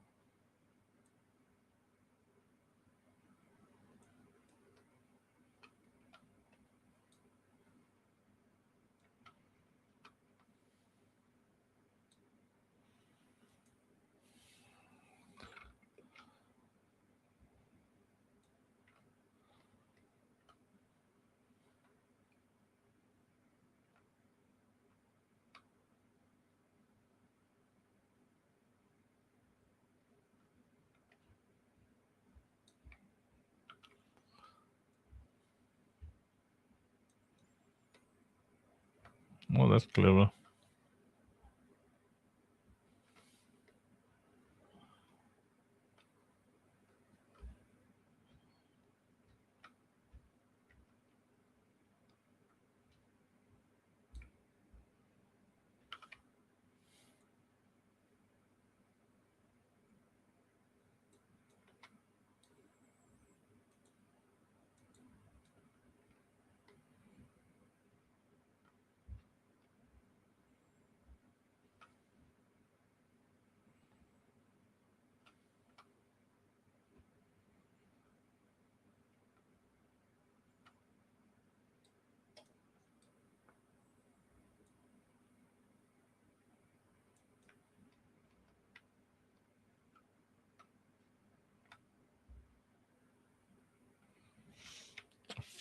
Oh, that's clever.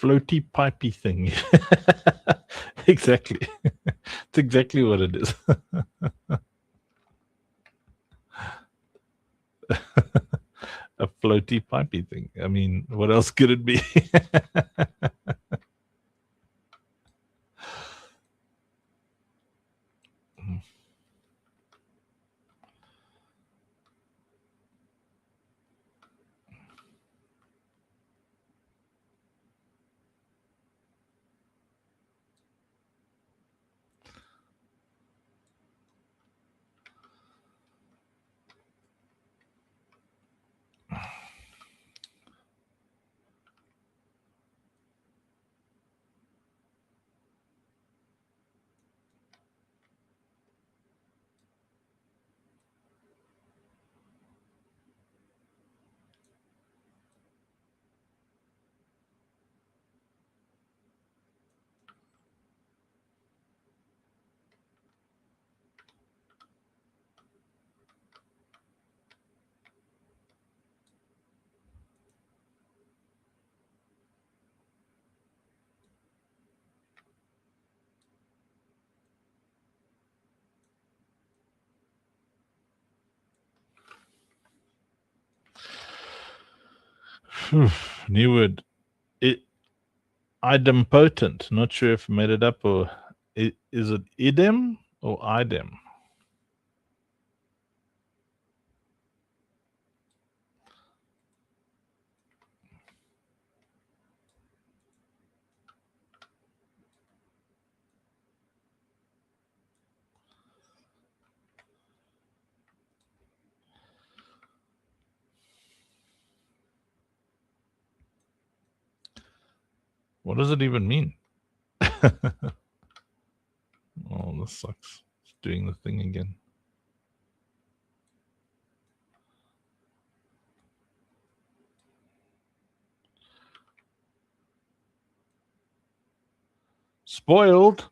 Floaty pipey thing. Exactly. It's exactly what it is. A floaty pipey thing. I mean, what else could it be? New word. Idempotent. Not sure if I made it up or is it idem or idem? What does it even mean? Oh, this sucks. It's doing the thing again. Spoiled.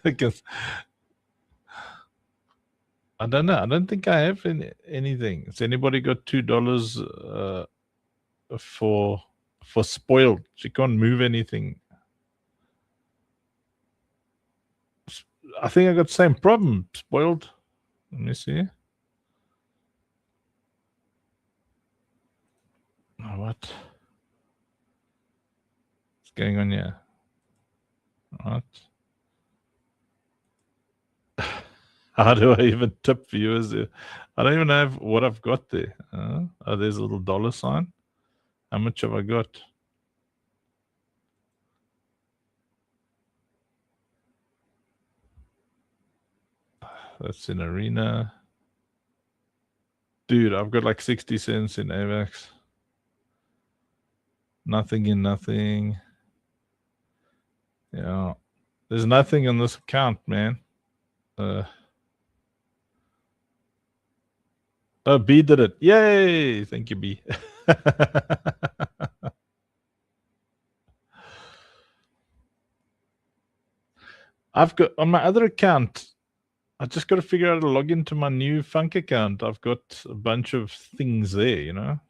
Because I don't know. I don't think I have anything. Has anybody got $2 for spoiled? She can't move anything. I think I got the same problem. Spoiled. Let me see. Oh, what? What's going on here? What? How do I even tip viewers? I don't even have what I've got there. Oh, there's a little dollar sign. How much have I got? That's in Arena. Dude, I've got like 60 cents in AVAX. Nothing in nothing. Yeah. There's nothing on this account, man. Oh, B did it. Yay! Thank you, B. I've got on my other account, I just got to figure out how to log into my new Funk account. I've got a bunch of things there, you know.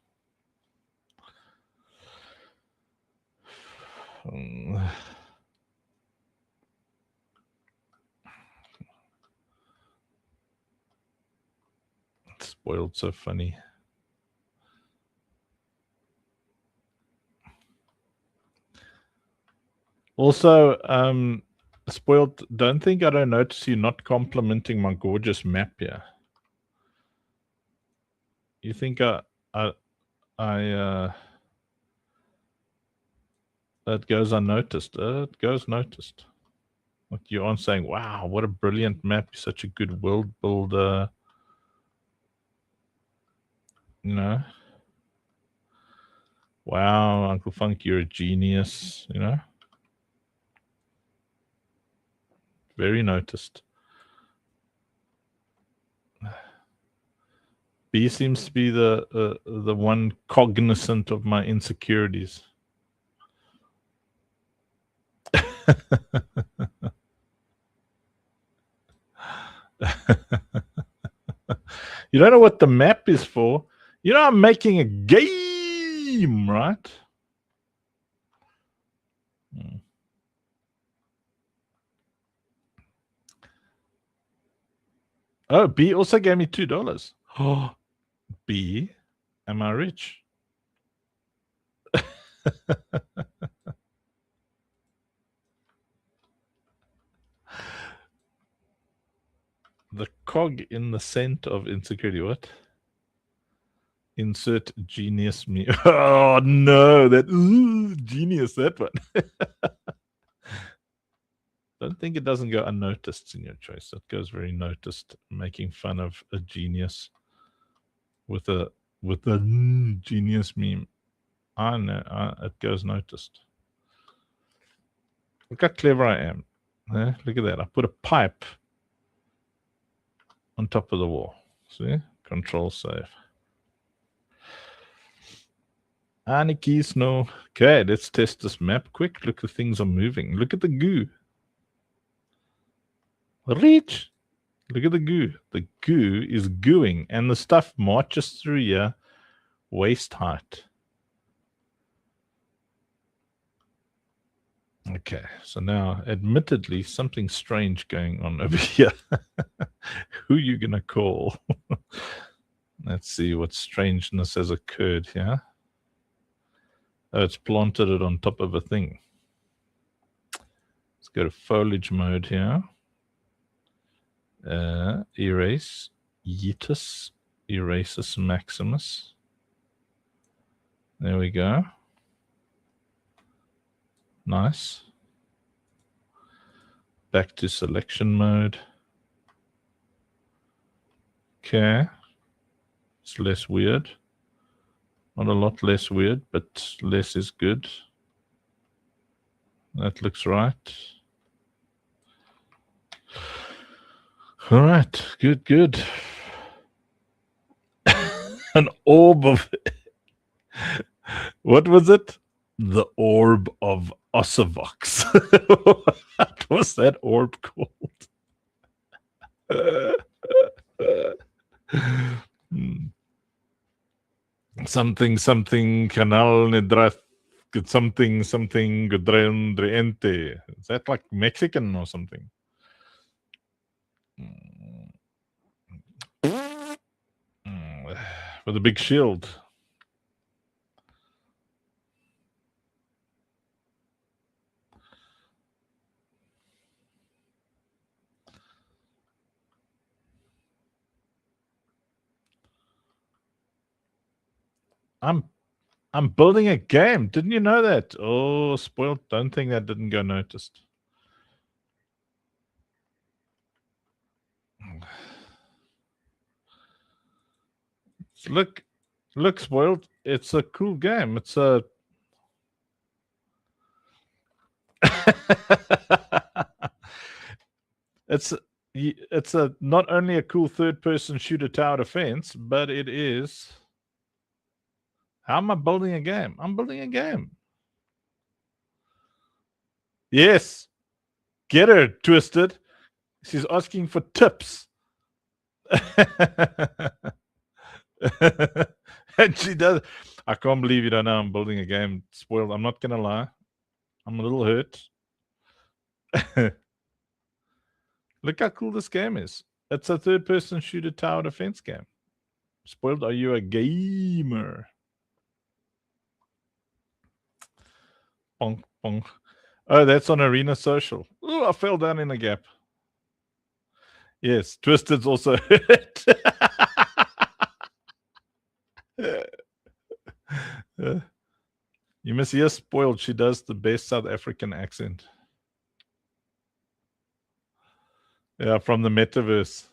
Spoiled so funny. Also, Spoiled, don't think I don't notice you not complimenting my gorgeous map here. You think that goes unnoticed? It goes noticed. Like you aren't saying, wow, what a brilliant map. You're such a good world builder. You know? Wow, Uncle Funk, you're a genius, you know? Very noticed. B seems to be the one cognizant of my insecurities. You don't know what the map is for. You know, I'm making a game, right? Oh, B also gave me $2. Oh, B, am I rich? The cog in the center of insecurity. What? Insert genius me. Oh no, that genius, that one. Don't think it doesn't go unnoticed in your choice. That goes very noticed, making fun of a genius with a genius meme. I know, it goes noticed. Look how clever I am. Look at that. I put a pipe on top of the wall. See? Control save. Aniki Snow. Okay, let's test this map quick. Look, the things are moving. Look at the goo. Reach. Look at the goo. The goo is gooing, and the stuff marches through here waist height. Okay, so now, admittedly, something strange going on over here. Who are you going to call? Let's see what strangeness has occurred here. Oh, it's planted it on top of a thing. Let's go to foliage mode here. Erase, Yeetus, Erasus Maximus. There we go. Nice. Back to selection mode. Okay. It's less weird. Not a lot less weird, but less is good. That looks right. All right. Good, good. An orb of... What was it? The orb of Osavox. What was that orb called? Something canal nedrath something Gudrendriente. Is that like Mexican or something? With a big shield. I'm building a game. Didn't you know that? Oh, spoiled. Don't think that didn't go noticed. Look, spoiled. It's a cool game. It's a it's a not only a cool third-person shooter tower defense, but it is. How am I building a game? I'm building a game. Yes, get her, Twisted. She's asking for tips. And she does. I can't believe you don't know I'm building a game. Spoiled. I'm not gonna lie. I'm a little hurt. Look how cool this game is. It's a third-person shooter tower defense game. Spoiled, are you a gamer? Bonk, bonk. Oh, that's on Arena Social. Oh, I fell down in a gap. Yes, Twisted's also hurt. You must hear Spoiled. She does the best South African accent. Yeah, from the metaverse.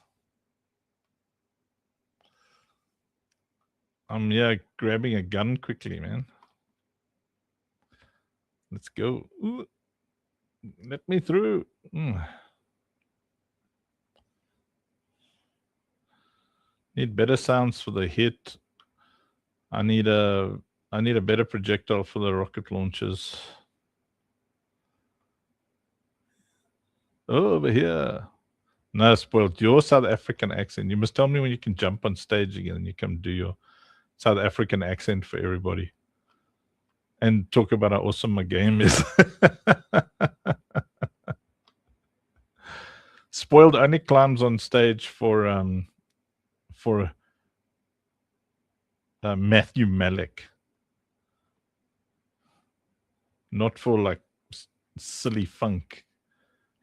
I'm grabbing a gun quickly, man. Let's go. Ooh. Let me through. Need better sounds for the hit. I need a better projectile for the rocket launchers. Oh, over here. No, Spoiled. Your South African accent. You must tell me when you can jump on stage again and you come do your South African accent for everybody. And talk about how awesome my game is. Spoiled only climbs on stage for Matthew Malik. Not for like silly funk.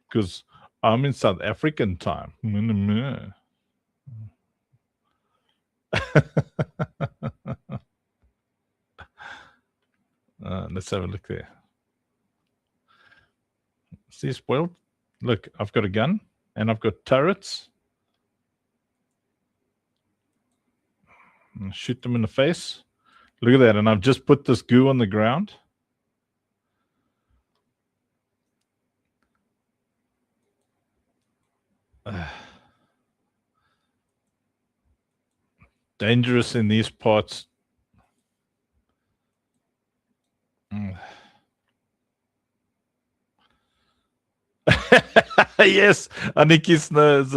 Because I'm in South African time. Let's have a look there. See, Spoiled? Look, I've got a gun and I've got turrets. Shoot them in the face. Look at that. And I've just put this goo on the ground. Dangerous in these parts. Yes, Aniki's knows.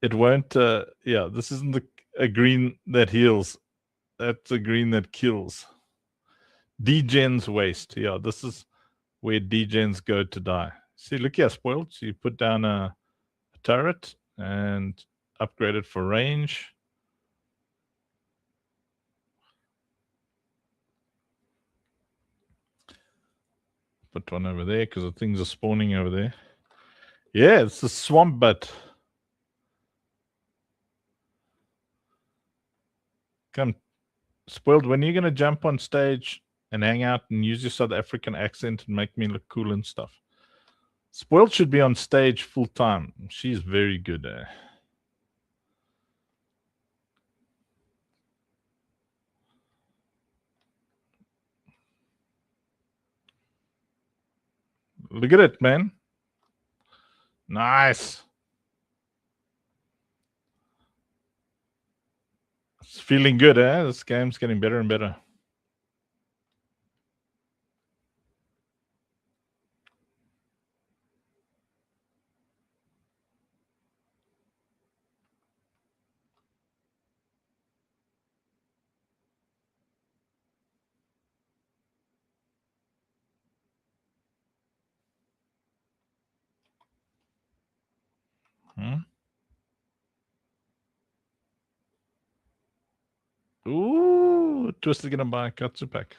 It won't. This isn't a green that heals. That's a green that kills. Degen's waste. Yeah, this is where degens go to die. See, look here, Spoiled. So you put down a turret and upgrade it for range. Put one over there because the things are spawning over there. Yeah, it's a swamp butt. Come, Spoiled, when are you going to jump on stage and hang out and use your South African accent and make me look cool and stuff? Spoiled should be on stage full time. She's very good. Look at it, man. Nice. It's feeling good, eh? This game's getting better and better. Ooh, Twisted gonna buy a Katsu pack.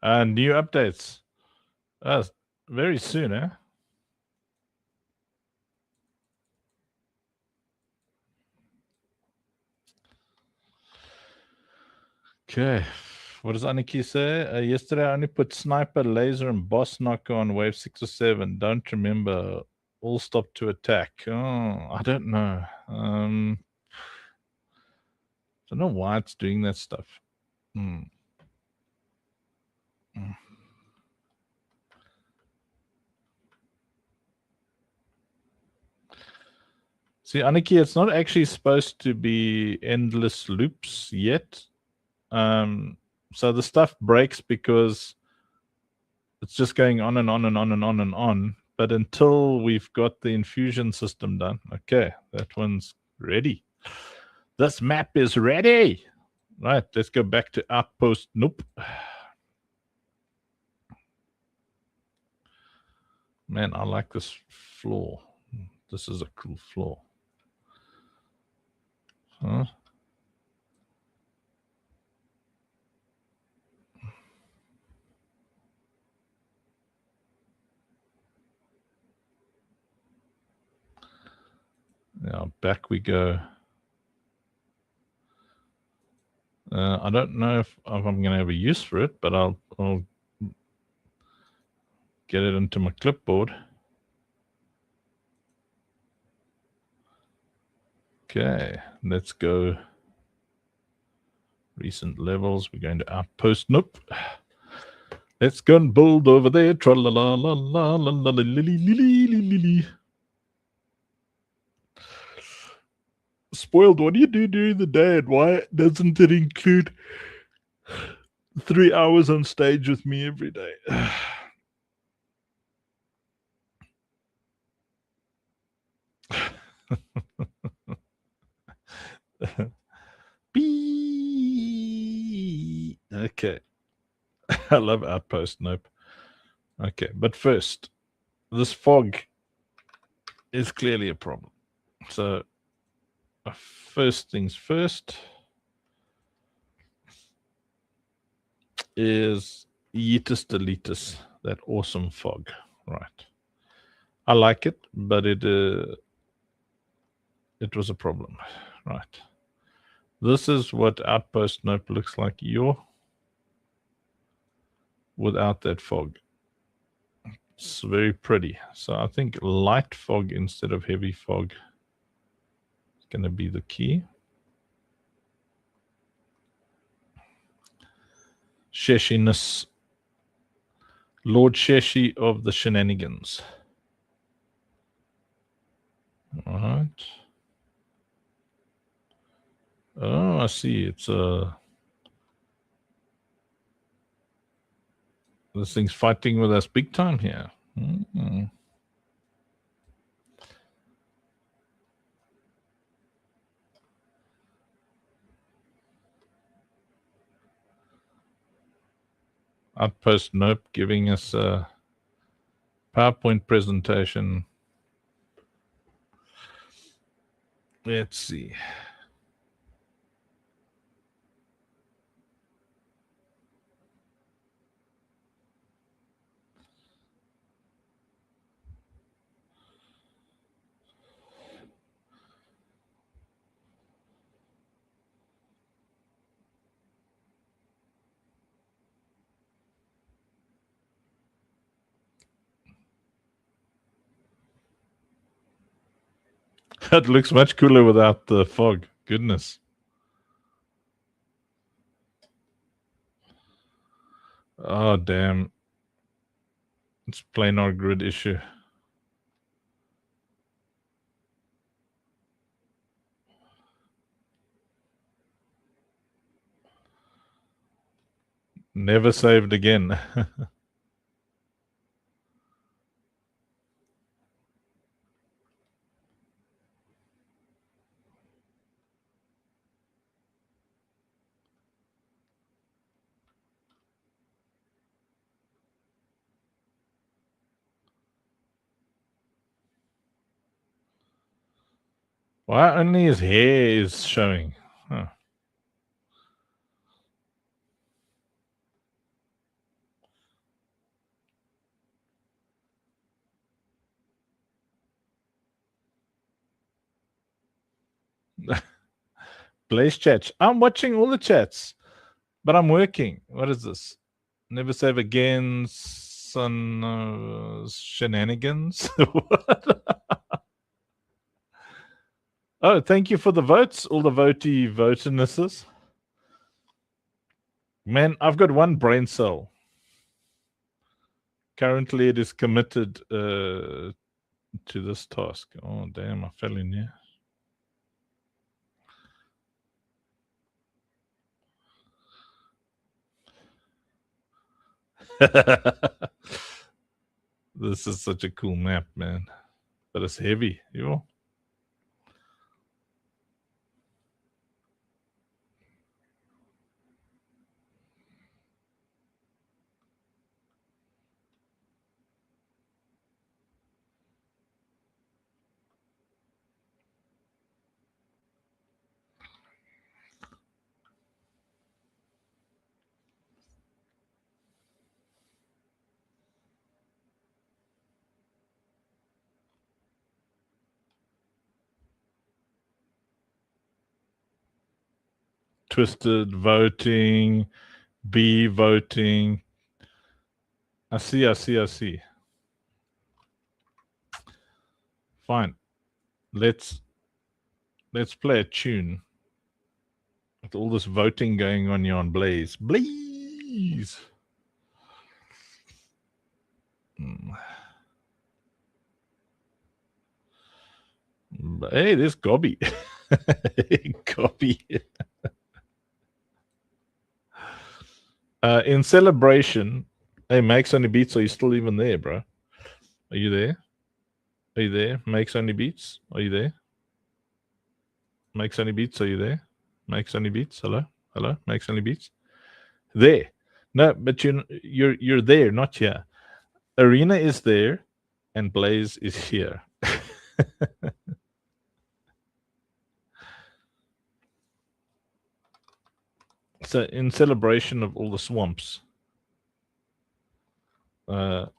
New updates. Very soon, eh? Okay. What does Aniki say? Yesterday I only put sniper, laser, and boss knocker on wave 6 or 7. Don't remember. All stopped to attack. Oh, I don't know. Don't know why it's doing that stuff. See, Aniki, it's not actually supposed to be endless loops yet. So the stuff breaks because it's just going on and on and on and on and on. But until we've got the infusion system done, okay, that one's ready. This map is ready. Right, let's go back to Outpost. Nope. Man, I like this floor. This is a cool floor. Huh? Now back we go. I don't know if I'm going to have a use for it, but I'll get it into my clipboard. Okay, let's go. Recent levels. We're going to Outpost. Nope. Let's go and build over there. Spoiled, what do you do during the day, and why doesn't it include 3 hours on stage with me every day? Okay. I love Outpost. Nope. Okay, but first, this fog is clearly a problem. So, first things first is Yeetus Deletus, that awesome fog. Right. I like it, but it was a problem. Right. This is what Outpost Nope looks like without that fog. It's very pretty. So I think light fog instead of heavy fog is going to be the key. Sheshiness. Lord Sheshi of the shenanigans. All right. Oh, I see. It's this thing's fighting with us big time here. Outpost Nope giving us a PowerPoint presentation. Let's see. That looks much cooler without the fog. Goodness. Oh, damn. It's planar grid issue. Never saved again. Why only his hair is showing? Huh. Blaze chat. I'm watching all the chats, but I'm working. What is this? Never save again. Son shenanigans. What? Oh, thank you for the votes, all the votinesses. Man, I've got one brain cell. Currently, it is committed to this task. Oh, damn, I fell in here. This is such a cool map, man. But it's heavy, yo. Twisted voting, B voting. I see. Fine. Let's play a tune. With all this voting going on here on Blaze. Blaze! Hey, there's Gobby. Gobby. In celebration, hey, Makes Only Beats, are you still even there, bro? Are you there? Are you there? Makes Only Beats, are you there? Makes Only Beats, are you there? Makes Only Beats, hello? Hello? Makes Only Beats? There. No, but you're there, not here. Arena is there, and Blaze is here. So in celebration of all the swamps, where's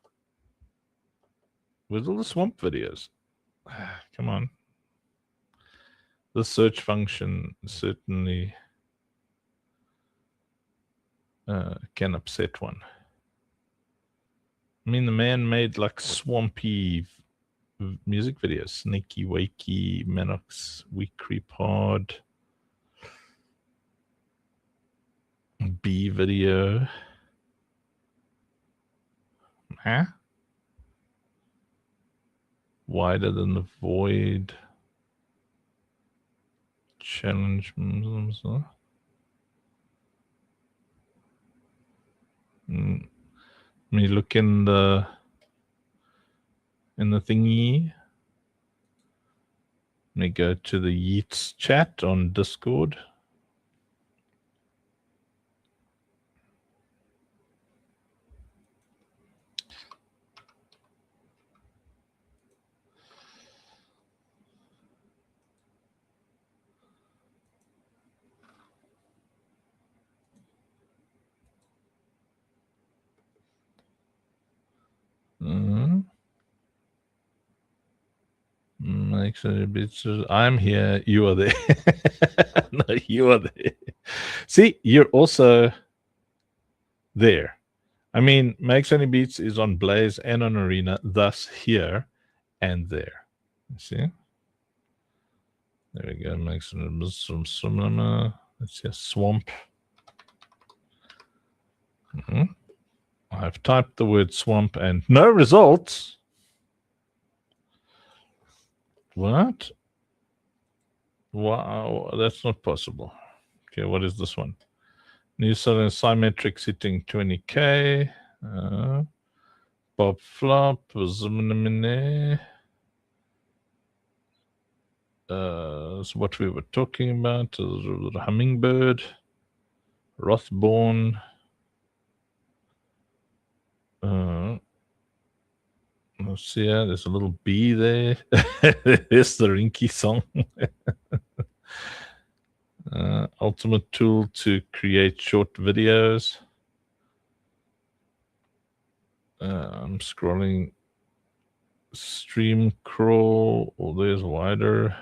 all the swamp videos? Come on. The search function certainly can upset one. I mean, the man made like swampy music videos. Sneaky Wakey, Manox, We Creep Hard, B video. Huh? Wider Than the Void. Challenge. Me look in the thingy. Let me go to the Yeats chat on Discord. Makes a bit. I'm here. You are there. No, you are there. See, you're also there. I mean, Makes Any Beats is on Blaze and on Arena, thus here and there. You see? There we go. Makes some similar. Let's see, Swamp. I've typed the word swamp and no results. What? Wow, that's not possible. Okay, what is this one? New Southern Symmetric sitting 20K. Bob Flop. So what we were talking about, the Hummingbird, Rothborn. Let's see, there's a little bee there. There's the Rinky song. Ultimate tool to create short videos. I'm scrolling. Stream crawl. Oh, there's wider.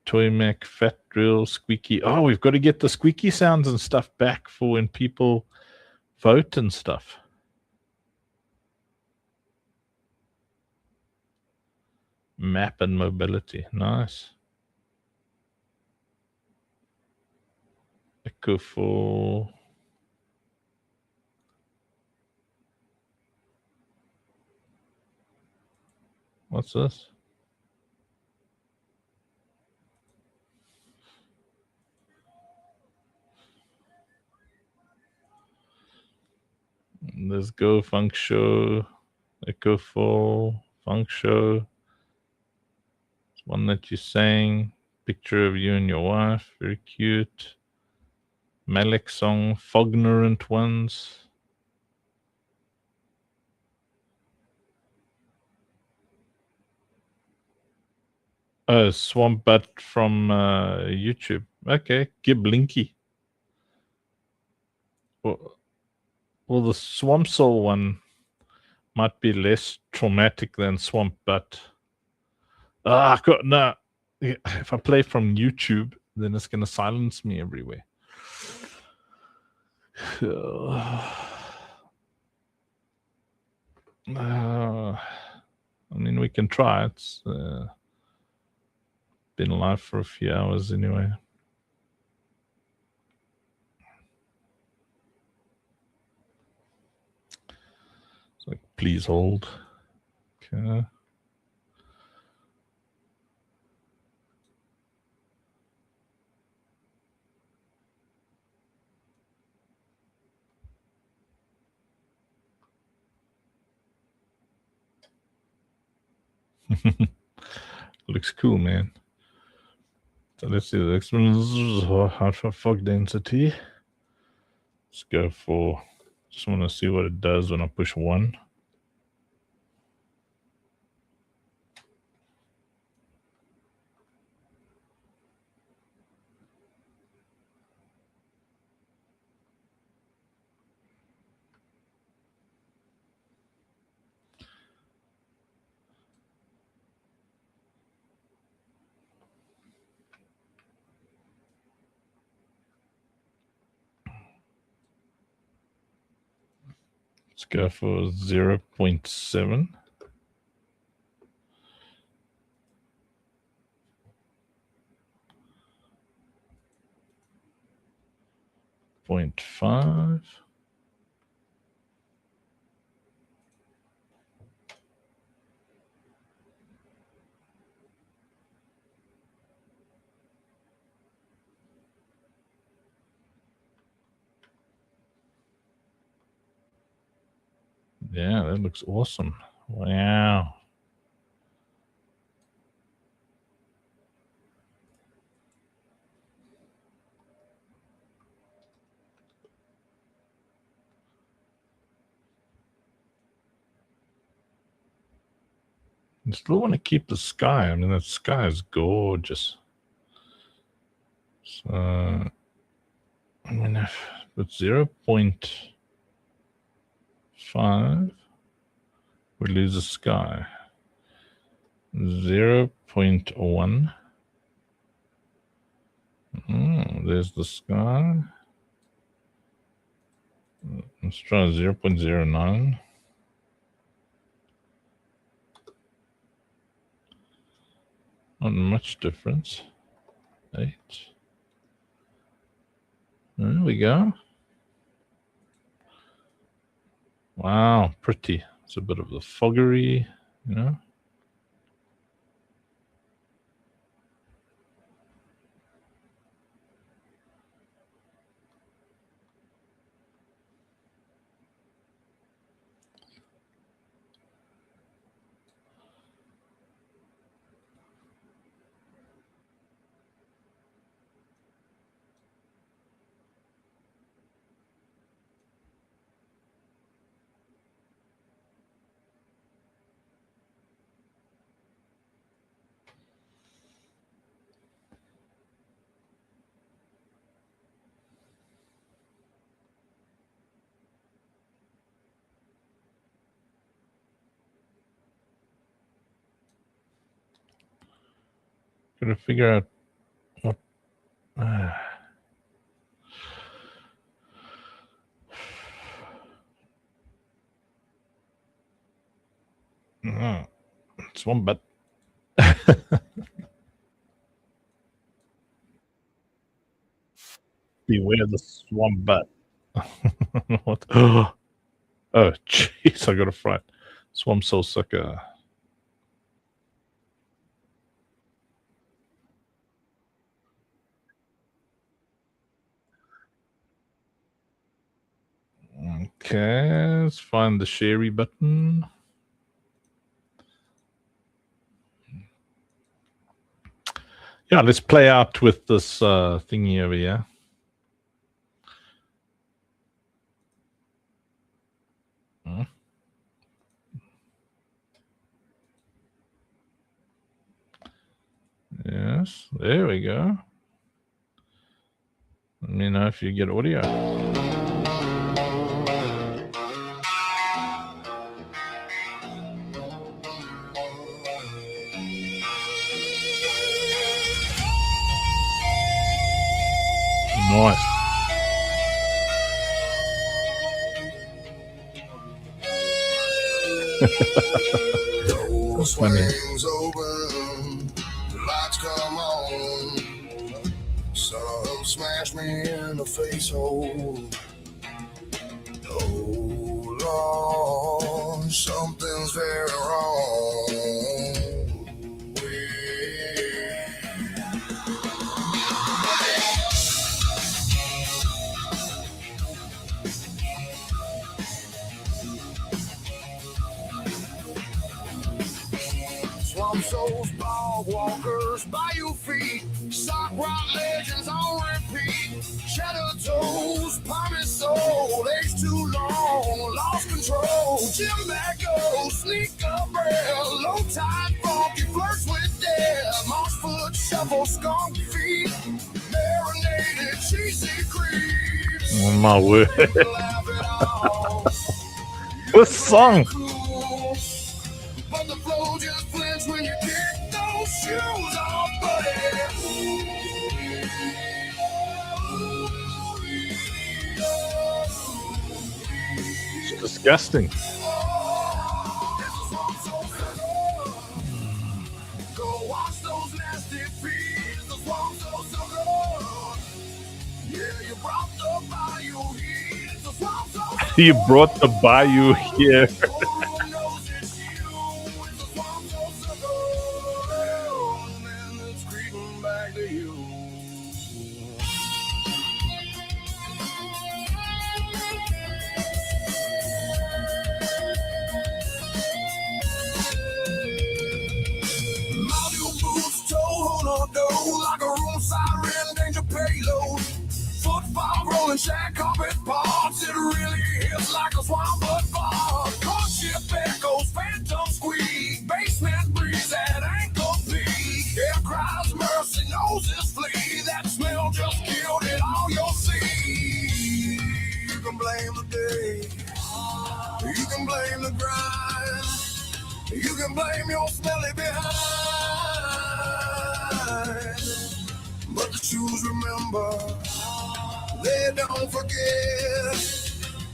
Toy Mac, Fat Drill, Squeaky. Oh, we've got to get the squeaky sounds and stuff back for when people vote and stuff. Map and mobility. Nice. Echo for. What's this? Let's go funk show. Echo for funk show. It's one that you sang. Picture of you and your wife. Very cute. Malik song. Fognerant ones. Oh, Swamp Butt from YouTube. Okay, Giblinky. Well, the Swamp Soul one might be less traumatic than Swamp Butt. No. If I play from YouTube, then it's going to silence me everywhere. I mean, we can try. It's been live for a few hours anyway. It's like, please hold. Okay. Looks cool, man. So let's see the next one. Hard for fog density. Let's go for. Just want to see what it does when I push 1. Let's go for 0.7. 0.5. Yeah, that looks awesome. Wow. I still want to keep the sky. I mean, that sky is gorgeous. So, I mean, if it's 0.5, we lose the sky. 0.1. There's the sky. Let's try 0.09. Not much difference. 8. There we go. Wow, pretty. It's a bit of the foggery, you know. Gotta figure out what. Swamp bat. Beware the swamp bat. What? Oh, jeez, I got a fright. Swamp soul sucker. Okay, let's find the sherry button. Yeah, let's play out with this thingy over here. Yes, there we go. Let me know if you get audio. Nice. That's funny. Open, the lights come on. Some smash me in the face hole. Oh Lord, something's very wrong. Swamp souls, bog walkers, bayou feet, sock rock legends on repeat. Shadow toes, palmy soul, age too long, lost control. Jim back goes, sneak up rail, low tide funky, flirts with death. Moss foot, shuffle, skunk feet, marinated, cheesy creeps. Oh my word. What song? But the flow just flinch when you kick those shoes off, buddy. It's disgusting. Go wash those nasty feet. The swamp so good. Yeah, you brought the bayou heat. The swamp so You brought the bayou here. like a room siren, danger payload. Football rolling, shag carpet parts. It really is like a swamp but bar. Car ship echoes, phantom squeak. Basement breeze at ankle peak. Air cries mercy, noses flee. That smell just killed it all you'll see. You can blame the day. You can blame the grind. You can blame your smelly behind. But the shoes remember, they don't forget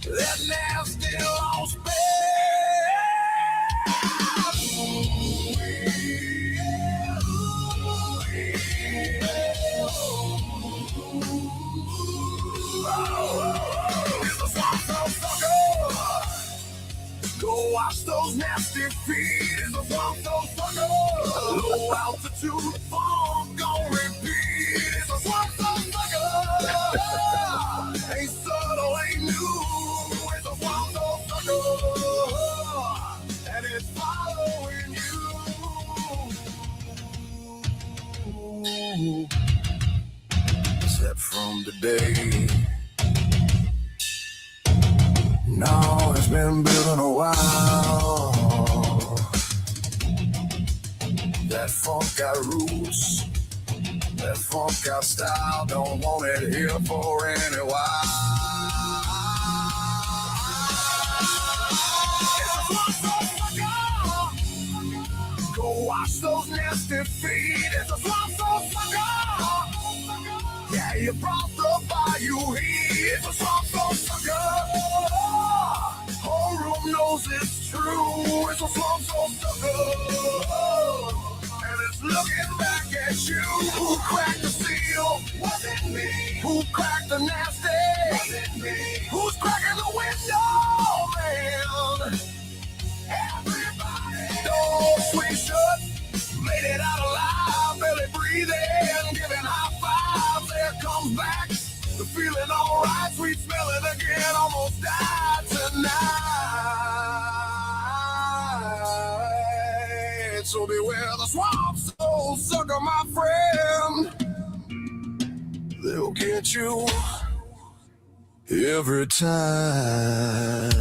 that nasty lost wash those nasty feet in the swamp, those suckers. Low altitude funk on repeat. It's a swamp, those suckers. Ain't subtle, ain't new. It's a swamp, those suckers. And it's following you. Except from today. No, it's been building a while. That funk got roots. That funk got style. Don't want it here for any while. Go wash those nasty feet. It's a swamp so sucker. Yeah, you brought the bayou heat. It's a swamp so sucker. Whole room knows it's true. It's a swamp so sucker. And it's looking back at you. Who cracked the seal? Was it me? Who cracked the nasty? Was it me? Who's cracking the window, man? Everybody. Door swing shut. Made it out alive. Barely breathing. Giving high fives. There comes back. The feeling alright. Sweet smelling again. Almost died tonight. So beware the swamp soul sucker, my friend. They'll get you every time.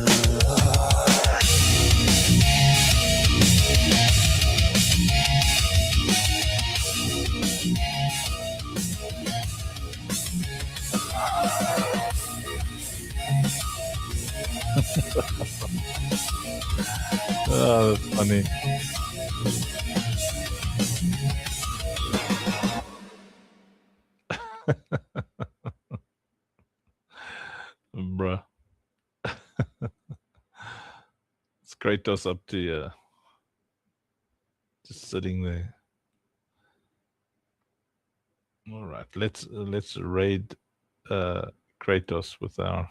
Oh, that's funny. Bruh. It's Kratos up to you. Just sitting there. All right, let's raid Kratos with our.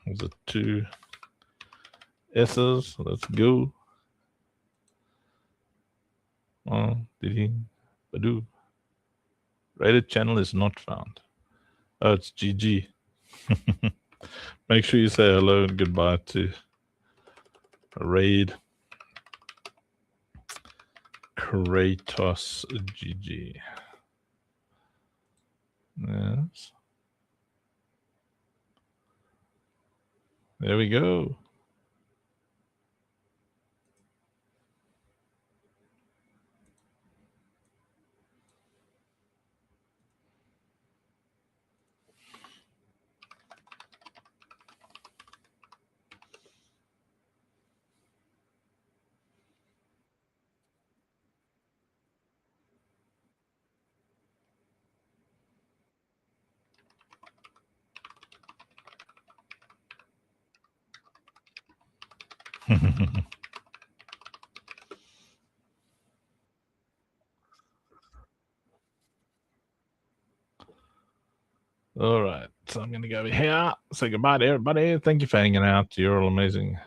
Was it 2 S's? Let's go. Oh, did he? Badoo. Raided channel is not found. Oh, it's GG. Make sure you say hello and goodbye to Raid Kratos GG. Yes. There we go. All right, so I'm going to go here. Say goodbye to everybody. Thank you for hanging out. You're all amazing.